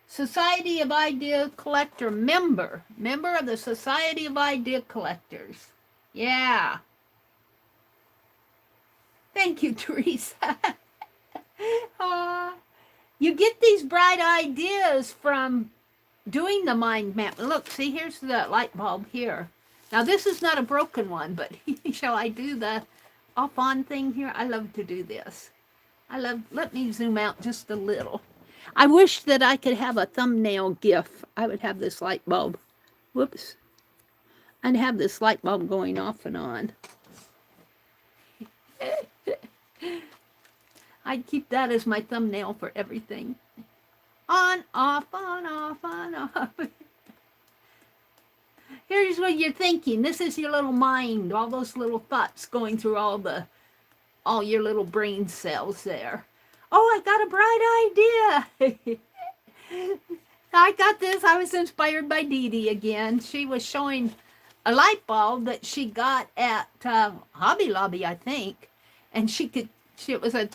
Society of Idea Collector member. Member of the Society of Idea Collectors. Yeah. Thank you, Teresa. You get these bright ideas from doing the mind map. Look, see, here's the light bulb here. Now, this is not a broken one, but shall I do the off-on thing here? I love to do this. Let me zoom out just a little. I wish that I could have a thumbnail GIF. I would have this light bulb. Whoops. I'd have this light bulb going off and on. I'd keep that as my thumbnail for everything. On, off, on, off, on, off. Here's what you're thinking. This is your little mind, all those little thoughts going through all your little brain cells there. Oh, I got a bright idea. I got this. I was inspired by Dede again. She was showing a light bulb that she got at Hobby Lobby, I think. And it was a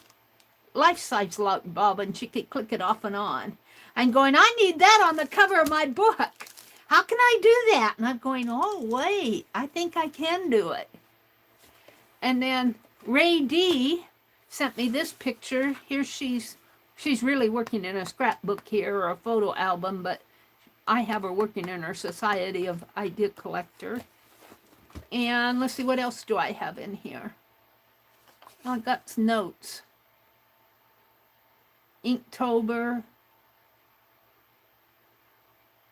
life-size light bulb, and she could click it off and on. I'm going, I need that on the cover of my book. How can I do that? And I'm going, oh, wait, I think I can do it. And then Ray D sent me this picture. Here she's really working in a scrapbook here, or a photo album, but I have her working in her Society of Idea Collector. And let's see, what else do I have in here? Oh, I got some notes. Inktober.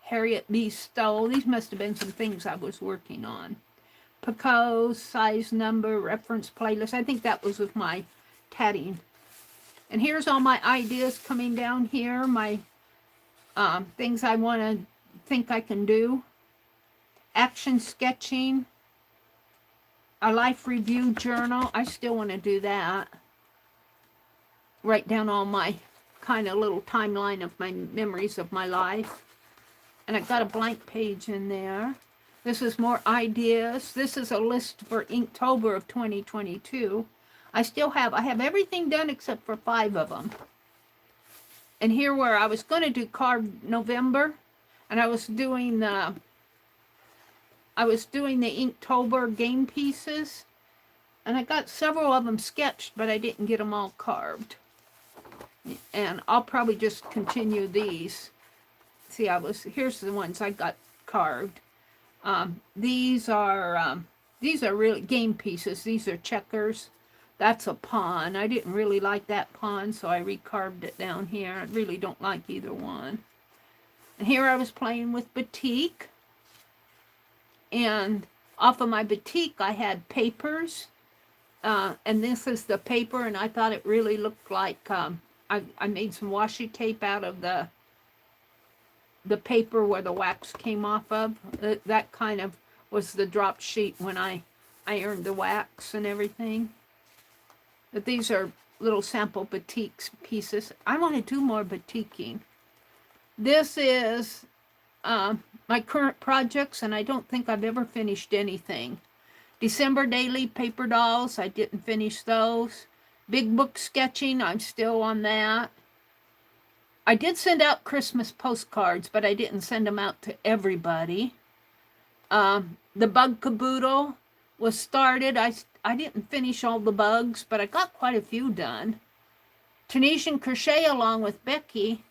Harriet B. Stowe. These must have been some things I was working on. Picasso, size number, reference playlist. I think that was with my tatting. And here's all my ideas coming down here. My things I want to think I can do. Action sketching. A life review journal. I still want to do that. Write down all my kind of little timeline of my memories of my life. And I got a blank page in there. This is more ideas. This is a list for Inktober of 2022. I have everything done except for 5 of them. And here where I was going to do Carved November, and I was doing the Inktober game pieces, and I got several of them sketched, but I didn't get them all carved. And I'll probably just continue these. See, here's the ones I got carved. These are really game pieces. These are checkers. That's a pawn. I didn't really like that pawn, so I recarved it down here. I really don't like either one. And here I was playing with batik. And off of my batik, I had papers. And this is the paper, and I thought it really looked like, I made some washi tape out of the paper where the wax came off of. That kind of was the drop sheet when I ironed the wax and everything. But these are little sample batik pieces. I want to do more batiking. This is my current projects, and I don't think I've ever finished anything. December daily paper dolls, I didn't finish those. Big book sketching, I'm still on that. I did send out Christmas postcards, but I didn't send them out to everybody. The bug caboodle was started. I didn't finish all the bugs, but I got quite a few done. Tunisian crochet along with Becky.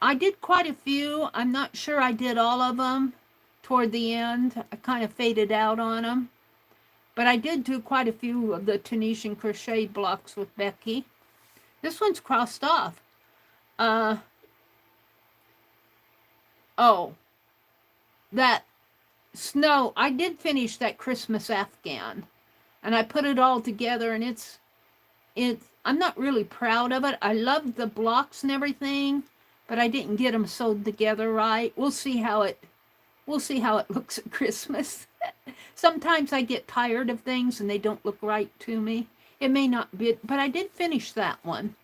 I did quite a few. I'm not sure I did all of them toward the end. I kind of faded out on them. But I did do quite a few of the Tunisian crochet blocks with Becky. This one's crossed off. Oh, that snow. I did finish that Christmas Afghan. And I put it all together, and it's I'm not really proud of it. I loved the blocks and everything, but I didn't get them sewed together right. We'll see how it looks at Christmas. Sometimes I get tired of things and they don't look right to me. It may not be, but I did finish that one.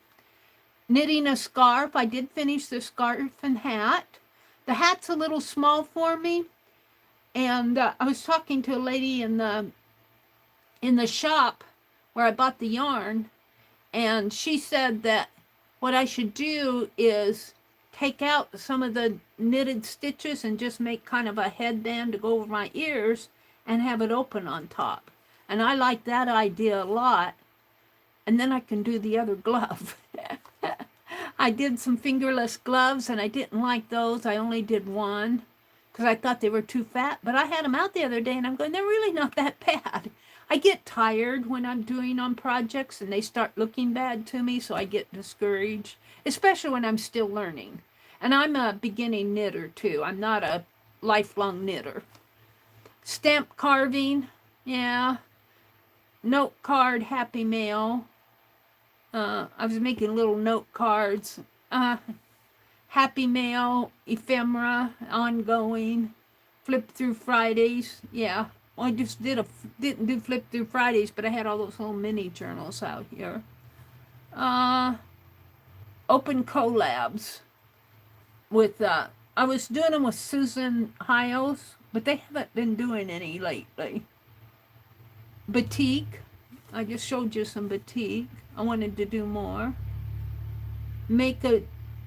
Knitting a scarf. I did finish the scarf and hat. The hat's a little small for me, and I was talking to a lady in the shop where I bought the yarn, and she said that what I should do is take out some of the knitted stitches and just make kind of a headband to go over my ears and have it open on top. And I like that idea a lot. And then I can do the other glove. I did some fingerless gloves, and I didn't like those. I only did one because I thought they were too fat. But I had them out the other day, and I'm going, they're really not that bad. I get tired when I'm doing on projects, and they start looking bad to me, so I get discouraged, especially when I'm still learning. And I'm a beginning knitter, too. I'm not a lifelong knitter. Stamp carving, yeah. Note card, Happy Mail. I was making little note cards. Happy Mail, Ephemera, Ongoing, Flip Through Fridays. Yeah, well, I just didn't do Flip Through Fridays, but I had all those little mini journals out here. Open collabs with I was doing them with Susan Hiles, but they haven't been doing any lately. Batik. I just showed you some batik. I wanted to do more. Make a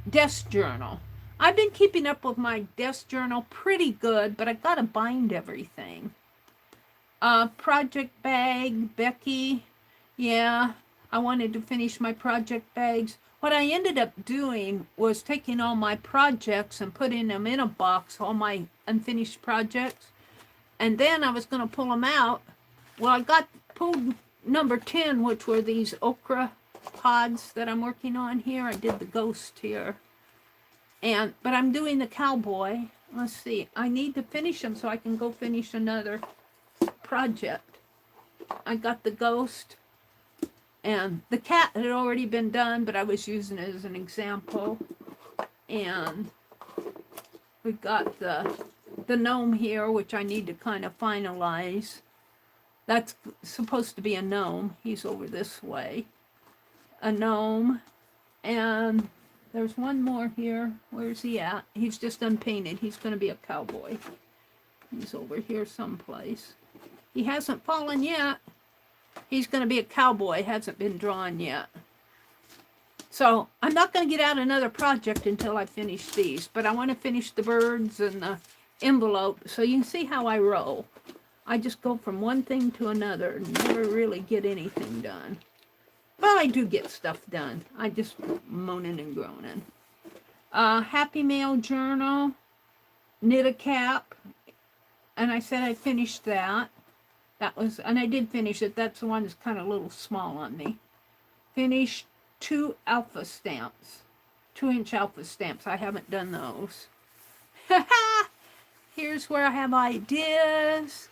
desk journal. I've been keeping up with my desk journal pretty good, but I gotta bind everything. Project bag, Becky. Yeah, I wanted to finish my project bags. What I ended up doing was taking all my projects and putting them in a box, all my unfinished projects. And then I was going to pull them out. Well, I pulled number 10, which were these okra pods that I'm working on here. I did the ghost here. But I'm doing the cowboy. Let's see. I need to finish them so I can go finish another project. I got the ghost. And the cat had already been done, but I was using it as an example. And We've got the gnome here, which I need to kind of finalize. That's supposed to be a gnome. He's over this way. A gnome. And there's one more here. Where's he at? He's just unpainted. He's going to be a cowboy. He's over here someplace. He hasn't fallen yet. He's going to be a cowboy. Hasn't been drawn yet. So I'm not going to get out another project until I finish these. But I want to finish the birds and the envelope so you can see how I roll. I just go from one thing to another and never really get anything done. Well, I do get stuff done. I just moaning and groaning. Happy Mail Journal. Knit a cap. And I said I finished that. That was, and I did finish it. That's the one that's kind of a little small on me. Finished 2 alpha stamps. 2-inch alpha stamps. I haven't done those. Here's where I have ideas.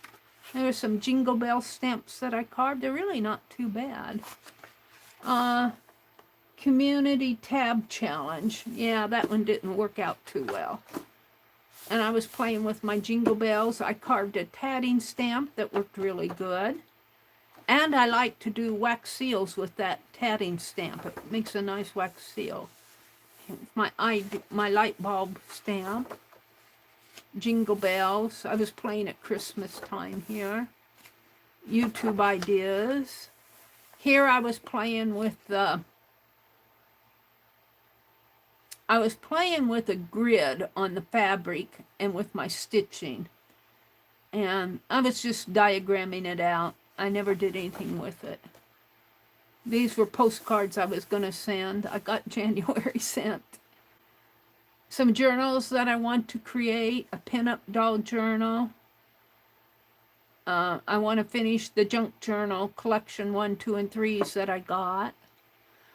There's some Jingle Bell stamps that I carved. They're really not too bad. Community Tab Challenge. Yeah, that one didn't work out too well. And I was playing with my Jingle Bells. I carved a tatting stamp that worked really good. And I like to do wax seals with that tatting stamp. It makes a nice wax seal. My light bulb stamp. Jingle Bells. I was playing at Christmas time here. YouTube ideas. Here I was playing with a grid on the fabric and with my stitching. And I was just diagramming it out. I never did anything with it. These were postcards I was going to send. I got January sent. Some journals that I want to create. A pinup doll journal. I want to finish the junk journal collection 1, 2, and 3s that I got.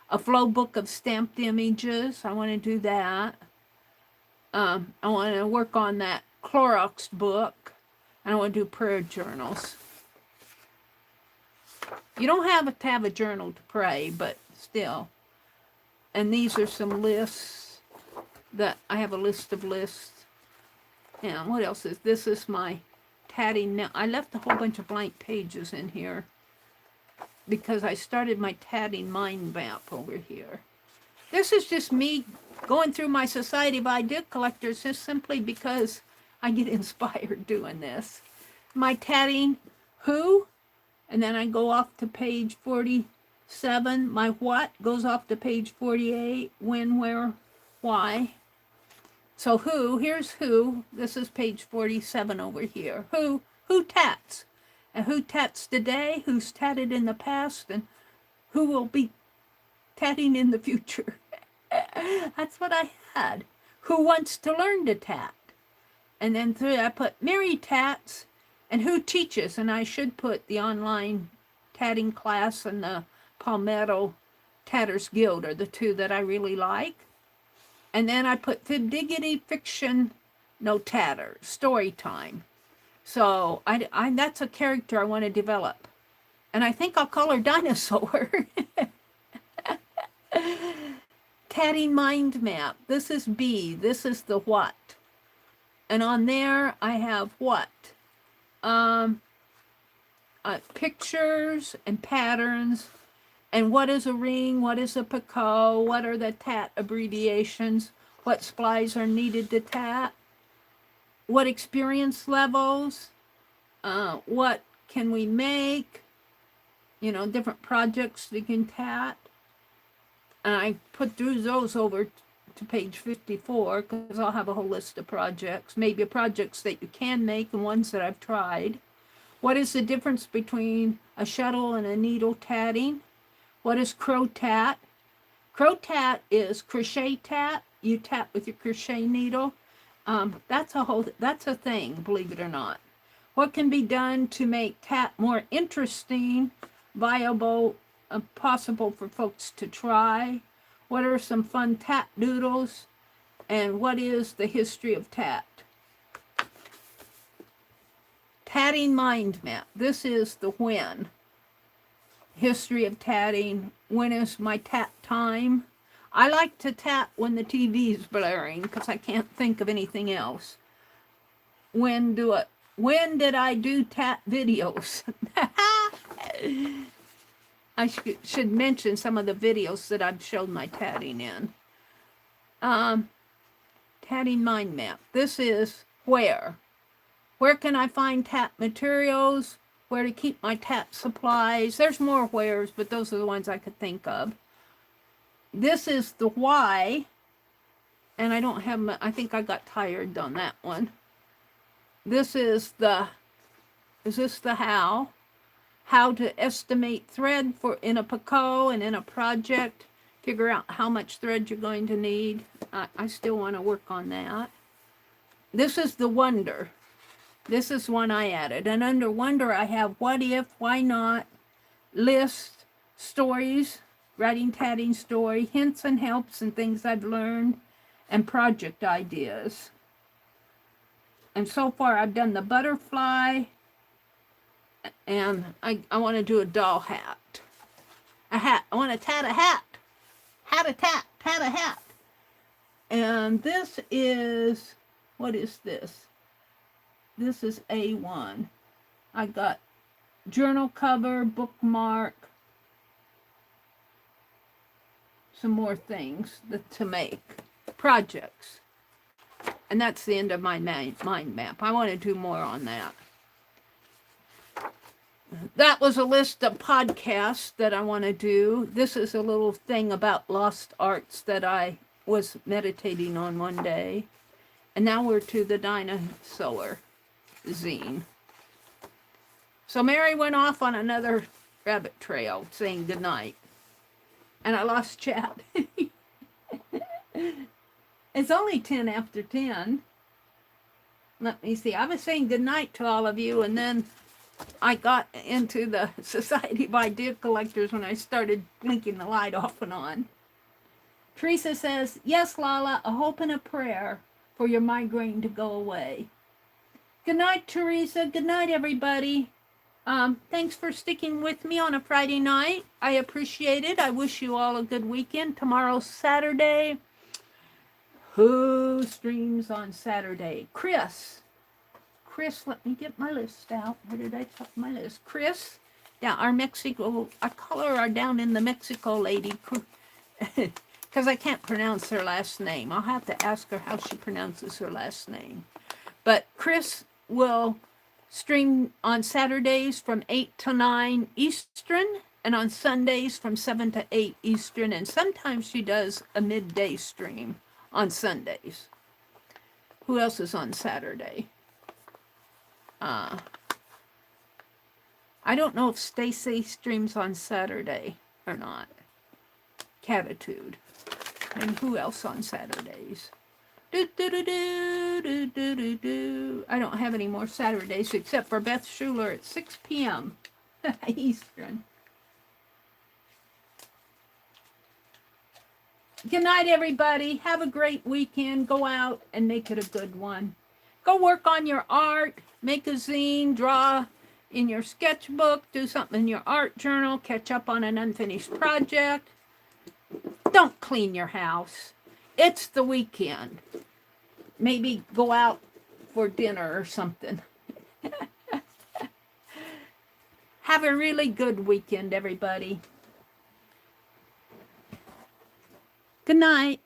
A flow book of stamped images. I want to do that. I want to work on that Clorox book. And I want to do prayer journals. You don't have to have a journal to pray, but still. And these are some lists that I have a list of lists. And what else is this? Is my tatting. Now I left a whole bunch of blank pages in here because I started my tatting mind map over here. This is just me going through my Society of Idea Collectors just simply because I get inspired doing this. My tatting who, and then I go off to page 47. My what goes off to page 48. When, where, why. So who, here's who. This is page 47 over here. Who tats? And who tats today, who's tatted in the past, and who will be tatting in the future. That's what I had. Who wants to learn to tat? And then through I put Meri Tats, and who teaches, and I should put the online tatting class and the Palmetto Tatters Guild are the 2 that I really like. And then I put Diggity Fiction No Tatter, story time. So I that's a character I want to develop. And I think I'll call her Dinosaur. Tatting mind map. This is B. This is the what. And on there I have what? Pictures and patterns. And what is a ring? What is a Picasso? What are the tat abbreviations? What splies are needed to tat? What experience levels? What can we make? You know, different projects we can tat. And I put through those over to page 54 because I'll have a whole list of projects. Maybe projects that you can make and ones that I've tried. What is the difference between a shuttle and a needle tatting? What is crow tat? Crow tat is crochet tat. You tat with your crochet needle. That's a thing, believe it or not. What can be done to make tat more interesting, viable, possible for folks to try? What are some fun tat doodles? And what is the history of tat? Tatting mind map. This is the when. History of tatting. When is my tat time? I like to tat when the TV's blaring because I can't think of anything else. When did I do tat videos? I should mention some of the videos that I've shown my tatting in. Tatting mind map. This is where. Where can I find tat materials? Where to keep my tat supplies? There's more wheres, but those are the ones I could think of. This is the why. And I don't have, I think I got tired on that one. This is the how? How to estimate thread in a Picasso and in a project. Figure out how much thread you're going to need. I still want to work on that. This is the wonder. This is one I added. And under wonder, I have what if, why not, list, stories, writing tatting story, hints and helps and things I've learned, and project ideas. And so far, I've done the butterfly, and I want to do a doll hat. A hat. I want to tat a hat. Hat a tat. Tat a hat. And this is, what is this? This is A1. I got journal cover, bookmark, some more things to make. Projects. And that's the end of my mind map. I want to do more on that. That was a list of podcasts that I want to do. This is a little thing about lost arts that I was meditating on one day. And now we're to the dinosaur zine. So Meri went off on another rabbit trail saying goodnight. And I lost chat. It's only 10 after 10. Let me see. I was saying goodnight to all of you, and then I got into the Society of Idea Collectors when I started blinking the light off and on. Teresa says, yes, Lala, a hope and a prayer for your migraine to go away. Good night, Teresa. Good night, everybody. Thanks for sticking with me on a Friday night. I appreciate it. I wish you all a good weekend. Tomorrow's Saturday. Who streams on Saturday? Chris, let me get my list out. Where did I put my list? Chris, yeah, our Mexico, I call her down in the Mexico lady, because I can't pronounce her last name. I'll have to ask her how she pronounces her last name. But Chris will stream on Saturdays from 8 to 9 Eastern, and on Sundays from 7 to 8 Eastern, and sometimes she does a midday stream on Sundays. Who else is on Saturday? I don't know if Stacy streams on Saturday or not. Catitude. And who else on Saturdays? I don't have any more Saturdays except for Beth Schuler at 6 p.m. Eastern. Good night, everybody. Have a great weekend. Go out and make it a good one. Go work on your art. Make a zine. Draw in your sketchbook. Do something in your art journal. Catch up on an unfinished project. Don't clean your house. It's the weekend. Maybe go out for dinner or something. Have a really good weekend, everybody. Good night.